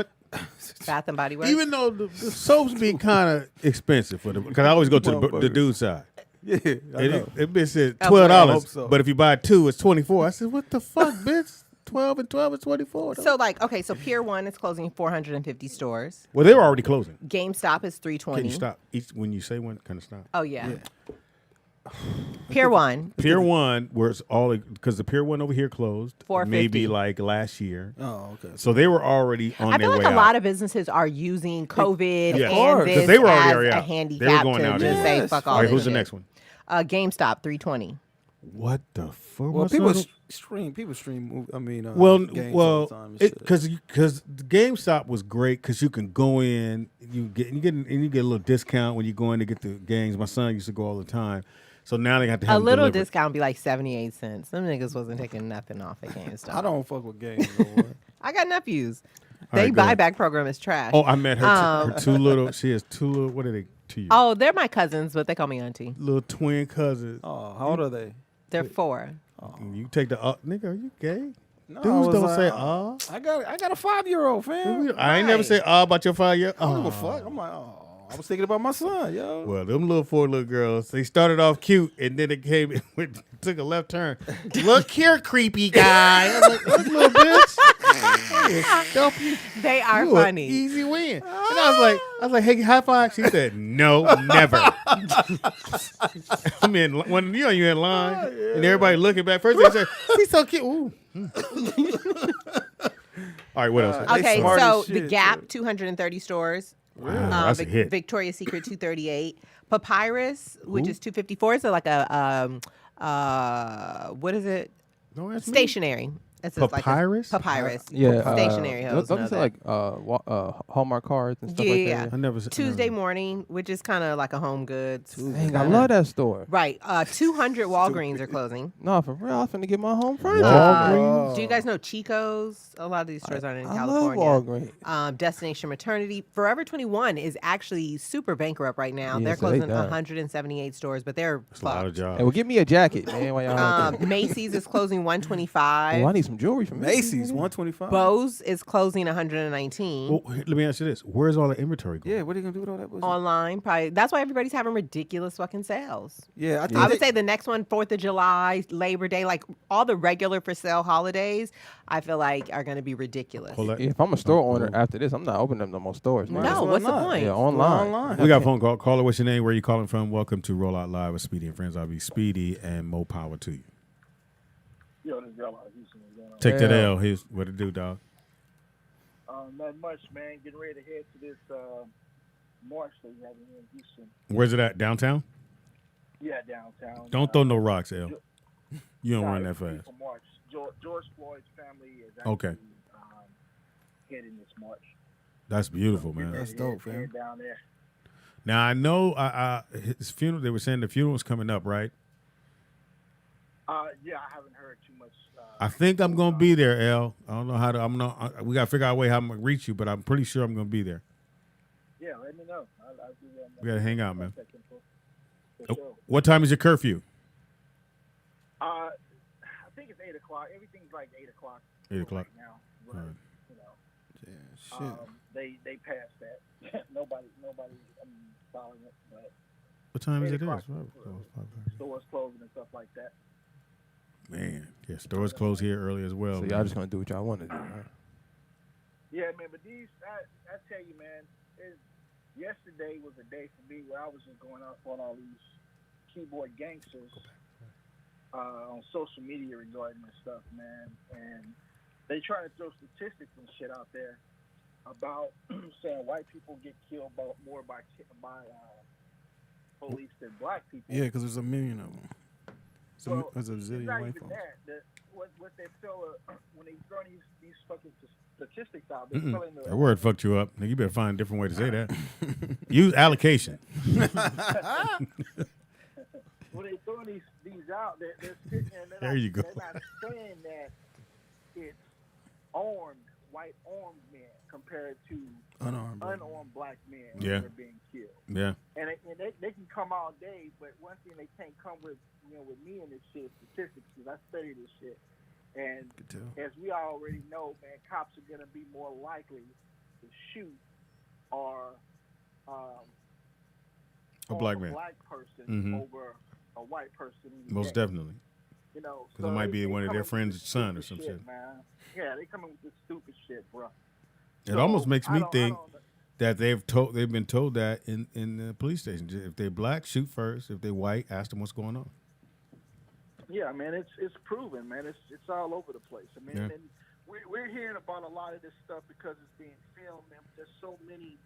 Bath and Body Works. Even though the soaps be kind of expensive for them, because I always go to the dude side. Yeah, I know. It bitch said Oh, $12, I hope so. but if you buy two, it's $24. I said, what the fuck, bitch? 12 and 12 is 24. So like, okay, so Pier 1 is closing 450 stores. Well, they were already closing. GameStop is 320. Can you stop? When you say one, kind of stop. Oh yeah. Pier 1. Pier 1, where it's all because the Pier 1 over here closed 450. maybe like last year. Oh, okay. So they were already on I their feel way like a out. lot of businesses are using COVID Yeah. and 'Cause this they were as already a out. handicap They were going to out just anyway. say fuck all All right, this who's the shit. next one? GameStop 320. What the fuck? Well, What's people that? stream. People stream. I mean, games Well, all the time and shit. because GameStop was great because you can go in, you get a little discount when you go in to get the games. My son used to go all the time, so now they have to have A them little delivered. discount would be like 78 cents. Them niggas wasn't taking nothing off at GameStop. I don't fuck with games no more. I got nephews. All They right, go ahead. buyback program is trash. Oh, I met her. Her two little. She has two little. What are they to you? Oh, they're my cousins, but they call me auntie. Little twin cousins. Oh, how old are they? They're 4. You take the nigga. Are you gay? No, Dudes I don't was, say I got a 5-year-old, fam. I ain't never say about your 5-year. I don't give a fuck. I'm like, I was thinking about my son, yo. Well, them four little girls, they started off cute, and then it came and took a left turn. Look here, creepy guy. I was like, look, little bitch. They are You funny. Easy win. And I was like, hey, high five. She said, no, never. I mean, when you in line and everybody looking back, first they say, he's so cute. Ooh. All right, what else? Okay, so the Gap, 230 stores. Wow, that's a hit. Victoria's Secret, 238. Papyrus, which is 254. So like a what is it? No, that's stationary. It's just Papyrus? Like Papyrus. Yeah, Stationary hoes. Don't you say like Hallmark cards and stuff like that? I never. Tuesday Morning, which is kind of like a home goods. Dang, I love that store. Right. 200 Walgreens are closing. No, for real, I'm finna get my home furniture. Do you guys know Chico's? A lot of these stores aren't in I California. love Walgreens. Destination Maternity. Forever 21 is actually super bankrupt right now. Yeah, They're so they closing done. 178 stores, but they're That's a lot of fucked. jobs. Hey, well, give me a jacket, man. While y'all out there. Macy's is closing 125. Oh, I need some jewelry from Macy's, 125. Bose is closing 119. Well, let me ask you this: where's all the inventory going? Yeah, what are you gonna do with all that? Online, probably. That's why everybody's having ridiculous fucking sales. Yeah, I think I would say the next one, 4th of July, Labor Day, like all the regular for sale holidays, I feel like are going to be ridiculous. If I'm a store owner after this, I'm not opening up no more stores. Man. No, what's the point? Yeah, online. We got a phone call. Caller, what's your name? Where you calling from? Welcome to Roll Out Live with Speedy and Friends. I'll be Speedy, and more power to you. Yo, this is Houston. What's going on? Take that L. Here's what it do, dog. Not much, man. Getting ready to head to this march that we have here in Houston. Where's it at? Downtown? Yeah, downtown. Don't throw no rocks, L. You don't run that it's a fast. beautiful March. George Floyd's family is actually Okay. heading this march. That's beautiful, man. That's dope, fam. Head down there. Now I know his funeral. They were saying the funeral's coming up, right? Yeah, I haven't heard too much. I think I'm gonna be there, L. I don't know how to. We gotta figure out a way how I'm gonna reach you, but I'm pretty sure I'm gonna be there. Yeah, let me know. I'll do that. We gotta hang out, man. For sure. What time is your curfew? I think it's 8 o'clock. Everything's like 8 o'clock. 8 o'clock. Right now. All Right. right. You know. Yeah, shit. They passed that. nobody following it. But What time is 8 it? o'clock, Is? stores closing and stuff like that. Man, yeah, stores close here early as well. So y'all just gonna do what y'all want to do, right? Yeah, man. But I tell you, man, yesterday was a day for me where I was just going out on all these keyboard gangsters on social media regarding this stuff, man. And they trying to throw statistics and shit out there about saying white people get killed more by police than black people. Yeah, because there's a million of them. So There's a it's zillion not white even folks. that. What they feel when they throw these fucking statistics out, they're telling the That word fucked you up. Now, you better find a different way to say that. Use allocation. when they throw these out, they're sitting there. There you go. They're not saying that it's white armed men compared to Unarmed black men Yeah. that are being killed. Yeah. And they can come all day, but one thing they can't come with me and this shit is statistics, because I study this shit. And as we already know, man, cops are gonna be more likely to shoot A black man. black person Mhm. over a white person. Most definitely. You know, Because it might be one of their friends' son or some shit. Man. Yeah, they coming with this stupid shit, bro. It almost makes me think that they've been told that in the police station. If they're black, shoot first. If they're white, ask them what's going on. Yeah, man, it's proven, man. It's all over the place. I mean, Yeah. and we're hearing about a lot of this stuff because it's being filmed. And there's so many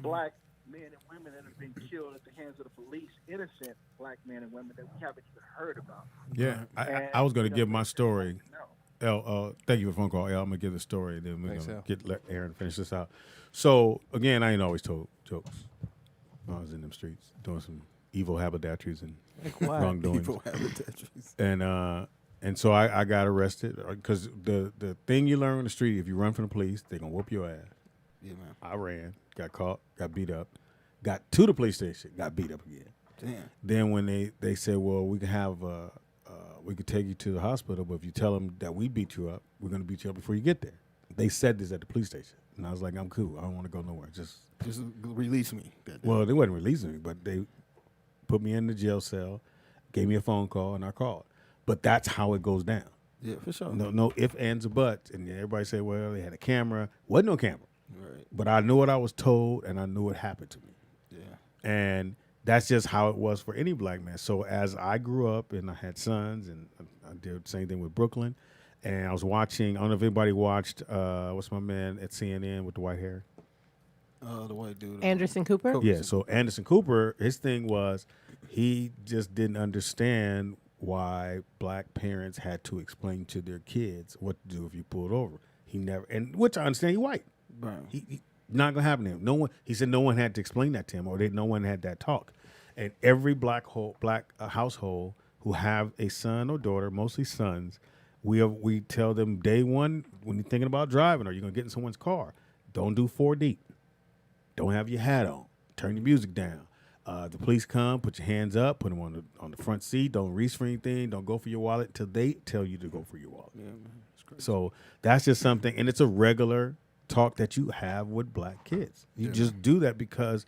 black men and women that have been killed at the hands of the police, innocent black men and women that we haven't even heard about. Yeah, I was going to give my story. Thank you for the phone call, L. I'm going to give the story, then we're going to let Aaron finish this out. So, again, I ain't always told jokes. I was in them streets doing some evil haberdasheries and wrongdoings. Evil haberdasheries. And so I got arrested because the thing you learn on the street, if you run from the police, they're going to whoop your ass. Yeah, man. I ran, got caught, got beat up, got to the police station, got beat up again. Damn. Then when they said, well, we can have we could take you to the hospital, but if you tell them that we beat you up, we're going to beat you up before you get there. They said this at the police station. And I was like, I'm cool. I don't want to go nowhere. Just release me. Well, they wasn't releasing me, but they put me in the jail cell, gave me a phone call, and I called. But that's how it goes down. Yeah, for sure. No ifs, ands, or buts. And everybody said, well, they had a camera. Wasn't no camera. Right. But I knew what I was told, and I knew what happened to me. Yeah. And that's just how it was for any black man. So as I grew up and I had sons, and I did the same thing with Brooklyn, and I was watching, I don't know if anybody watched, what's my man at CNN with the white hair? The white dude. Anderson Cooper? Yeah, so Anderson Cooper, his thing was he just didn't understand why black parents had to explain to their kids what to do if you pulled over. He never, and which I understand, he's white. Right. He not gonna happen to him. No one. He said no one had to explain that to him, or no one had that talk. And every black household who have a son or daughter, mostly sons, we tell them day one when you're thinking about driving, or you're gonna get in someone's car, don't do 4 deep. Don't have your hat on. Turn your music down. The police come, put your hands up, put them on the front seat. Don't reach for anything. Don't go for your wallet until they tell you to go for your wallet. Yeah, man. It's crazy. So that's just something, and it's a regular talk that you have with black kids. You just do that because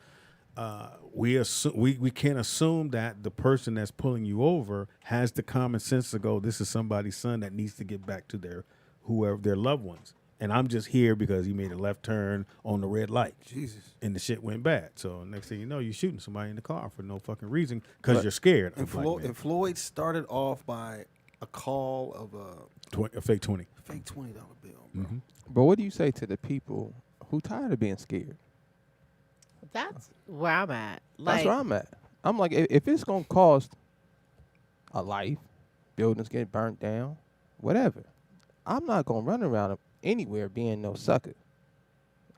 we can't assume that the person that's pulling you over has the common sense to go, this is somebody's son that needs to get back to their loved ones. And I'm just here because he made a left turn on the red light. Jesus. And the shit went bad. So next thing you know, you're shooting somebody in the car for no fucking reason because you're scared. And Floyd started off by a call of a fake 20. Fake $20 bill, bro. Mm-hmm. But what do you say to the people who tired of being scared? That's where I'm at. That's where I'm at. I'm like, if it's going to cost a life, buildings get burnt down, whatever, I'm not going to run around anywhere being no sucker.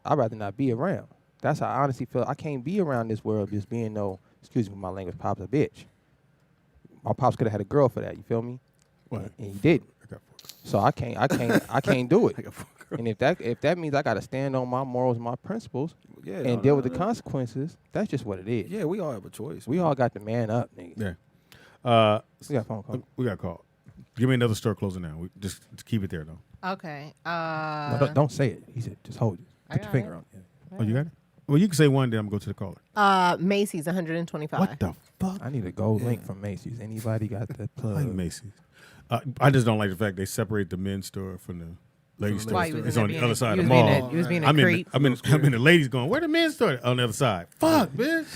I'd rather not be around. That's how I honestly feel. I can't be around this world just being no, excuse me, my language, pop's a bitch. My pops could have had a girl for that, you feel me? What? And he didn't. So I can't do it. And if that means I got to stand on my morals and my principles and deal with the consequences, that's just what it is. Yeah, we all have a choice. We all got to man up, nigga. Yeah. We got a phone call. We got a call. Give me another store closing now. We just keep it there, though. Okay. No, don't say it. He said, just hold it. Put your finger on it. Oh, you got it? Well, you can say one, then I'm going to go to the caller. Macy's, 125. What the fuck? I need a gold link from Macy's. Anybody got that plug? I like Macy's. I just don't like the fact they separate the men's store from the ladies' store. It's on the other side of the mall. He was being a I'm creep. in the ladies going, where the men's store? On the other side. Fuck, bitch.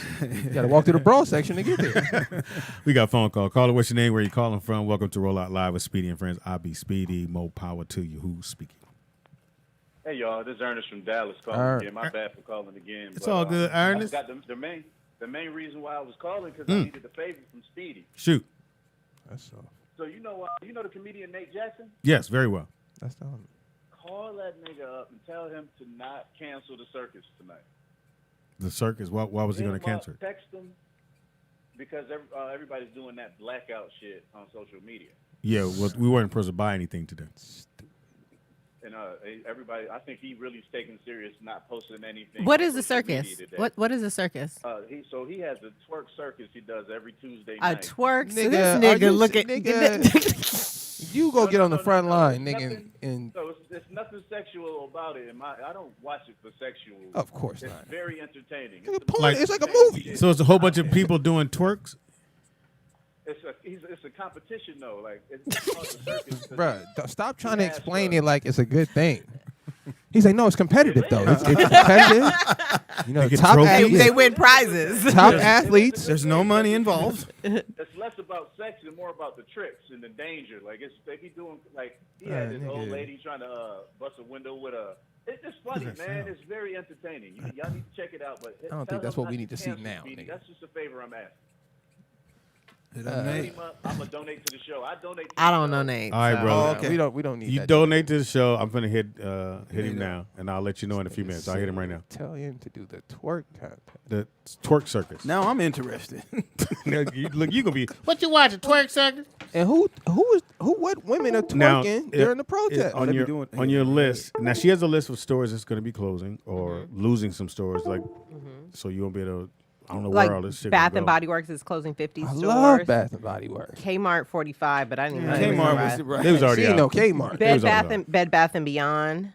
You got to walk through the bra section to get there. We got a phone call. Caller, what's your name? Where you calling from? Welcome to Roll Out Live with Speedy and Friends. I'll be Speedy. More power to you. Who's speaking? Hey, y'all. This is Ernest from Dallas calling again. My bad for calling again. It's all good, Ernest. I got the main reason why I was calling because I needed a favor from Speedy. Shoot. That's all. So you know the comedian Nate Jackson? Yes, very well. That's the one. Call that nigga up and tell him to not cancel the circus tonight. The circus? Why was he going to cancel it? Text him because everybody's doing that blackout shit on social media. Yeah, we weren't supposed to buy anything today. And everybody, I think he really's taking serious, not posting anything. What is the circus? What is the circus? He has a twerk circus he does every Tuesday A night. twerk? So this nigga look at you go get on the front line, nigga. So it's nothing sexual about it. I don't watch it for sexual. Of course it's not. It's very entertaining. It's like a movie. So it's a whole bunch of people doing twerks? It's a competition though. Like it's called the circus. Bruh, stop trying to explain it like it's a good thing. He's like, no, it's competitive though. It's competitive. You know, top athletes, they win prizes. Top athletes. There's no money involved. It's less about sex and more about the tricks and the danger. Like they be doing like he had this old lady trying to bust a window with a. It's just funny, man. It's very entertaining. Y'all need to check it out. But I don't think that's what we need to see now, nigga. That's just a favor I'm asking. I'm gonna donate to the show. I don't donate. All right, bro. Okay. We don't need you that. Donate to the show. I'm gonna hit him now, and I'll let you know in a few minutes. I'll hit him right now. Tell him to do the twerk contest. The twerk circus. Now I'm interested. Look, you gonna be what you watching? Twerk circus? And what women are twerking during the protest? On your list. Now she has a list of stores that's gonna be closing or losing some stores, like so you won't be able to I don't know like where all this shit Bath gonna and go. Body Works is closing 50 I stores. love Bath and Body Works. Kmart 45, but I didn't even know Kmart it was, they was already She out. ain't no Kmart. They was Bed already out. Bath and Beyond.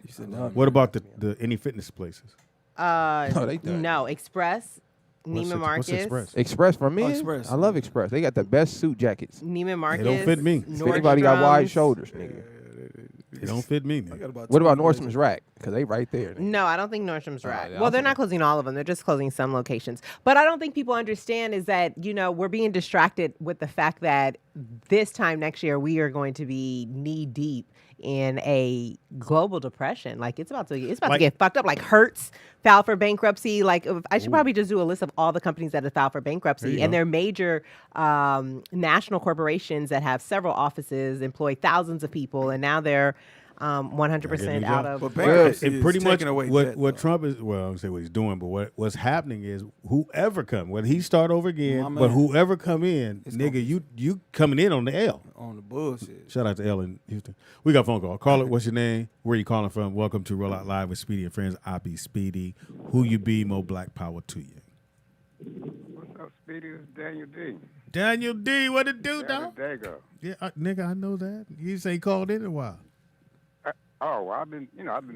What about the any fitness places? they done. No, Express, Neiman Marcus. Express for men. Express. I love Express. They got the best suit jackets. Neiman Marcus. They don't fit me. If anybody got wide Nordstrom's. shoulders, nigga. They don't fit me. Nigga. What about Nordstrom's Rack? Because they right there. Nigga. No, I don't think Nordstrom's Rack. yeah, Well, I'll they're say not closing all of them. They're just closing some locations. But I don't think people understand is that, we're being distracted with the fact that this time next year, we are going to be knee deep in a global depression. Like it's about to get fucked up. Like Hertz filed for bankruptcy. Like I should probably just do a list of all the companies that have filed for bankruptcy, and they're major national corporations that have several offices, employ thousands of people, and now they're 100% out of. And pretty much what Trump is, well, I don't say what he's doing, but what's happening is whoever come, whether he start over again, but whoever come in, nigga, you coming in on the L. On the bullshit. Shout out to L in Houston. We got a phone call. Call it. What's your name? Where you calling from? Welcome to Roll Out Live with Speedy and Friends. I be Speedy. Who you be? More black power to you. What's up, Speedy? It's Daniel D. Daniel D. What it do, dog? Dago. Yeah, nigga, I know that. You say he called in a while. Oh, well, I've been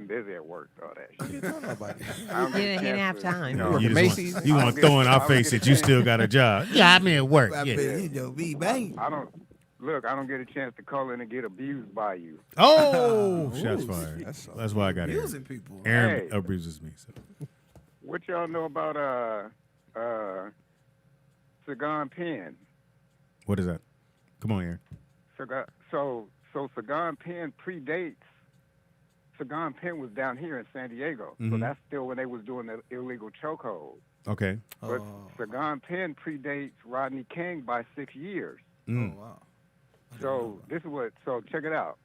busy at work, all that shit. He didn't have time. You want to throw in our face that you still got a job. Yeah, I'm at work. I Yeah. don't get a chance to call in and get abused by you. Oh, shots fired. That's why I got Aaron. Abusing people. Aaron abuses me. So. What y'all know about Sagan Penn? What is that? Come on, Aaron. So Sagan Penn predates. Sagan Penn was down here in San Diego, so Mhm. that's still when they was doing the illegal chokehold. Okay. But Sagan Penn predates Rodney King by 6 years. Mm. Oh, wow. So this is what. So check it out.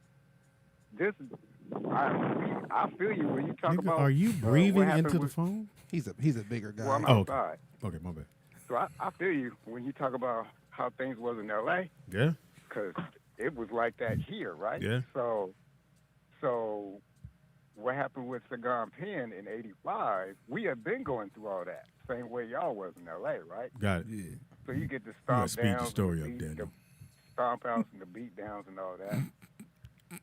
I feel you when you talk Nigga, about. are you what breathing happened into the with- phone? He's a bigger guy. Well, I'm Oh, outside. Okay, my bad. So I feel you when you talk about how things was in L.A. Yeah. Because it was like that here, right? Yeah. So what happened with Sagan Penn in '85? We have been going through all that same way y'all was in L.A., right? Got it. Yeah. So you get the You gotta stomp speed your downs, story the up, Daniel. stomp outs, and the beat downs and all that.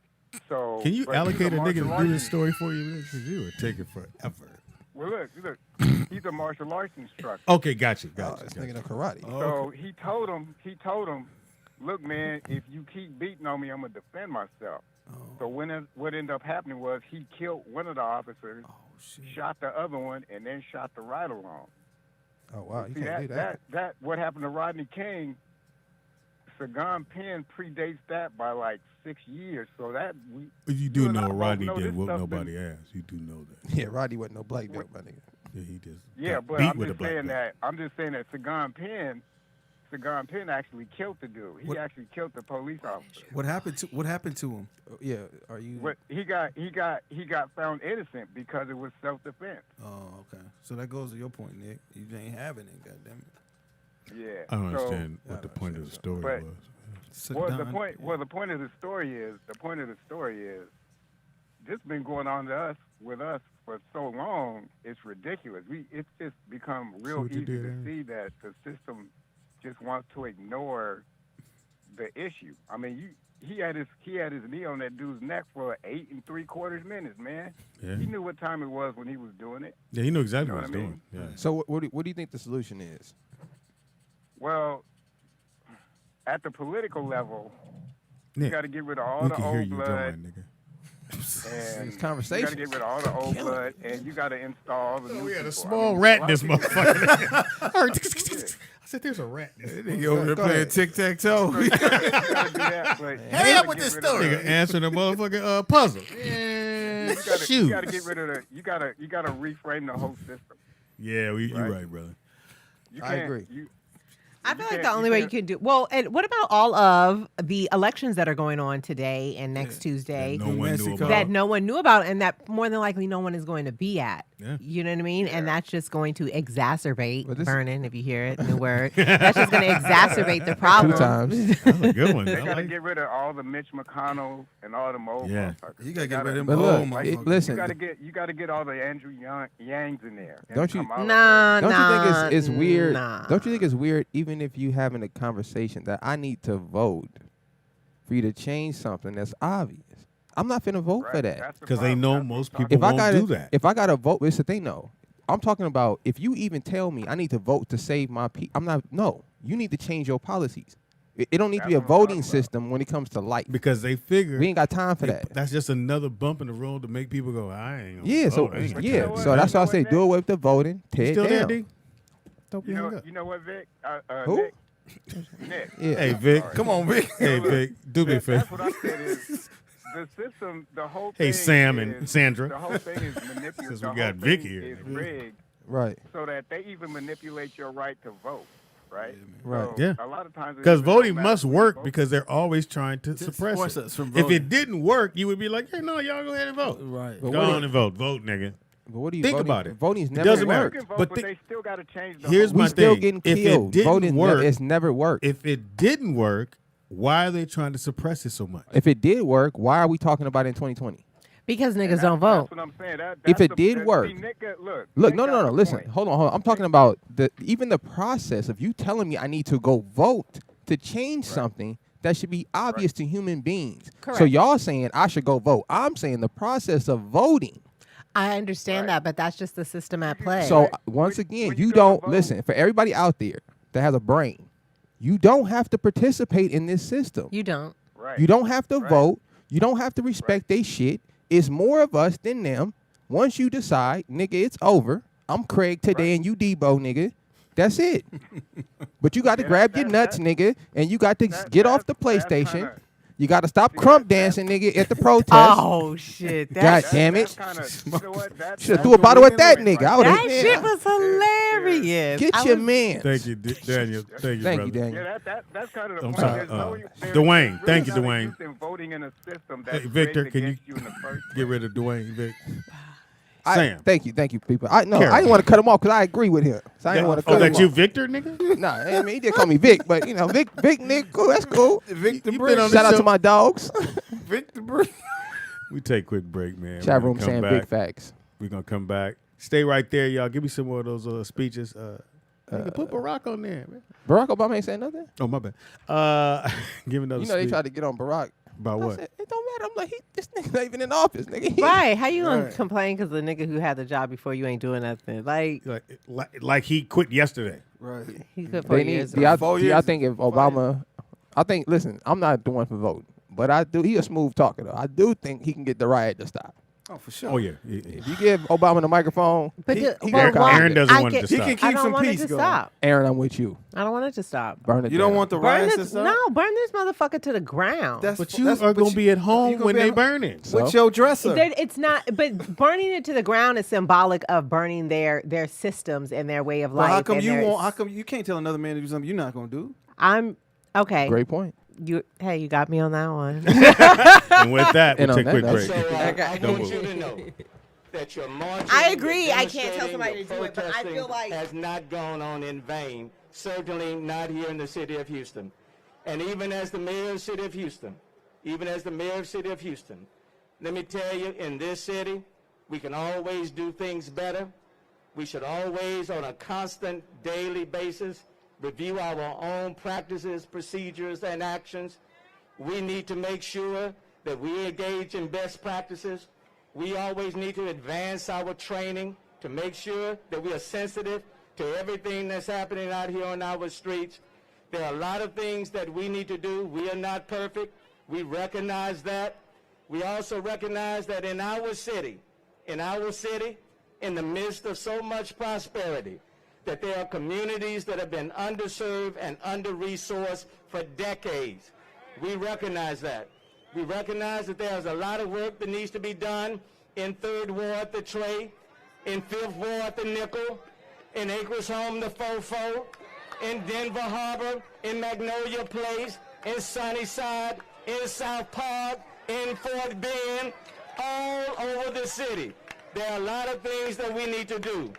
So Can you but allocate a he's nigga to do martial this story for you? Because you would take it forever. Well, look, he's a martial arts instructor. Okay, got you. This nigga know karate. So he told him, look, man, if you keep beating on me, I'm gonna defend myself. So what ended up happening was he killed one of the officers, shot the other one, and then shot the right along. Oh wow, you See, can't do that. that what happened to Rodney King, Sagan Penn predates that by like 6 years. So that You do and I know both Rodney know didn't this whoop stuff nobody ass. You do know that. Yeah, Rodney wasn't no black belt, my nigga. Yeah, he just Yeah, got but beat I'm with a just black saying belt. that Sagan Penn actually killed the dude. He actually killed the police officer. What happened to him? Yeah, are you? But he got found innocent because it was self-defense. Oh, okay. So that goes to your point, Nick. You ain't having it, goddamn it. Yeah. I don't understand what the point of the story but- was. The point of the story is this been going on with us for so long. It's ridiculous. It's just become real what you easy did, to Aaron? see that the system just wants to ignore the issue. I mean, he had his knee on that dude's neck for 8 3/4 minutes, man. Yeah. He knew what time it was when he was doing it. Yeah, he knew exactly You know what he was what I doing. Yeah. So what do you think the solution is? Well, at the political level, you Nick, got to get rid of all we the can hear old you blood. going, nigga. And These conversations. You got to get rid of all the old blood, and you got to install the new We had a people. small I mean, rat a in lot this of people- motherfucker. I said, there's a rat in this Nigga over there playing tic-tac-toe. You gotta do that, but Hurry you up gotta with get this rid of story. the- Nigga answering the motherfucking puzzle. You gotta get rid of the. You gotta reframe the whole system. Yeah, you're Right. right, brother. You I can't- agree. I feel like the only way you can do well. And what about all of the elections that are going on today and next Tuesday that no one knew about, and that more than likely no one is going to be at? Yeah. You know what I mean? And that's just going to exacerbate burning. If you hear it, new word. That's just going to exacerbate the problem. 2 times. That's a good one. They got to get rid of all the Mitch McConnell and all them old motherfuckers. You got to get rid of them But old look, motherfuckers. listen. You got to get all the Andrew Yangs in there. and Don't you? come out of Don't you think it's weird? nah. Don't you think it's weird, even if you having a conversation that I need to vote for you to change something that's obvious? I'm not finna vote for that Because they know most people if I won't gotta do that. If I gotta vote, it's the thing. No, I'm talking about if you even tell me I need to vote to save my people. I'm not. No, you need to change your policies. It don't need to be a voting system when it comes to life. Because they figure we ain't got time for that. That's just another bump in the road to make people go, I ain't gonna Yeah, so vote. I ain't gonna yeah, vote." so that's why I say do away with the voting. Tear it Still there, down. D? You know what, Vic? Who? Nick. Nick. Yeah. Hey, Vic. Come on, Vic. Hey, Vic. Do me a favor. That's what I said is the system, the whole thing Hey, Sam is, and Sandra. The whole thing is manipulated. Since the we got whole Vic thing here. is rigged Right. so that they even manipulate your right to vote, right? Right. So Yeah. A lot of times Because it don't voting matter must who you work vote because they're always trying to suppress suppress it. us from If voting. it didn't work, you would be like, hey, no, y'all go ahead and vote. Right. But Go what on if- and vote. Vote, nigga. But what do you Think voting, about it. Voting's It never doesn't worked. matter. You can vote, But but thi- they still got to change the Here's whole my We still thing. getting If killed. it didn't Voting work, it's never worked. if it didn't work, why are they trying to suppress it so much? If it did work, why are we talking about it in 2020? Because niggas And don't vote. That's what I'm saying. If it did see, work. Nick, look, Look, Nick no. got the Listen, point. hold on. I'm talking about even the process of you telling me I need to go vote to change something that should be obvious to human beings. So Correct. y'all saying I should go vote. I'm saying the process of voting. I understand that, but that's just the system at play. So once again, you don't listen. For everybody out there that has a brain, you don't have to participate in this system. You don't. Right. You don't have to vote. You don't have to respect they shit. It's more of us than them. Once you decide, nigga, it's over. I'm Craig today and you Debo, nigga. That's it. But you got to grab your nuts, nigga, and you got to get off the PlayStation. You got to stop crump dancing, nigga, at the protest. Oh shit! God damn it! You know what? Should have threw a bottle at that nigga. I That would've- shit was hilarious. Get I your was- man. Thank you, Daniel. Thank you, Thank brother. you, Daniel. Yeah, that's kind of the I'm point. sorry, There's Dwayne. really Thank you, not a Dwayne. use in voting in a system Hey, that's Victor, rigged can you against you in the first get rid of Dwayne, Vic? Sam. Thank you, people. I Carol. didn't want to cut him off because I agree with him. So I didn't want to cut him that you, off. Victor, nigga? Nah, I mean, he did call me Vic, but you know, Vic, Nick, cool, that's cool. Victor You Brick. been on Shout this out to show? my dogs. Victor Brick. We take a quick break, man. Chat We're room gonna come saying back. big facts. We're going to come back. Stay right there, y'all. Give me some more of those speeches. Nigga, put Barack on there, man. Barack Obama ain't saying nothing. Oh, my bad. Give another You know they speech. tried to get on Barack. About I what? said, it don't matter. I'm like, this nigga not even in office, nigga. Right? How you gonna Right. complain because the nigga who had the job before you ain't doing nothing? Like Like he quit yesterday. Right. he could 4 They need. years Do ago. y'all think if Obama, I think. Listen, I'm not the one for voting, but I do. He a smooth talker though. I do think he can get the riot to stop. Oh, for sure. Oh, yeah. If you give Obama the microphone, But he the- gonna but calm why- it. Aaron doesn't I want it get- to He stop. can keep I don't some want it peace to going. stop. Aaron, I'm with you. I don't want it to stop. Burn it. You don't down. want the Burn riots to this, stop? no, burn this motherfucker to the ground. But you are going to be at home when they burn it. With your dresser. It's not, but burning it to the ground is symbolic of burning their systems and their way of Well, life. how come and you their- won't? How come you can't tell another man to do something you're not gonna do? I'm okay. Great point. You got me on that one. And with that, we'll And on take a quick that break. note- Okay. Don't I want move. you to know that your marching, I agree. your I can't tell demonstrating, somebody your to do it, but I protesting feel like- has not gone on in vain. Certainly not here in the city of Houston. And even as the mayor of the city of Houston, let me tell you, in this city, we can always do things better. We should always, on a constant daily basis, review our own practices, procedures, and actions. We need to make sure that we engage in best practices. We always need to advance our training to make sure that we are sensitive to everything that's happening out here on our streets. There are a lot of things that we need to do. We are not perfect. We recognize that. We also recognize that in our city, in the midst of so much prosperity, that there are communities that have been underserved and under-resourced for decades. We recognize that. We recognize that there's a lot of work that needs to be done in 3rd Ward, the Trey, in 5th Ward, the Nickel, in Acres Home, the Fofo, in Denver Harbor, in Magnolia Place, in Sunnyside, in South Park, in Fort Bend, all over the city. There are a lot of things that we need to do.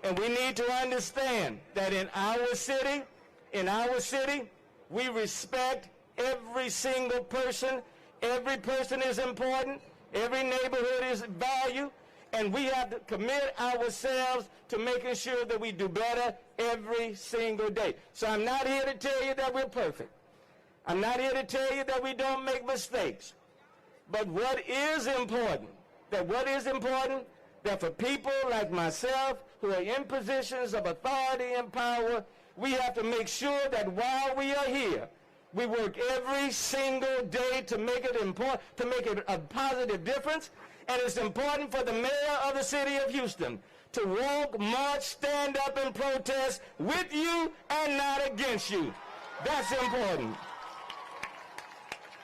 And we need to understand that in our city, we respect every single person. Every person is important. Every neighborhood is valued. And we have to commit ourselves to making sure that we do better every single day. So I'm not here to tell you that we're perfect. I'm not here to tell you that we don't make mistakes. But what is important, that for people like myself who are in positions of authority and power, we have to make sure that while we are here, we work every single day to make it important, to make it a positive difference. And it's important for the mayor of the city of Houston to walk, march, stand up, and protest with you and not against you. That's important.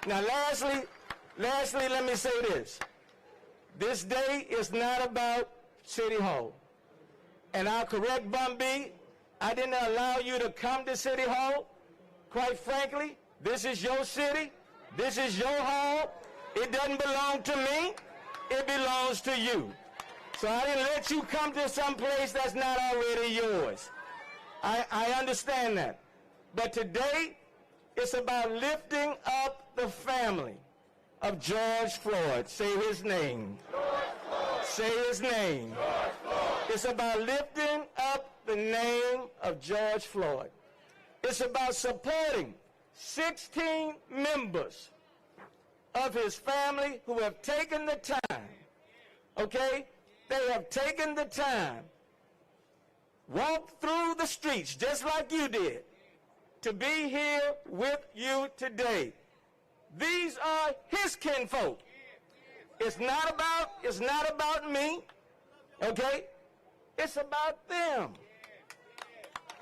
Now, lastly, let me say this. This day is not about City Hall. And I'll correct Bun B. I didn't allow you to come to City Hall. Quite frankly, this is your city. This is your hall. It doesn't belong to me. It belongs to you. So I didn't let you come to some place that's not already yours. I understand that. But today, it's about lifting up the family of George Floyd. Say his name. Say his name. It's about lifting up the name of George Floyd. It's about supporting 16 members of his family who have taken the time, okay? They have taken the time, walked through the streets just like you did, to be here with you today. These are his kinfolk. It's not about me, okay? It's about them.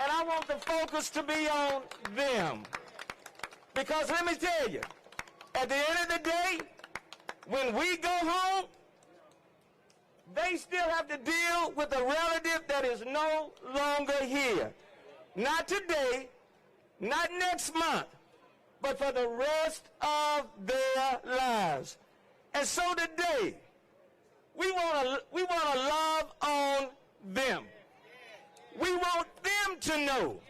And I want the focus to be on them. Because let me tell you, at the end of the day, when we go home, they still have to deal with a relative that is no longer here. Not today, not next month, but for the rest of their lives. And so today, we want to love on them. We want them to know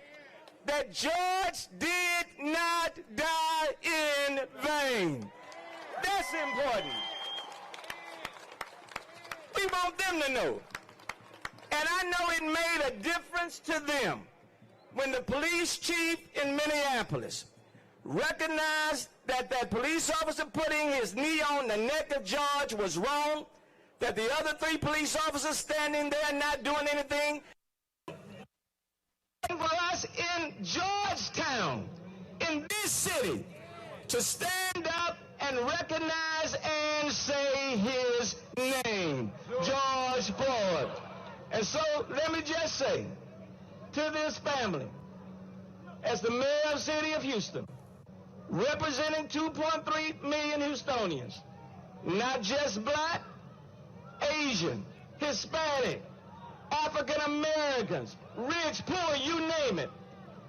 that George did not die in vain. That's important. We want them to know. And I know it made a difference to them when the police chief in Minneapolis recognized that that police officer putting his knee on the neck of George was wrong, that the other 3 police officers standing there not doing anything. And for us in Georgetown, in this city, to stand up and recognize and say his name, George Floyd. And so let me just say to this family, as the mayor of the city of Houston, representing 2.3 million Houstonians, not just black, Asian, Hispanic, African Americans, rich, poor, you name it,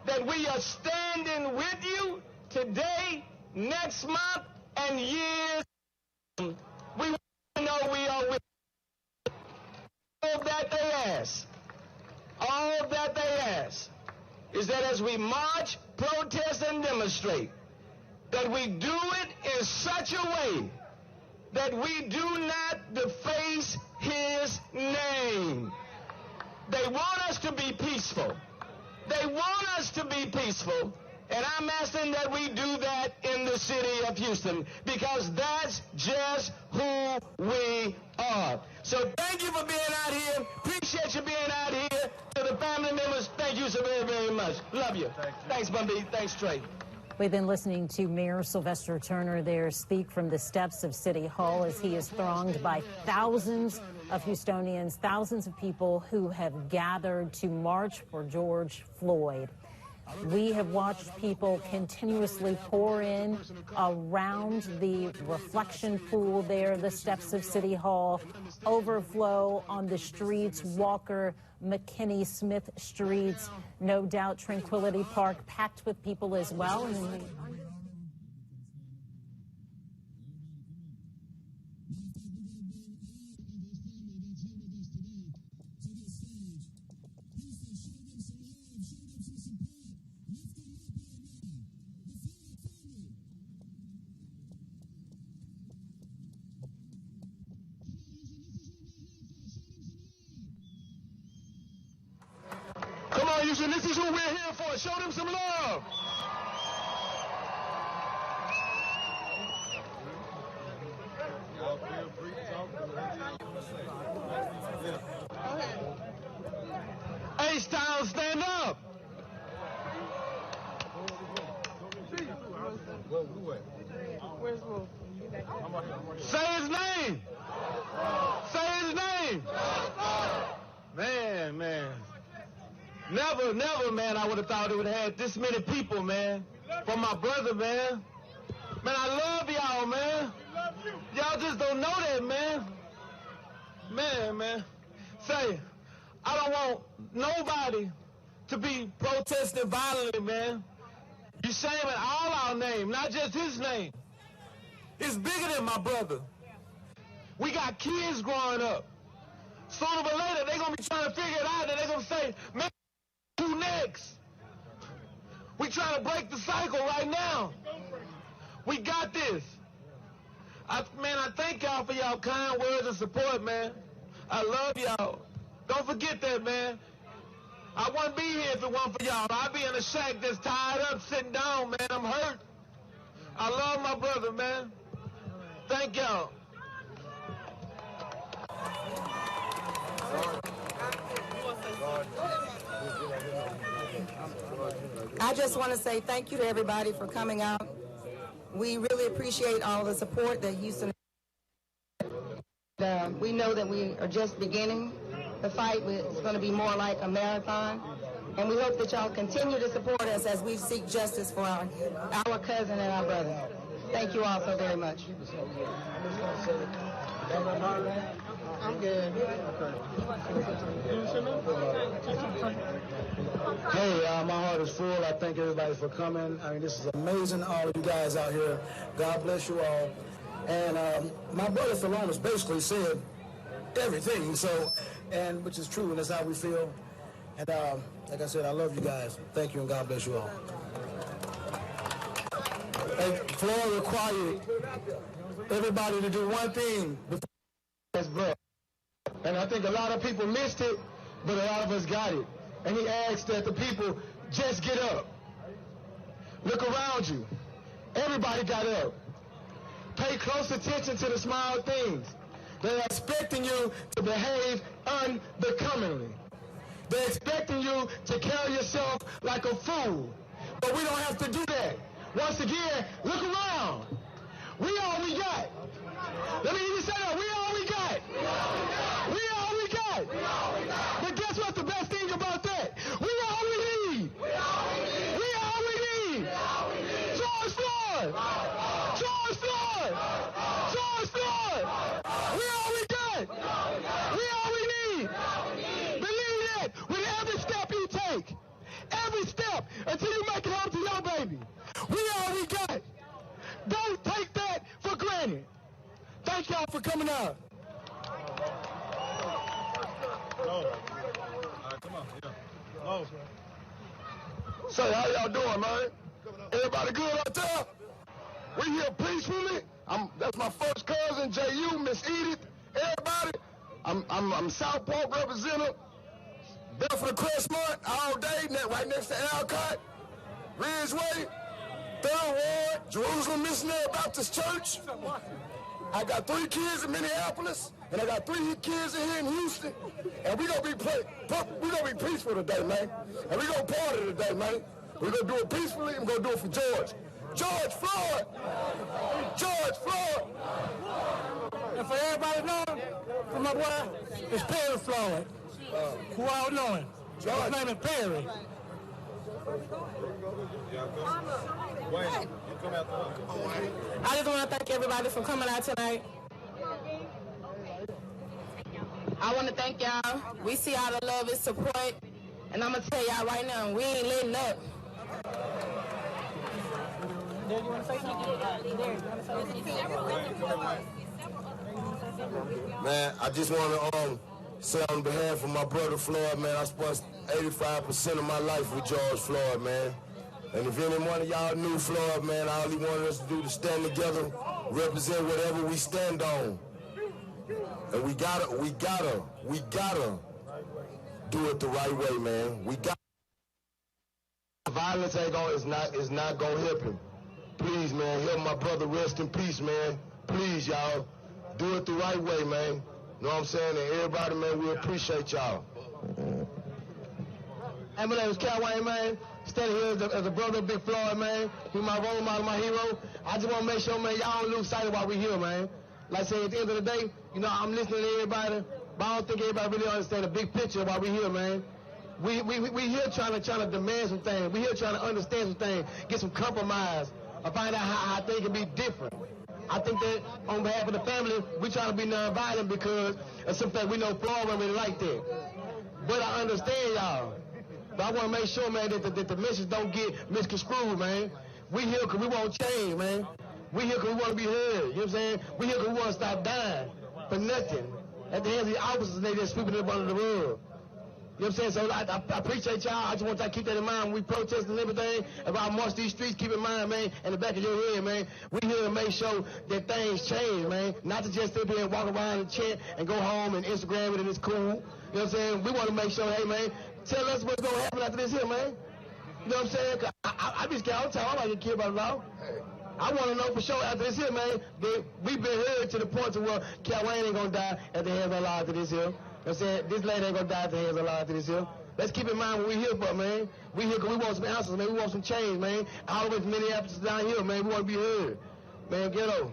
that we are standing with you today, next month, and years. We want to know we are with you. All that they ask is that as we march, protest, and demonstrate, that we do it in such a way that we do not deface his name. They want us to be peaceful. They want us to be peaceful. And I'm asking that we do that in the city of Houston, because that's just who we are. So thank you for being out here. Appreciate you being out here. To the family members, thank you so very, very much. Love you. Thanks, Bundy. Thanks, Trey. We've been listening to Mayor Sylvester Turner there speak from the steps of City Hall as he is thronged by thousands of Houstonians, thousands of people who have gathered to march for George Floyd. We have watched people continuously pour in around the reflection pool there, the steps of City Hall, overflow on the streets, Walker, McKinney, Smith streets, no doubt Tranquility Park packed with people as well. And Come on, Houston, this is who we're here for. Show them some love. H-Town, stand up. Say his name. Say his name. Man. Never, man, I would have thought it would have had this many people, man. For my brother, man. Man, I love y'all, man. Y'all just don't know that, man. Man. Say, I don't want nobody to be protesting violently, man. You shaming all our name, not just his name. It's bigger than my brother. We got kids growing up. Sooner or later, they're going to be trying to figure it out, and they're going to say, man, who next? We trying to break the cycle right now. We got this. I thank y'all for y'all kind words of support, man. I love y'all. Don't forget that, man. I wouldn't be here if it wasn't for y'all. I'd be in a shack that's tied up, sitting down, man. I'm hurt. I love my brother, man. Thank y'all. I just want to say thank you to everybody for coming out. We really appreciate all the support that Houston. We know that we are just beginning the fight. It's going to be more like a marathon. And we hope that y'all continue to support us as we seek justice for our cousin and our brother. Thank you all so very much. I'm good. Hey, my heart is full. I thank everybody for coming. I mean, this is amazing, all of you guys out here. God bless you all. And my brother Philonis basically said everything, and which is true, and that's how we feel. And like I said, I love you guys. Thank you, and God bless you all. Hey, Floyd required everybody to do one thing before his brother. And I think a lot of people missed it, but a lot of us got it. And he asked that the people just get up. Look around you. Everybody got up. Pay close attention to the small things. They're expecting you to behave unbecomingly. They're expecting you to carry yourself like a fool. But we don't have to do that. Once again, look around. We all we got. Let me even say that. We all we got. We all we got. But guess what the best thing about that? We all we need. We all we need. George Floyd. George Floyd. George Floyd. We all we got. We all we need. Believe that with every step you take. Every step until you make it home to your baby. We all we got. Don't take that for granted. Thank y'all for coming out. So how y'all doing, man? Everybody good out there? We here peacefully. That's my first cousin, J.U., Miss Edith, everybody. I'm South Park representative. Bedford Crestmont all day, right next to Alcott, Ridgeway, 3rd Ward, Jerusalem Missionary Baptist Church. I got 3 kids in Minneapolis, and I got 3 kids in here in Houston. And we gonna be peaceful today, man. And we gonna party today, man. We're gonna do it peacefully, and we're gonna do it for George. George Floyd! George Floyd! And for everybody knowing, for my boy, it's Perry Floyd. Who all knowing? His name is Perry. I just want to thank everybody for coming out tonight. I want to thank y'all. We see all the love and support, and I'm going to tell y'all right now, we ain't letting up. Man, I just want to say on behalf of my brother Floyd, man, I spent 85% of my life with George Floyd, man. And if any one of y'all knew Floyd, man, all he wanted us to do to stand together, represent whatever we stand on. And we gotta do it the right way, man. We got violence is not gonna help him. Please, man, help my brother rest in peace, man. Please, y'all, do it the right way, man. You know what I'm saying? And everybody, man, we appreciate y'all. Hey, my name is Cal Wayne, man. Standing here as a brother of Big Floyd, man. He's my role model, my hero. I just want to make sure, man, y'all don't lose sight of why we're here, man. Like I say, at the end of the day, you know, I'm listening to everybody, but I don't think everybody really understands the big picture of why we're here, man. We here trying to demand some things. We here trying to understand some things, get some compromise, or find out how things can be different. I think that on behalf of the family, we trying to be nonviolent because of something we know Floyd wasn't really like that. But I understand y'all. But I want to make sure, man, that the message don't get misconstrued, man. We here because we want change, man. We here because we want to be heard. You know what I'm saying? We here because we want to stop dying for nothing. At the hands of the officers, and they just sweeping it up under the rug. You know what I'm saying? So I appreciate y'all. I just want y'all to keep that in mind when we protest and everything. If I march these streets, keep in mind, man, in the back of your head, man, we here to make sure that things change, man. Not to just sit here and walk around and chant and go home and Instagram it and it's cool. You know what I'm saying? We want to make sure, hey, man, tell us what's going to happen after this here, man. You know what I'm saying? I be scared all the time. I don't like to care about the law. I want to know for sure after this here, man, that we've been heard to the point to where Cal Wayne ain't going to die at the hands of the law after this here. You know what I'm saying? This lady ain't going to die at the hands of the law after this here. Let's keep in mind what we here for, man. We here because we want some answers, man. We want some change, man. All the way from Minneapolis down here, man. We want to be heard. Man, get over.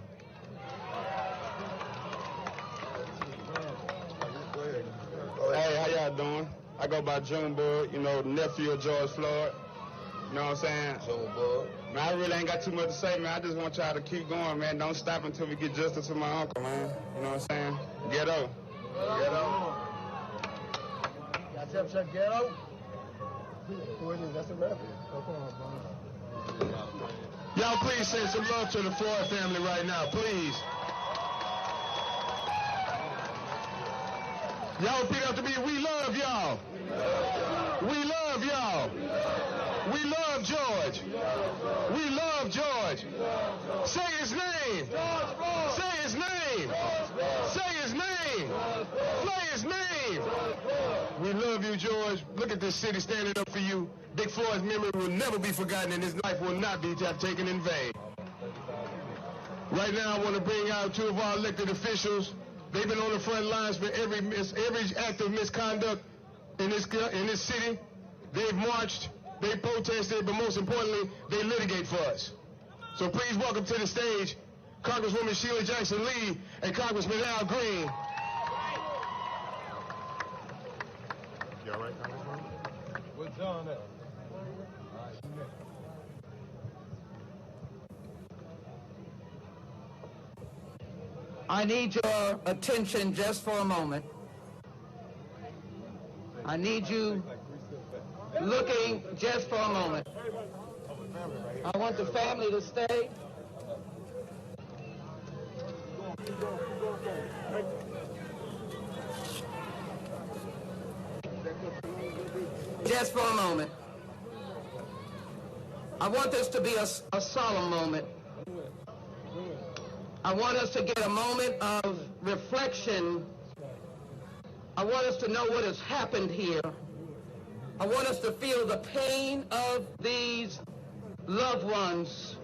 Hey, how y'all doing? I go by Junebug, you know, nephew of George Floyd. You know what I'm saying? Junebug. Man, I really ain't got too much to say, man. I just want y'all to keep going, man. Don't stop until we get justice for my uncle, man. You know what I'm saying? Ghetto. Ghetto. Y'all tell Chuck ghetto? Who it is? That's America. Y'all please send some love to the Floyd family right now, please. Y'all repeat after me, we love y'all. We love y'all. We love George. We love George. Say his name. Say his name. Say his name. Play his name. We love you, George. Look at this city standing up for you. Big Floyd's memory will never be forgotten, and his life will not be taken in vain. Right now, I want to bring out two of our elected officials. They've been on the front lines for every act of misconduct in this city. They've marched, they protested, but most importantly, they litigate for us. So please welcome to the stage Congresswoman Sheila Jackson Lee and Congressman Al Green. You all right, Congresswoman? Where's John at? I need your attention just for a moment. I need you looking just for a moment. I want the family to stay. Just for a moment. I want this to be a solemn moment. I want us to get a moment of reflection. I want us to know what has happened here. I want us to feel the pain of these loved ones,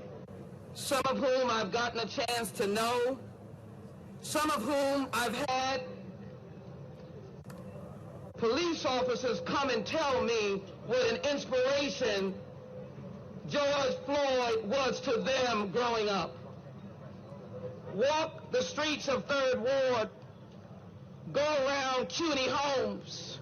some of whom I've gotten a chance to know, some of whom I've had police officers come and tell me what an inspiration George Floyd was to them growing up. Walk the streets of 3rd Ward, go around CUNY homes,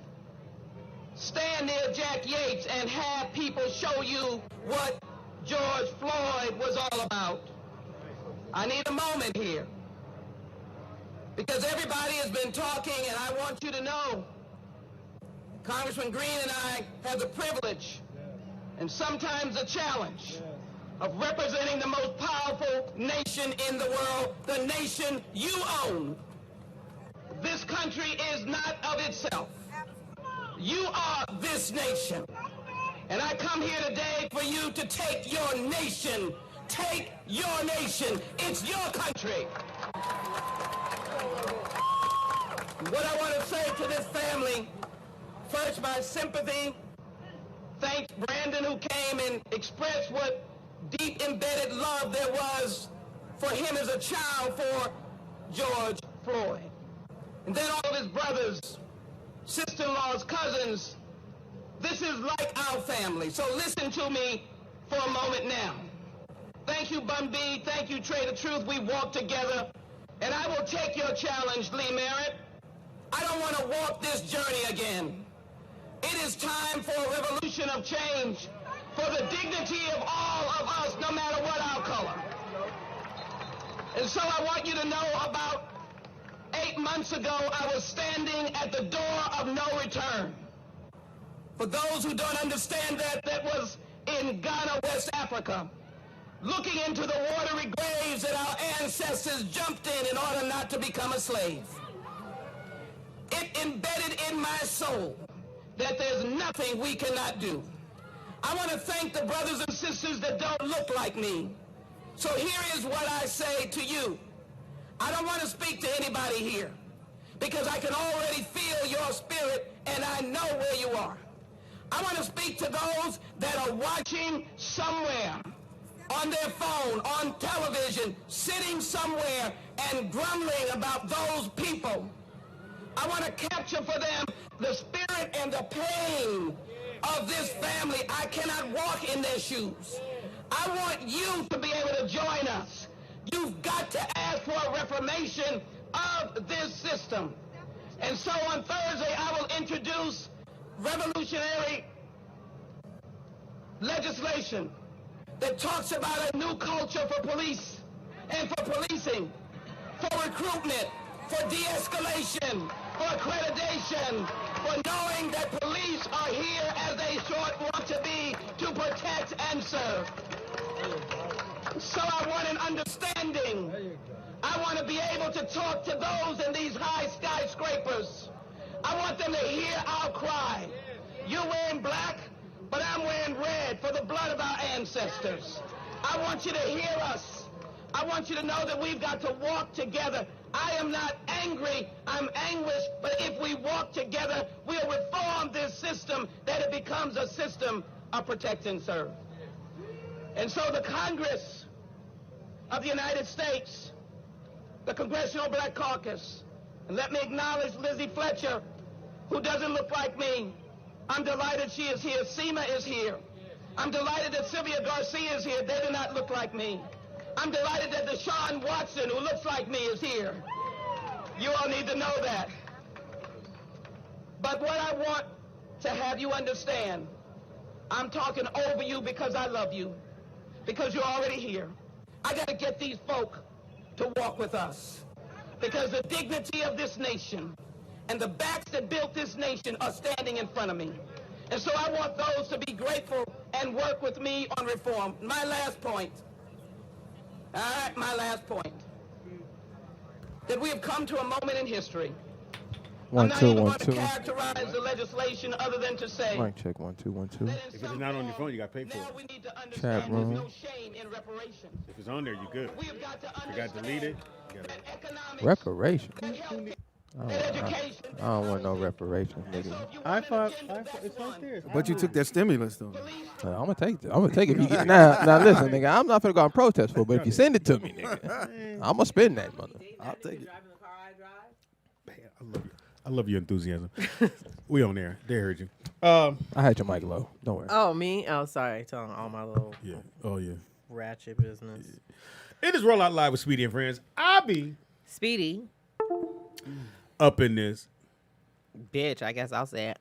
stand near Jack Yates and have people show you what George Floyd was all about. I need a moment here, because everybody has been talking, and I want you to know Congressman Green and I have the privilege and sometimes the challenge of representing the most powerful nation in the world, the nation you own. This country is not of itself. You are this nation. And I come here today for you to take your nation. Take your nation. It's your country. What I want to say to this family, first, my sympathy. Thanks Brandon, who came and expressed what deep embedded love there was for him as a child for George Floyd. And then all of his brothers, sister-in-laws, cousins. This is like our family. So listen to me for a moment now. Thank you, Bun B. Thank you, Trader Truth. We walk together. And I will take your challenge, Lee Merritt. I don't want to walk this journey again. It is time for a revolution of change for the dignity of all of us, no matter what our color. And so I want you to know, about 8 months ago, I was standing at the door of no return. For those who don't understand that, that was in Ghana, West Africa, looking into the watery graves that our ancestors jumped in order not to become a slave. It embedded in my soul that there's nothing we cannot do. I want to thank the brothers and sisters that don't look like me. So here is what I say to you. I don't want to speak to anybody here, because I can already feel your spirit and I know where you are. I want to speak to those that are watching somewhere, on their phone, on television, sitting somewhere and grumbling about those people. I want to capture for them the spirit and the pain of this family. I cannot walk in their shoes. I want you to be able to join us. You've got to ask for a reformation of this system. And so on Thursday, I will introduce revolutionary legislation that talks about a new culture for police and for policing, for recruitment, for de-escalation, for accreditation, for knowing that police are here as they want to be, to protect and serve. So I want an understanding. I want to be able to talk to those in these high skyscrapers. I want them to hear our cry. You're wearing black, but I'm wearing red for the blood of our ancestors. I want you to hear us. I want you to know that we've got to walk together. I am not angry, I'm anguished, but if we walk together, we'll reform this system, that it becomes a system of protect and serve. And so the Congress of the United States, the Congressional Black Caucus, and let me acknowledge Lizzie Fletcher, who doesn't look like me. I'm delighted she is here. Seema is here. I'm delighted that Sylvia Garcia is here. They do not look like me. I'm delighted that Deshaun Watson, who looks like me, is here. You all need to know that. But what I want to have you understand, I'm talking over you because I love you, because you're already here. I got to get these folk to walk with us, because the dignity of this nation and the backs that built this nation are standing in front of me. And so I want those to be grateful and work with me on reform. My last point. All right, my last point. That we have come to a moment in history. I'm not even going to characterize the legislation other than to say, Mic check, 1 2 1 2. If it's not on your phone, you got to pay for it. we need to understand Chat there's room. no shame in reparations. If it's on there, you're good. We have got to If you got deleted, you got to. Reparation. Education. I don't want no reparations, nigga. It's right there. But you took that stimulus though. I'm gonna take it. I'm gonna take it. If you get, now listen, nigga. I'm not gonna go and protest for it, but if you send it to me, nigga, I'm gonna spend that money. I'll take it. Man, I love your enthusiasm. We on there. They heard you. I had your mic low. Don't worry. Oh, me? Oh, sorry. Telling all my little Yeah. Oh yeah. ratchet business. It is Roll Out Live with Speedy and Friends. I be Speedy. up in this. Bitch, I guess I'll say it.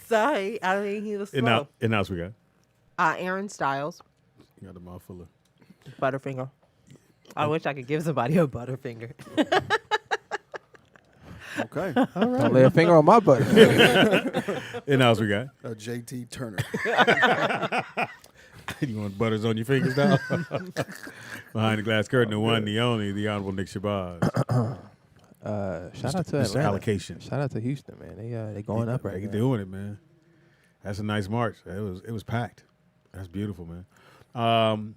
Sorry, I mean he was slow. And now we got. Aaron Styles. You got a mouthful of Butterfinger. I wish I could give somebody a Butterfinger. Okay. All right. Don't lay a finger on my butt. And now we got. JT Turner. You want butters on your fingers now? Behind the glass curtain, the one, the only, the Honorable Nick Shabazz. Shout out to Mr. Atlanta. Allocation. Shout out to Houston, man. They going up right They now. doing it, man. That's a nice march. It was packed. That's beautiful, man.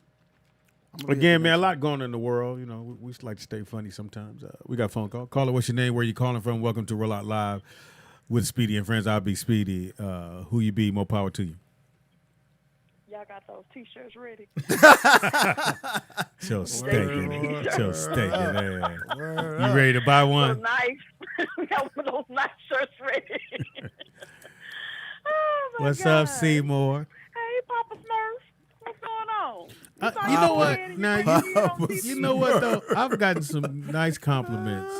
Again, man, a lot going on in the world. You know, we like to stay funny sometimes. We got a phone call. Caller, what's your name? Where you calling from? Welcome to Roll Out Live with Speedy and Friends. I'll be Speedy. Who you be? More power to you. Y'all got those T-shirts ready? Chill steak. Chill steak. You ready to buy one? Nice. We got one of those nice shirts ready. What's up, Seymour? Hey, Papa Smurf. What's going on? You know what? Now you know what though? I've gotten some nice compliments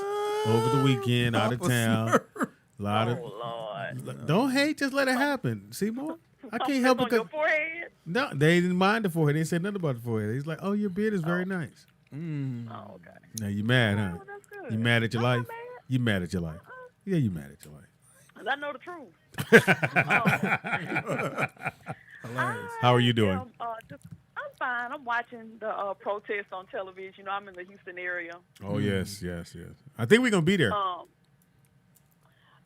over the weekend out of town. A lot of Lord. Don't hate, just let it happen. Seymour. I can't help it. On your forehead? No, they didn't mind the forehead. They didn't say nothing about the forehead. He's like, "Oh, your beard is very nice." Oh, okay. Now you mad, huh? That's good. You mad at your life? Mad. You mad at your life? Yeah, you mad at your life. I know the truth. How are you doing? I'm fine. I'm watching the protests on television. You know, I'm in the Houston area. Oh yes. I think we're gonna be there.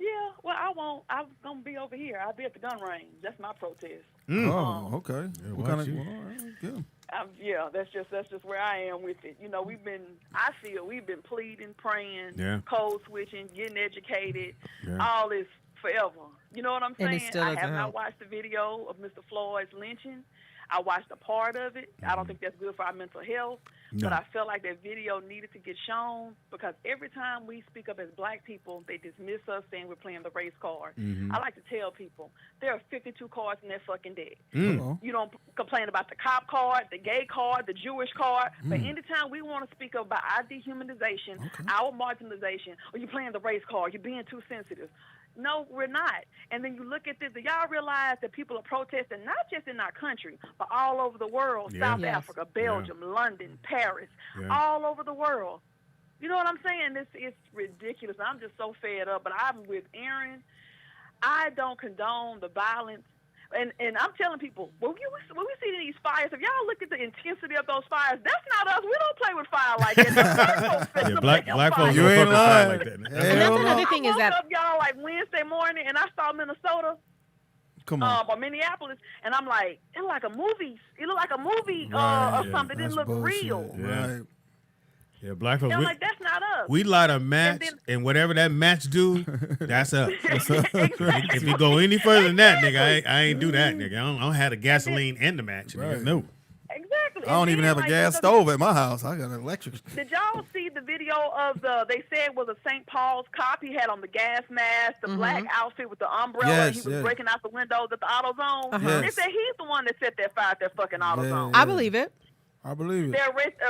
Yeah, well, I won't. I'm gonna be over here. I'll be at the gun range. That's my protest. Oh, okay. Yeah, What kind of? you. Well, all right, good. Yeah, that's just where I am with it. You know, we've been pleading, praying, code switching, getting educated, all this forever. You know what I'm saying? And it still I doesn't have not help. watched the video of Mr. Floyd's lynching. I watched a part of it. I don't think that's good for our mental health, but I felt like that video needed to get shown because every time we speak up as black people, they dismiss us saying we're playing the race card. I like to tell people there are 52 cards in that fucking deck. You don't complain about the cop card, the gay card, the Jewish card, but anytime we want to speak about our dehumanization, our marginalization, or you're playing the race card, you're being too sensitive. No, we're not. And then you look at this, do y'all realize that people are protesting not just in our country, but all over the world, South Africa, Belgium, London, Paris, all over the world. You know what I'm saying? It's ridiculous. I'm just so fed up. But I'm with Aaron. I don't condone the violence. And I'm telling people, when we see these fires, if y'all look at the intensity of those fires, that's not us. We don't play with fire like that. Black folks You ain't lying. like that. And that's another thing is that I woke up, y'all, like Wednesday morning, and I saw Minnesota. Come on. Or Minneapolis, and I'm like, it looked like a movie. It looked like a movie or something. It didn't look real. Right. Yeah, black folks. I'm like, that's not us. We light a match, and whatever that match do, that's us. If you go any further than that, nigga, I ain't do that, nigga. I don't have the gasoline and the match. Right. Nigga. No. Exactly. I don't even have a gas stove at my house. I got an electric. Did y'all see the video of they said it was a St. Paul's cop? He had on the gas mask, the black outfit with the umbrella. He was breaking out the windows at the AutoZone. They said he's the one that set that fire at that fucking AutoZone. I believe it. I believe it. They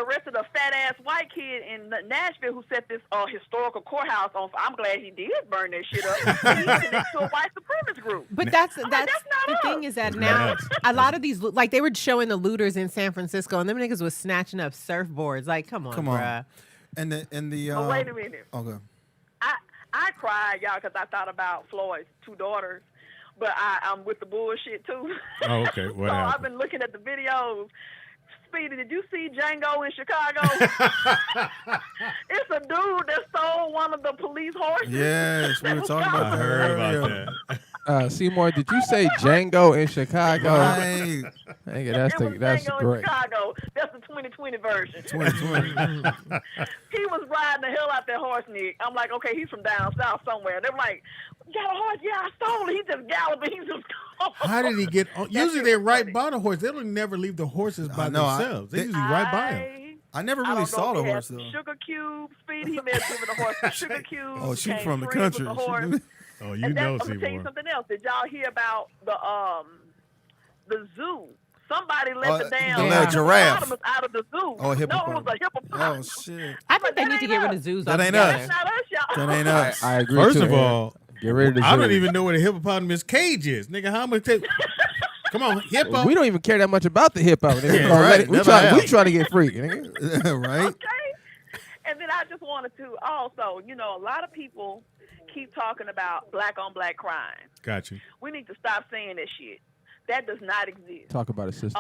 arrested a fat-ass white kid in Nashville who set this historical courthouse on fire. I'm glad he did burn that shit up. He's connected to a white supremacist group. But that's not the thing is that now a lot of these, like they were showing the looters in San Francisco, and them niggas was snatching up surfboards. Like, come on, bruh. And the But wait a minute. Okay. I cried, y'all, because I thought about Floyd's two daughters. But I'm with the bullshit, too. Oh, okay. What so happened? I've been looking at the videos. Speedy, did you see Django in Chicago? It's a dude that stole one of the police horses. Yes, we were talking about I heard about that. Seymour, did you say Django in Chicago? Right. Nigga, It was that's Django great. in Chicago. That's the 2020 version. 2020. He was riding the hell out that horse, Nick. I'm like, okay, he's from down south somewhere. They were like, you got a horse? Yeah, I stole it. He just galloped. He just How did he get on? Usually they're right by the horse. They don't never leave the horses by themselves. They usually right by them. I never really saw the horse, though. Sugar cubes, Speedy. He may have given the horse some sugar cubes. Oh, she's came from the free with country. the horse. Oh, you And know, I'm gonna tell you Seymour. something else. Did y'all hear about the zoo? Somebody let the damn giraffe. hippopotamus out of the zoo. Oh, No, it was hippopotamus. a hippopotamus. Oh shit. I think they need to get rid of zoos That ain't altogether. us. Not us, y'all. That ain't us. I agree. First too, of Aaron. all, Get rid of the I don't zoo. even know where the hippopotamus cage is, nigga. How much? Come on, hippo. We don't even care that much about the hippo. Nigga. Yeah, right. We try to get free. Nigga. Right? Okay. And then I just wanted to also, a lot of people keep talking about black on black crime. Got you. We need to stop saying that shit. That does not exist. Talk about it, sister.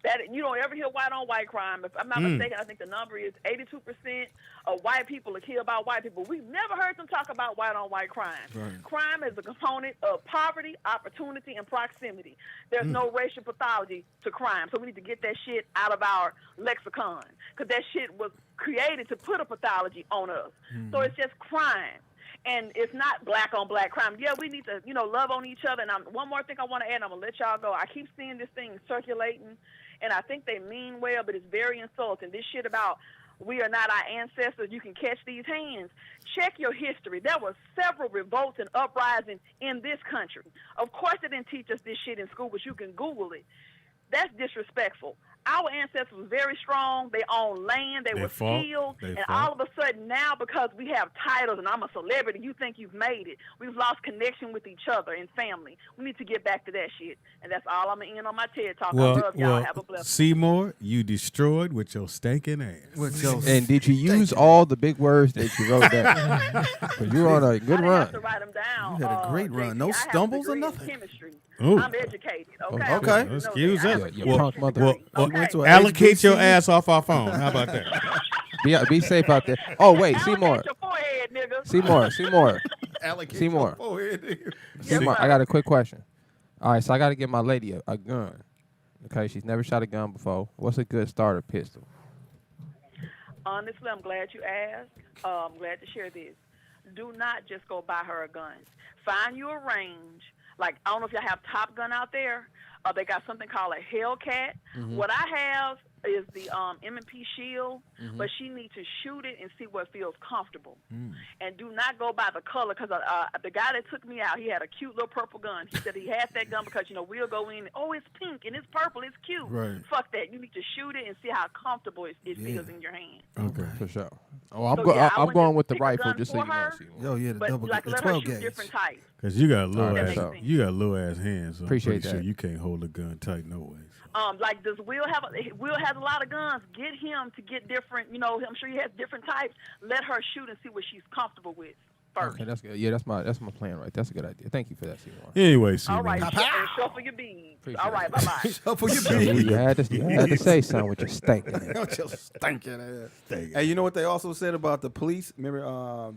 That you don't ever hear white on white crime. If I'm not mistaken, I think the number is 82% of white people are killed by white people. We've never heard them talk about white on white crime. Right. Crime is a component of poverty, opportunity, and proximity. There's no racial pathology to crime, so we need to get that shit out of our lexicon because that shit was created to put a pathology on us. So it's just crime. And it's not black on black crime. Yeah, we need to, love on each other. And one more thing I want to add, I'm going to let y'all go. I keep seeing this thing circulating, and I think they mean well, but it's very insulting. This shit about we are not our ancestors, you can catch these hands. Check your history. There were several revolts and uprisings in this country. Of course they didn't teach us this shit in school, but you can Google it. That's disrespectful. Our ancestors were very strong. They owned land. They were skilled. And all of a sudden now, because we have titles and I'm a celebrity, you think you've made it. We've lost connection with each other and family. We need to get back to that shit. And that's all I'm going to end on my TED Talk. I love y'all. Have a blessed Seymour, you destroyed with your stinking ass. And did you use all the big words that you wrote down? Because you were on a good run. to write them down. You had a great run. No stumbles or nothing. Chemistry. Ooh. I'm educated. Okay. Okay. Excuse us. You punk mother. Allocate your ass off our phone. How about that? Be safe out there. Oh, wait, Seymour. Seymour. Seymour. I got a quick question. All right, so I got to give my lady a gun. Okay, she's never shot a gun before. What's a good starter pistol? Honestly, I'm glad you asked. I'm glad to share this. Do not just go buy her a gun. Find you a range. Like, I don't know if y'all have Top Gun out there. They got something called a Hellcat. What I have is the M&P Shield, but she needs to shoot it and see what feels comfortable. And do not go by the color, because the guy that took me out, he had a cute little purple gun. He said he had that gun because, we'll go in, it's pink and it's purple, it's cute. Right. Fuck that. You need to shoot it and see how comfortable it feels in your hand. Okay, for sure. Oh, I'm going with the rifle, just so you know. Yo, yeah, the double, like, the let 12 her shoot gauge. different types. Because you got little Right. ass hands. So Appreciate I'm pretty sure that. you can't hold a gun tight no way. Like, does Will has a lot of guns? Get him to get different. I'm sure he has different types. Let her shoot and see what she's comfortable with first. Okay, that's good. Yeah, that's my plan, right? That's a good idea. Thank you for that, Seymour. Anyway, All right, and shuffle your beads. All right, bye bye. Shuffle your beads. You had to say something with your stinking ass. With your stinking ass. Hey, you know what they also said about the police? Remember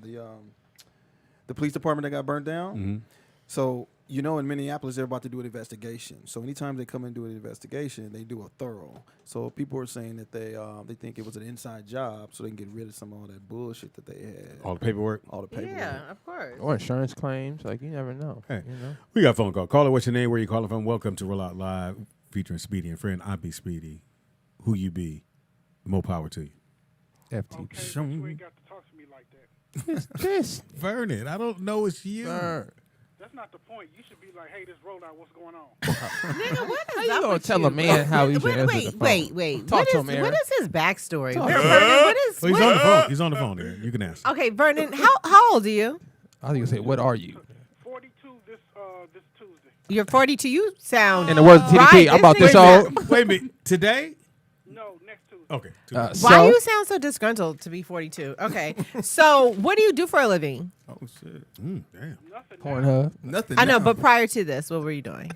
the police department that got burnt down? So, in Minneapolis, they're about to do an investigation. So anytime they come and do an investigation, they do a thorough. So people are saying that they think it was an inside job so they can get rid of some of all that bullshit that they had. All the paperwork? All the paperwork. Yeah, of course. Or insurance claims. Like, you never know. Hey, we got a phone call. Caller, what's your name? Where you calling from? Welcome to Roll Out Live, featuring Speedy and Friend. I be Speedy. Who you be? More power to you. FT. Okay, you ain't got to talk to me like that. This Vernon. I don't know it's you. That's not the point. You should be like, hey, this rollout, what's going on? Nigga, what is How you up gonna with tell you? a man how he should answer the phone? Wait. Talk to him, What Aaron. is his backstory? Talk Vernon, to him. what is? He's on the phone. He's on the phone there. You can ask. Okay, Vernon, how old are you? I was gonna say, what are you? 42 this Tuesday. You're 42. You sound. In the words of TDP, right. I'm about this old. Wait a minute. Today? No, next Tuesday. Okay. Why you sound so disgruntled to be 42? Okay, so what do you do for a living? Oh shit! Damn. Nothing. Pornhub. Nothing. I know, but prior to this, what were you doing?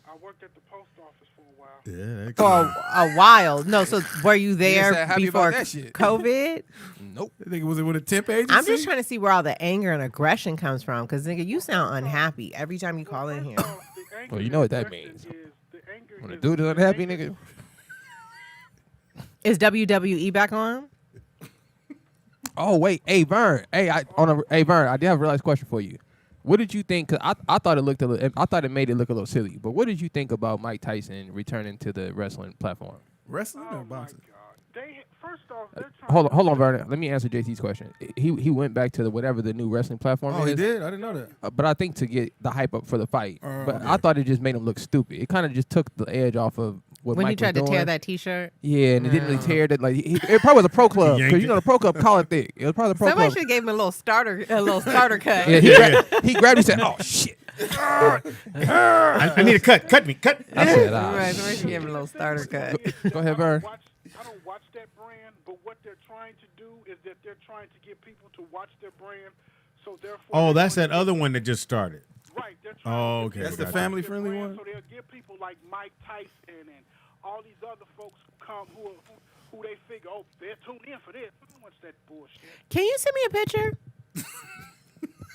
I worked at the post office for a while. Yeah. For a while. No, so were you said there happy about before that shit. COVID? Nope. I think it was with a temp agency. I'm just trying to see where all the anger and aggression comes from, because nigga, you sound unhappy every time you call in here. Well, you know what that means. When a dude is unhappy, nigga. Is WWE back on? Oh wait, hey Vern, Vern, I did have a real question for you. What did you think? Cause I thought it made it look a little silly. But what did you think about Mike Tyson returning to the wrestling platform? Wrestling or boxing? First off, they're trying Hold on, Vernon. Let me answer JT's question. He went back to whatever the new wrestling platform is. Oh, he did? I didn't know that. But I think to get the hype up for the fight. But okay. I thought it just made him look stupid. It kind of just took the edge off of when Mike he tried was to tear doing. that T-shirt. Yeah, and it didn't really tear that. Like it probably was a pro club yanked because you know it. the pro club collar thick. It was probably the pro Somebody club. should have gave him a little starter cut. Yeah, he grabbed. He said, "Oh shit." I need a cut. Cut me. Cut. I said, Right, somebody should give him a little starter cut. Go ahead, Vern. I don't watch that brand, but what they're trying to do is that they're trying to get people to watch their brand. So therefore, Oh, that's that other one that just started. Right. They're Oh, okay. That's the gotcha. family-friendly one. So they'll get people like Mike Tyson and all these other folks who come who they figure, oh, they're tuned in for this. I don't watch that bullshit. Can you send me a picture?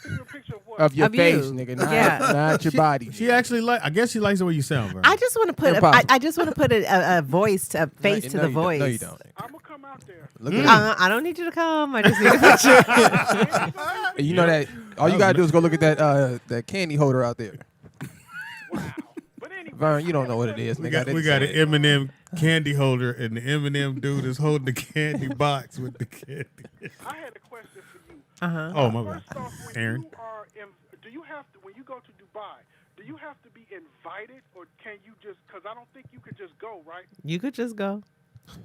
Send me a picture of what? Of your Of face, you. nigga, Yeah. not your body. She actually I guess she likes the way you sound, Vern. I just want to put. I just want to put a voice, a face to the voice. No, you don't. I'm gonna come out there. Look at I don't need you to come. I just need a picture. you know that all you gotta do is go look at that candy holder out there. Vern, you don't know what it is. We nigga. got, we got an M&M candy holder, and the M&M dude is holding the candy box with the candy. I had a question for you. Oh, my bad. First off, when Aaron. you are do you have to, when you go to Dubai, do you have to be invited, or can you just? Because I don't think you could just go, right? You could just go.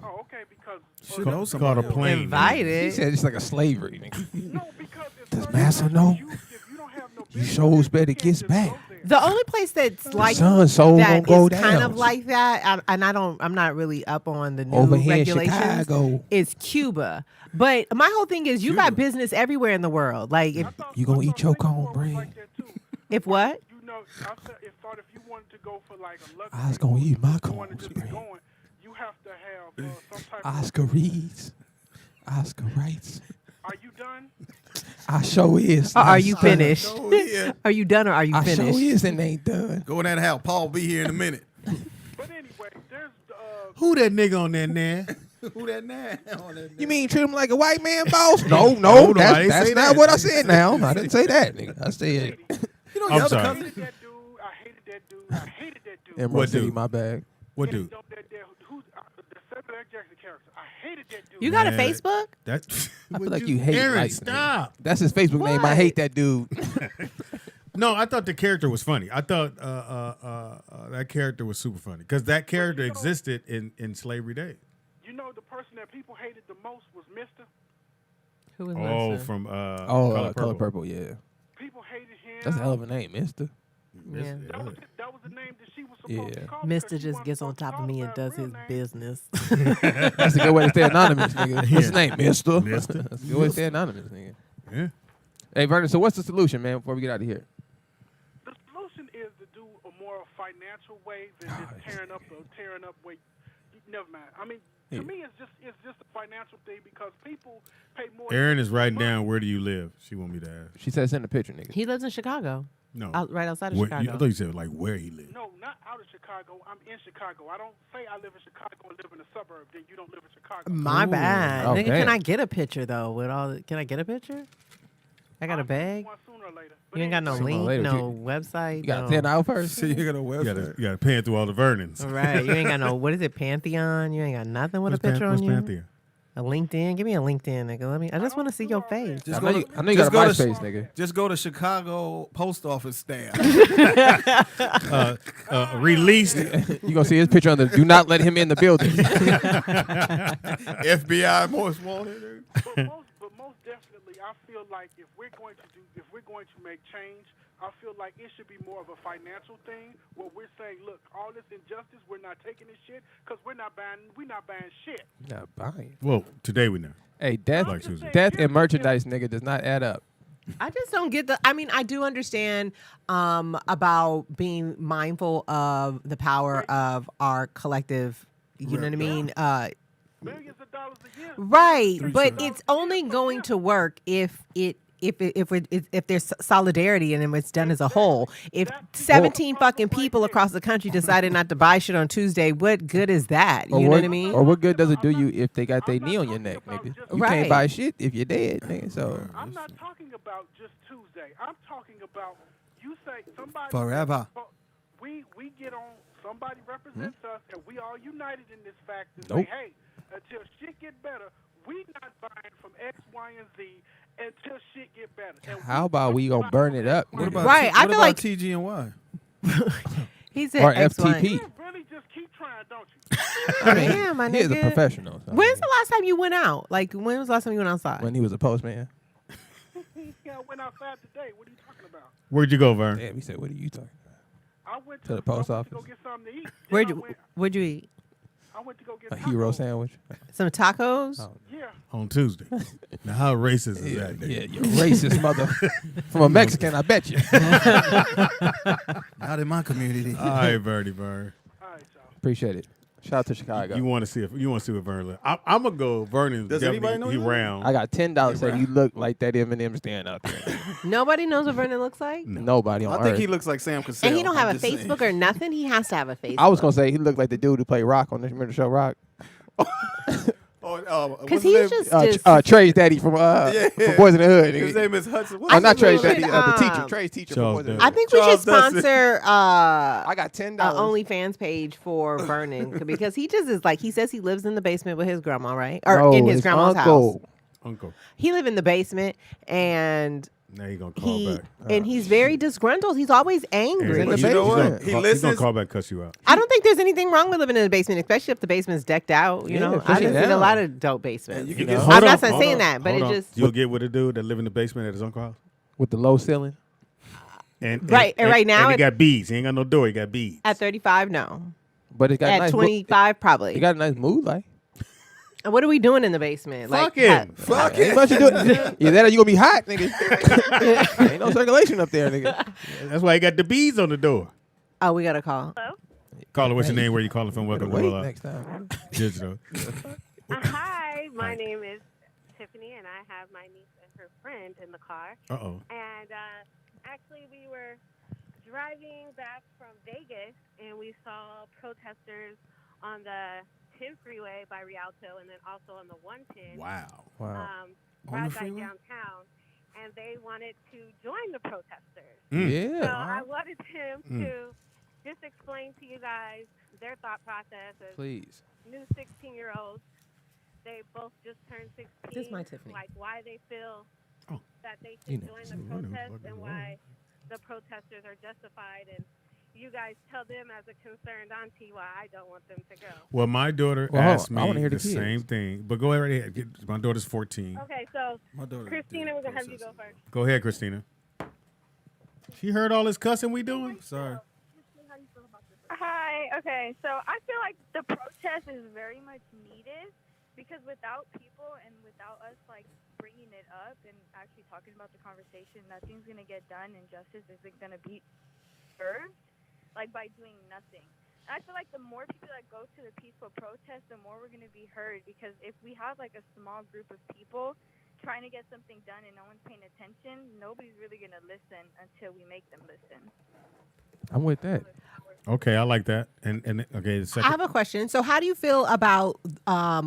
Oh, okay. Because Should know It's called a somebody. plane. He Invited. said it's like a slavery, nigga. no, because Does Massa know? if you don't have no You shows better gets back. The only place that's like Sun's soul that gonna go is kind down. of like that, I'm not really up on the new Over here in regulations. Chicago. Is Cuba, but my whole thing is you got business everywhere in the world. Like if You gonna eat your cornbread? if what? you know, I thought if you wanted to go for like a luxury, I was gonna eat my you wanted to be cornbread. going, you have to have some type of. Oscar Reeds, Oscar Wrights. Are you done? I show is. Are you finished? Oh, yeah. Are you done or are you I finished? show is and ain't done. Go in that house. Paul be here in a minute. But anyway, there's Who that nigga on there now? Who that now? You mean treat him like a white man, boss? No, No, I that's, didn't that's say not that. what I said. Now I didn't say that, nigga. I said You know I'm your other sorry. cousin? I hated that dude. I hated that dude. Emerald What City, dude? my bag. What dude? No, who's the Samuel L. Jackson character? I hated that dude. You got a Man, Facebook? That, I feel like you hate Aaron, light, stop. nigga. That's his Facebook name. I hate that dude. No, I thought the character was funny. I thought that character was super funny because that character existed in slavery days. You know, the person that people hated the most was Mister. Who was Oh, Mister? from Color Purple, yeah. People hated him. That's a hell of a name, Mister. Yeah. That was the name that she was supposed to call. Mister just gets on top of me and does his business. That's a good way to stay anonymous, nigga. What's his name, Mister? Mister. That's a good way to stay anonymous, nigga. Yeah. Hey, Vernon, so what's the solution, man, before we get out of here? The solution is to do a more financial way than just tearing up way. Never mind. I mean, to me, it's just a financial thing because people pay more. Aaron is writing down where do you live. She want me to ask. She said send a picture, nigga. He lives in Chicago. No, right outside of Where- Chicago. I thought you said like where he lives. No, not out of Chicago. I'm in Chicago. I don't say I live in Chicago and live in a suburb. Then you don't live in Chicago. My bad. Oh, Nigga, damn. can I get a picture though? With all, can I get a picture? I got a bag. One sooner or later. You ain't got no Sooner or link, later, no you- website. You got no. 10 out first. See, you got a You website. gotta pan through all the Vernons. Right. You ain't got no. What is it? Pantheon. You ain't got nothing with What's a picture Pan- on you. what's Pantheon? A LinkedIn. Give me a LinkedIn, nigga. I just want to see your face. Just I know go you to- got a just go to- MySpace, nigga. Just go to Chicago post office stamp. Released. You gonna see his picture on the do not let him in the building. FBI most wanted. But most definitely, I feel like if we're going to make change, I feel like it should be more of a financial thing where we're saying, look, all this injustice, we're not taking this shit because we're not buying shit. Not buying. Well, today we know. Hey, death Like Susan. and merchandise, nigga, does not add up. I just don't get the. I mean, I do understand about being mindful of the power of our collective. You know what I mean? Millions of dollars a year. Right, but it's only going to work if there's solidarity and it's done as a whole. If 17 fucking people across the country decided not to buy shit on Tuesday, what good is that? You know what I mean? Or what good does it do you if they got their knee on your neck, nigga? You Right. can't buy shit if you're dead, nigga. So I'm not talking about just Tuesday. I'm talking about you say somebody Forever. We get on. Somebody represents us, and we all united in this fact to Nope. say, hey, until shit get better, we not buying from X, Y, and Z until shit get better. And how about we gonna burn it up, What nigga? about Right, I what feel about like- TG and Y? He said Or X, Y. FTP. really just keep trying, don't you? I mean, Yeah, my he is a nigga. professional. So When's the last time you went out? Like, when was the last time you went outside? when he was a postman. Yeah, I went outside today. What are you talking about? Where'd you go, Vern? Damn, he said, "What are you talking about?" I went To the post I went office. to go get something to eat. Where'd you eat? I went to go get A hero sandwich. Some tacos? Yeah. On Tuesday. Now, how racist is Yeah, that? Nigga? yeah, you racist mother. From a Mexican, I bet you. Not in my community. All right, Bernie Vern. Appreciate it. Shout out to Chicago. You want to see what Vern look? I'm gonna go. Vernon. Does anybody know he him? round? I got $10 saying you look like that Eminem stand out there. Nobody knows what Vernon looks like? Nobody on I think earth. he looks like Sam Cassell. And he don't have I'm a just Facebook saying. or nothing? He has to have a Facebook. I was gonna say he looked like the dude who played Rock on the remember the show Rock. Because he's just Trey's daddy from Boys in the Hood. His name is Hudson. I'm not Trey's think we daddy. should, The teacher. Trey's teacher from Charles Boys in the I Hood. think we should Charles Dustin. sponsor I got $10. an OnlyFans page for Vernon because he just is like, he says he lives in the basement with his grandma, right? Or No, in his grandma's house. Uncle. He live in the basement and Now you gonna call back. and he's very disgruntled. He's always angry. in the You know basement. what? He He's listens. gonna call back, cuss you out. I don't think there's anything wrong with living in the basement, especially if the basement's decked out. You Yeah, know, I've especially seen a now. lot of dope basements. You can know? get- I'm Hold not on, saying that, but hold it on. just You'll get with a dude that live in the basement at his uncle's house. With the low ceiling. And Right, and right now and he it- got beads. He ain't got no door. He got beads. at 35, no. But it got At nice 25, probably. It got a nice mood light. And what are we doing in the basement? Fucking. Ain't much you doing. Either that or you gonna be hot, nigga. Ain't no circulation up there, nigga. That's why he got the beads on the door. Oh, we got a call. Caller, what's your name? Where you calling from? Welcome to Wait Roll Up. next time. Digital. Hi, my name is Tiffany, and I have my niece and her friend in the car. Uh-oh. And actually, we were driving back from Vegas, and we saw protesters on the 10 freeway by Rialto, and then also on the 110. Wow. Wow. Right the by freeway? downtown, and they wanted to join the protesters. Yeah. So I wanted him to just explain to you guys their thought process as Please. new 16-year-olds. They both just turned 16. This is my Tiffany. Like why they feel that they You should know, join the protest and why the protesters are justified. And you guys tell them as a concerned auntie why I don't want them to go. Well, my daughter Well, hold asked on. I wanna me hear the the kids. same thing. But go right ahead. My daughter's 14. Okay, so My daughter Christina, did we're gonna have you process go first. Go ahead, Christina. She heard all this cussing we doing? Sorry. Hi. Okay. So I feel like the protest is very much needed because without people and without us like bringing it up and actually talking about the conversation, nothing's gonna get done and justice isn't gonna be served. Like by doing nothing. And I feel like the more people that go to the peaceful protest, the more we're gonna be heard. Because if we have like a small group of people trying to get something done and no one's paying attention, nobody's really gonna listen until we make them listen. I'm with that. Okay, I like that. And okay, the I second. have a question. So how do you feel about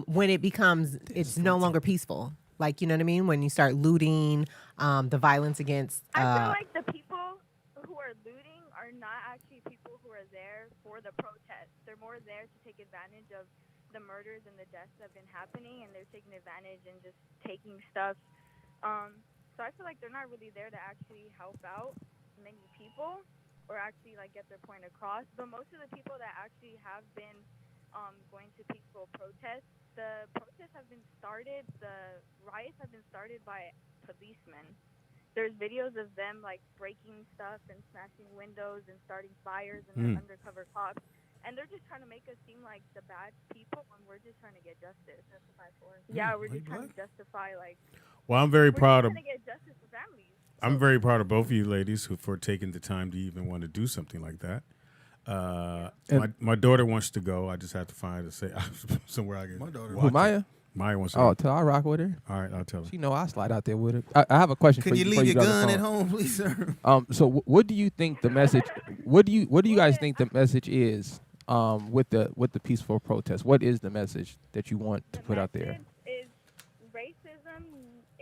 when it becomes, it's no longer peaceful? Like, you know what I mean? When you start looting, the violence against... I feel like the people who are looting are not actually people who are there for the protest. They're more there to take advantage of the murders and the deaths that have been happening, and they're taking advantage and just taking stuff. So I feel like they're not really there to actually help out many people or actually like get their point across. But most of the people that actually have been going to peaceful protests, the protests have been started, the riots have been started by policemen. There's videos of them like breaking stuff and smashing windows and starting fires and they're undercover cops. And they're just trying to make us seem like the bad people when we're just trying to get justice. Yeah, we're just trying to justify like. Well, I'm very we're proud of. just trying to get justice for families. I'm very proud of both of you ladies for taking the time to even want to do something like that. My daughter wants to go. I just have to find somewhere I can. My daughter. Who, Maya? Maya wants to Oh, go. tell her I rock with her. All right, I'll tell her. She know I slide out there with her. I have a question Can for you you. leave your before you gun go at home, please, sir? So what do you think the message? What do you guys think the message is? With the peaceful protest, what is the message that you want to put out there? Is racism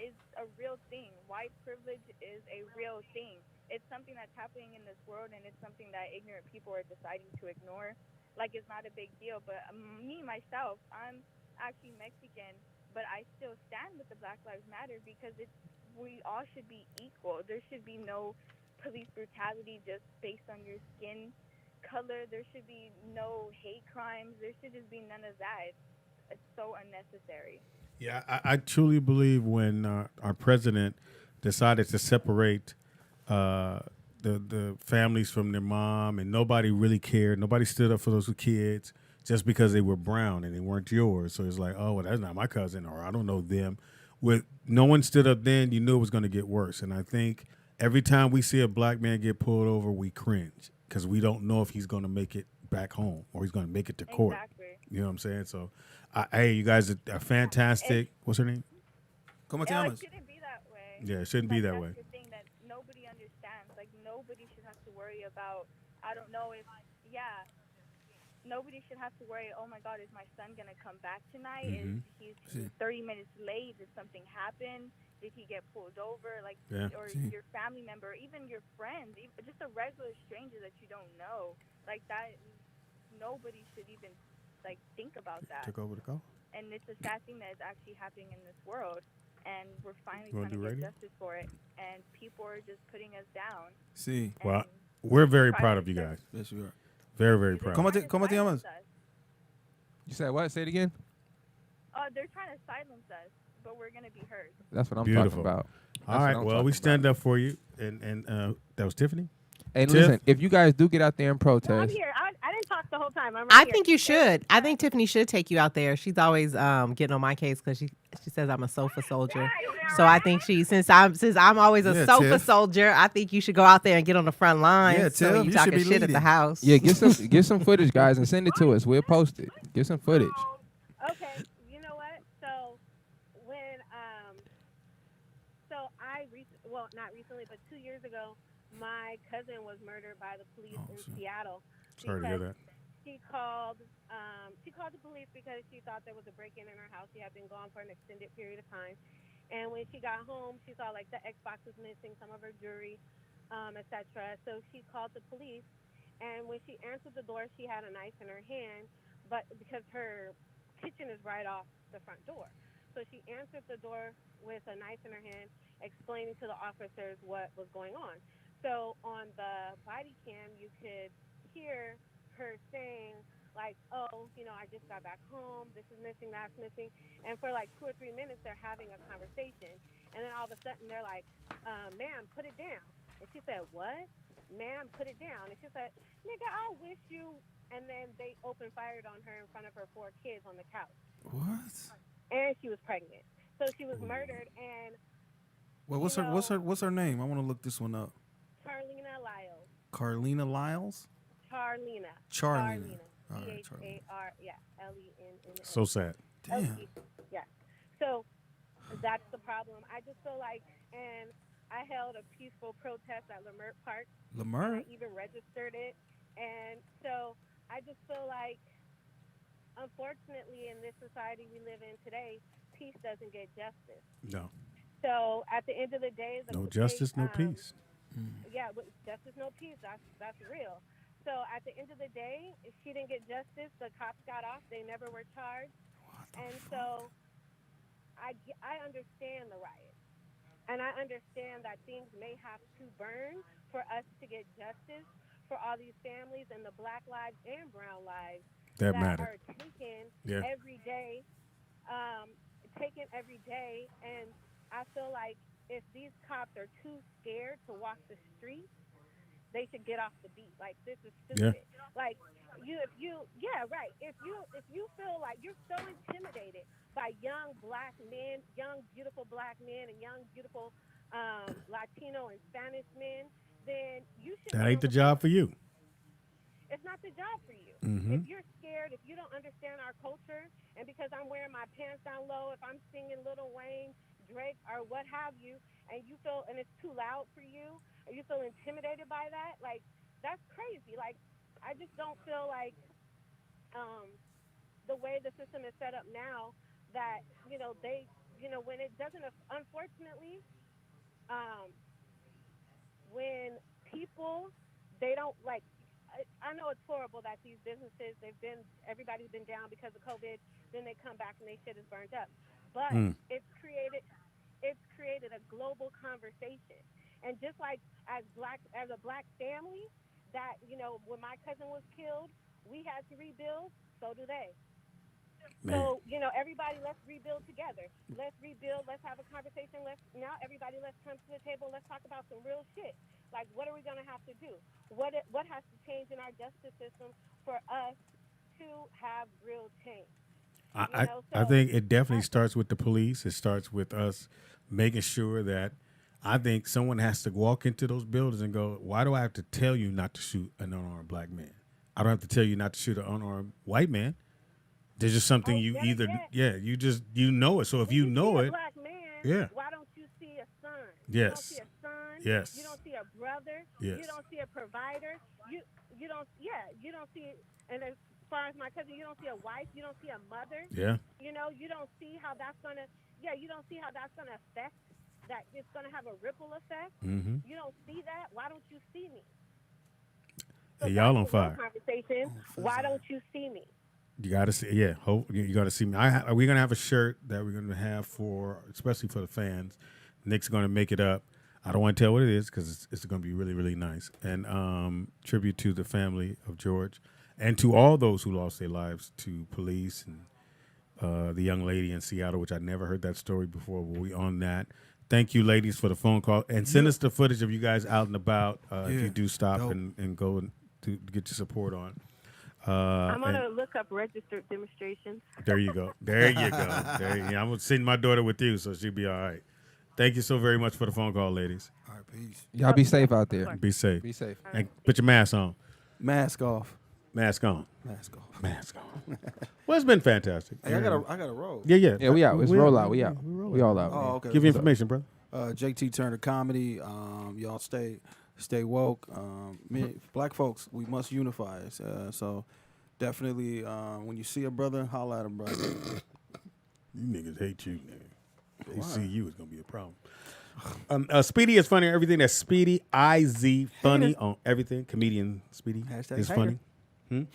is a real thing. White privilege is a real thing. It's something that's happening in this world, and it's something that ignorant people are deciding to ignore. Like it's not a big deal. But me myself, I'm actually Mexican, but I still stand with the Black Lives Matter because we all should be equal. There should be no police brutality just based on your skin color. There should be no hate crimes. There should just be none of that. It's so unnecessary. Yeah, I truly believe when our president decided to separate the families from their mom, and nobody really cared. Nobody stood up for those kids just because they were brown and they weren't yours. So it's like, oh, well, that's not my cousin, or I don't know them. With no one stood up then, you knew it was going to get worse. And I think every time we see a black man get pulled over, we cringe because we don't know if he's going to make it back home or he's going to make it to court. Exactly. You know what I'm saying? So, hey, you guys are fantastic. What's her name? Come on, No, it shouldn't be that way. Yeah, it shouldn't be that way. That's the thing that nobody understands. Like, nobody should have to worry about, I don't know if, nobody should have to worry, oh my God, is my son going to come back tonight? Mhm. Is he's 30 minutes late? Did something happen? Did he get pulled over? Like, or your family member, even your friends, even just a regular stranger that you don't know. Like that, nobody should even, like, think about that. Took over the call. And it's a sad thing that is actually happening in this world. And we're finally You wanna trying to do get radio? justice for it. And people are just putting us down. See. Well, we're very proud of you guys. Yes, you are. Very, very proud. ¿Cómo te llamas? You said what? Say it again. They're trying to silence us, but we're going to be heard. That's what I'm Beautiful. talking about. All right. Well, we stand up for you. And that was Tiffany? And Tiff? listen, if you guys do get out there and protest, I'm here. I didn't talk the whole time. I'm right I here. think you should. I think Tiffany should take you out there. She's always getting on my case because she says I'm a sofa soldier. So I think since I'm always a sofa Tiff. soldier, I think you should go out there and get on the front lines. Yeah, so Tiff, when you you should talking be shit at the leading. house. yeah, get some footage, guys, and send it to us. We'll post it. Get some footage. Okay, you know what? So when not recently, but 2 years ago, my cousin was murdered by the police in Seattle. Sorry to hear that. She called the police because she thought there was a break-in in her house. She had been gone for an extended period of time. And when she got home, she saw like the Xbox was missing, some of her jewelry, etc. So she called the police. And when she answered the door, she had a knife in her hand, but because her kitchen is right off the front door. So she answered the door with a knife in her hand, explaining to the officers what was going on. So on the body cam, you could hear her saying, like, oh, I just got back home. This is missing, that's missing. And for like 2 or 3 minutes, they're having a conversation. And then all of a sudden, they're like, ma'am, put it down. And she said, what? Ma'am, put it down. And she said, nigga, I wish you. And then they opened fired on her in front of her 4 kids on the couch. What? And she was pregnant. So she was murdered. And Well, what's her name? I want to look this one up. Charlena Lyles. Carlina Lyles? Charlena. Charlena. All right, C-H-A-R, yeah, L-E-N-N. So sad. Damn. Yeah. So that's the problem. I just feel like, and I held a peaceful protest at Lemert Park. Lemert? I even registered it. And so I just feel like, unfortunately, in this society we live in today, peace doesn't get justice. No. So at the end of the day, No justice, no peace. Yeah, but justice, no peace. That's real. So at the end of the day, if she didn't get justice, the cops got off. They never were charged. And so I understand the riot. And I understand that things may have to burn for us to get justice for all these families and the black lives and brown lives That matter. are taken Yeah. every day. And I feel like if these cops are too scared to walk the streets, they should get off the beat. Like, this is stupid. Yeah. Like, if you feel like you're so intimidated by young black men, young beautiful black men, and young beautiful Latino and Spanish men, then you should. That ain't the job for you. It's not the job for you. Mhm. If you're scared, if you don't understand our culture, and because I'm wearing my pants down low, if I'm singing Lil Wayne, Drake, or what have you, and you feel, and it's too loud for you, or you feel intimidated by that, like, that's crazy. Like, I just don't feel like the way the system is set up now, that, when it doesn't, unfortunately, when people, they don't, like, I know it's horrible that these businesses, everybody's been down because of COVID, then they come back and they shit is burnt up. But it's created a global conversation. And just like as a black family, that, when my cousin was killed, we had to rebuild, so do they. Man. So, everybody, let's rebuild together. Let's rebuild. Let's have a conversation. Let's come to the table. Let's talk about some real shit. Like, what are we going to have to do? What has to change in our justice system for us to have real change? I think it definitely starts with the police. It starts with us making sure that I think someone has to walk into those buildings and go, why do I have to tell you not to shoot an unarmed black man? I don't have to tell you not to shoot an unarmed white man. There's just something you know it. So if you know it, black man, why don't you see a son? Yes. You don't see a son. Yes. You don't see a brother. Yes. You don't see a provider. You don't see, and as far as my cousin, you don't see a wife. You don't see a mother. Yeah. You don't see how that's gonna. Yeah, you don't see how that's gonna affect. That it's gonna have a ripple effect. Mm-hmm. You don't see that. Why don't you see me? Hey, y'all on fire. Conversation. Why don't you see me? You got to see, you got to see me. We're going to have a shirt that we're going to have especially for the fans. Nick's going to make it up. I don't want to tell what it is because it's going to be really, really nice. And tribute to the family of George and to all those who lost their lives to police and the young lady in Seattle, which I never heard that story before. But we on that. Thank you, ladies, for the phone call. And send us the footage of you guys out and about if you do stop and go to get your support on. I'm going to look up registered demonstrations. There you go. I'm going to send my daughter with you, so she'll be all right. Thank you so very much for the phone call, ladies. All right, peace. Y'all be safe out there. Be safe. Be safe. And put your mask on. Mask off. Mask on. Mask off. Mask on. Well, it's been fantastic. Hey, I got a roll. Yeah. Yeah, we out. It's roll out. We out. We all out. Oh, okay. Give you information, brother. JT Turner Comedy. Y'all stay woke. Black folks, we must unify. So definitely, when you see a brother, holla at him, brother. You niggas hate you, nigga. They see you, it's gonna be a problem. Speedy is funny on everything. That's Speedy IZ funny on everything. Comedian Speedy Hashtag is hater. funny.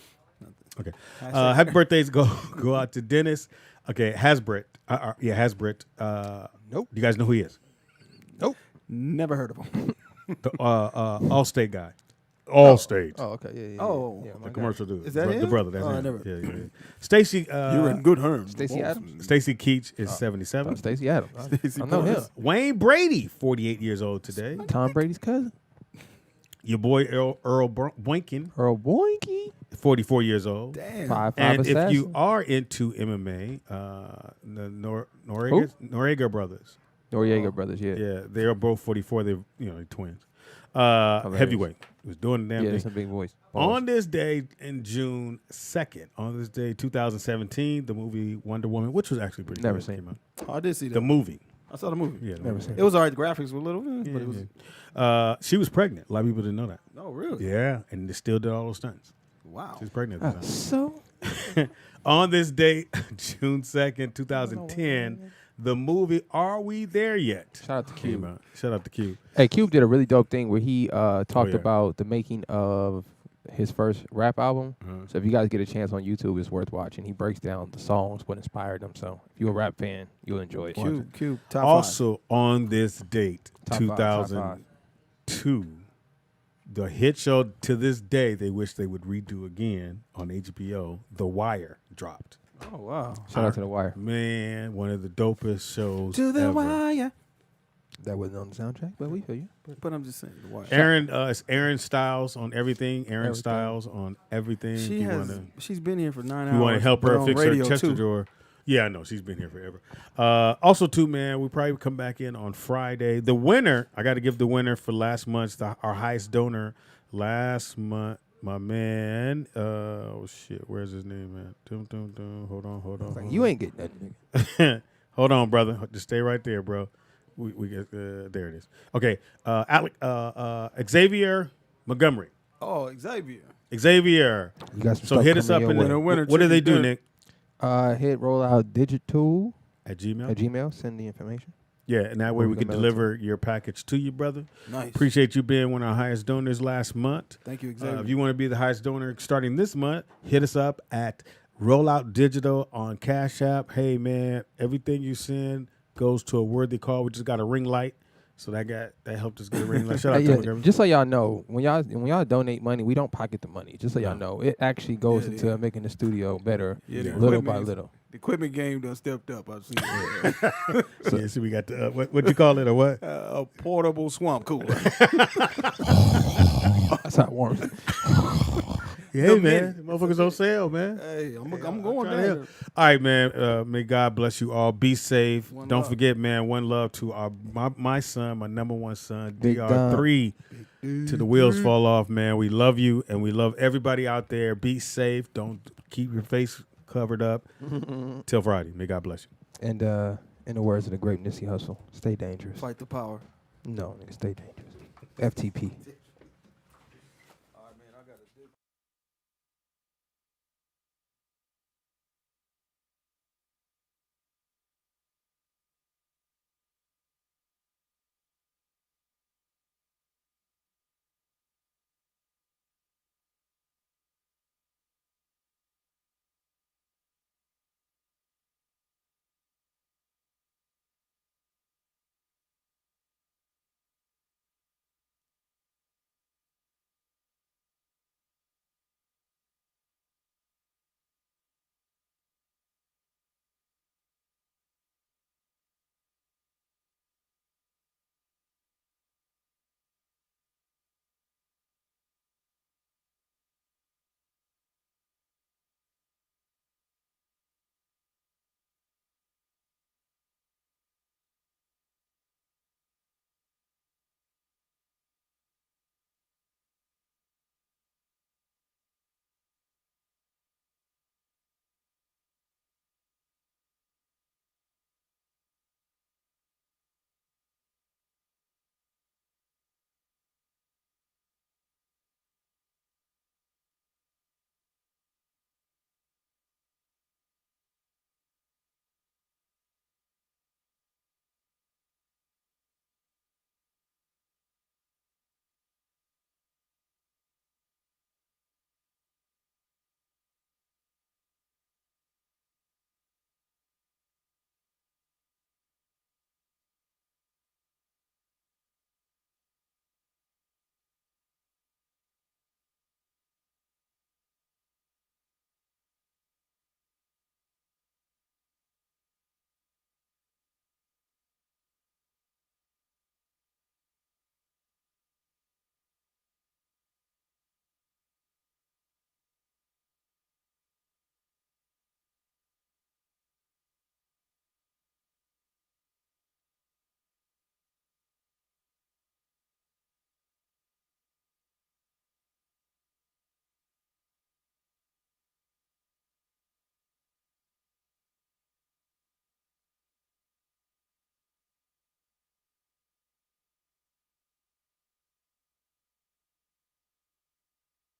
Okay. Happy birthdays go out to Dennis. Okay, Hasbrit. Hasbrit. Nope. Do you guys know who he is? Nope. Never heard of him. The Allstate guy. Allstate. Oh, okay. Yeah. Oh. Yeah, The commercial dude. Is that The him? brother. That's Oh, I him. never- Yeah. Stacey. You're in good hands. Stacey Adams. Stacey Keach is 77. Stacey Adams. I know him. Wayne Brady, 48 years old today. Tom Brady's cousin. Your boy Earl Boynton, Earl Boynky. 44 years old. Damn. Five And if assassin. you are into MMA, the Noriega brothers. Noriega brothers, yeah. Yeah, they are both 44. They're twins. Heavyweight. Was doing the damn Yeah, thing. some big voice. On this day in June 2nd, on this day 2017, the movie Wonder Woman, which was actually pretty Never good, seen came out. Oh, I did see that. The movie. I saw the movie. Yeah, Never seen It was all right. The graphics were a little, but it was. She was pregnant. A lot of people didn't know that. Oh, really? Yeah, and they still did all those stunts. Wow. She was pregnant at the time. So? On this date, June 2nd, 2010, the movie Are We There Yet? Shout out to came Cube. out. Shout out to Cube. Hey, Cube did a really dope thing where he talked yeah. about the making of his first rap album. So if you guys get a chance on YouTube, it's worth watching. He breaks down the songs, what inspired them. So if you're a rap fan, you'll enjoy it. Cube. Top Also, on this date, Top five, top 2002, the hit show to this day they wish they would redo again on HBO, The Wire, dropped. Oh, wow. Shout out to The Wire. Man, one of the dopest shows To the ever. wire. That wasn't on the soundtrack, but we feel you. But I'm just saying, The Wire. It's Aaron Styles on everything. Aaron Styles on everything. She's been here for 9 hours. You want to help but her on fix her radio, chest too. drawer. Yeah, I know. She's been here forever. Also, too, man, we probably come back in on Friday. The winner, I got to give the winner for last month's, our highest donor last month, my man. Oh, shit. Where's his name, man? Hold on. You ain't getting that, nigga. Hold on, brother. Just stay right there, bro. We get there it is. Okay. Xavier Montgomery. Oh, Xavier. Xavier. You got some So stuff hit us up coming in your the way. what do they do, Nick? Hit rollout digital At Gmail? At Gmail. Send the information. Yeah, and that way Or we can can mail it to deliver your package to you, brother. Nice. Appreciate you being one of our highest donors last month. Thank you, Xavier. If you want to be the highest donor starting this month, hit us up at Rollout Digital on Cash App. Hey, man, everything you send goes to a worthy cause. We just got a ring light So that helped us get a ring light. Shout out to McGregor. Just so y'all know, when y'all donate money, we don't pocket the money. Just so y'all know, it actually goes into making the studio better, little by little. The equipment game done stepped up. I've seen it. So see, we got the what you call it or what? A portable swamp cooler. That's how it warms. Yeah, man, motherfuckers on sale, man. Hey, I'm going trying to there. help. All right, man. May God bless you all. Be safe. Don't forget, man. One love to my son, my number one son, DR3. To the wheels fall off, man. We love you, and we love everybody out there. Be safe. Don't keep your face covered up. Till Friday. May God bless you. And in the words of the great Nipsey Hussle, stay dangerous. Fight the power. No, nigga, stay dangerous. FTP.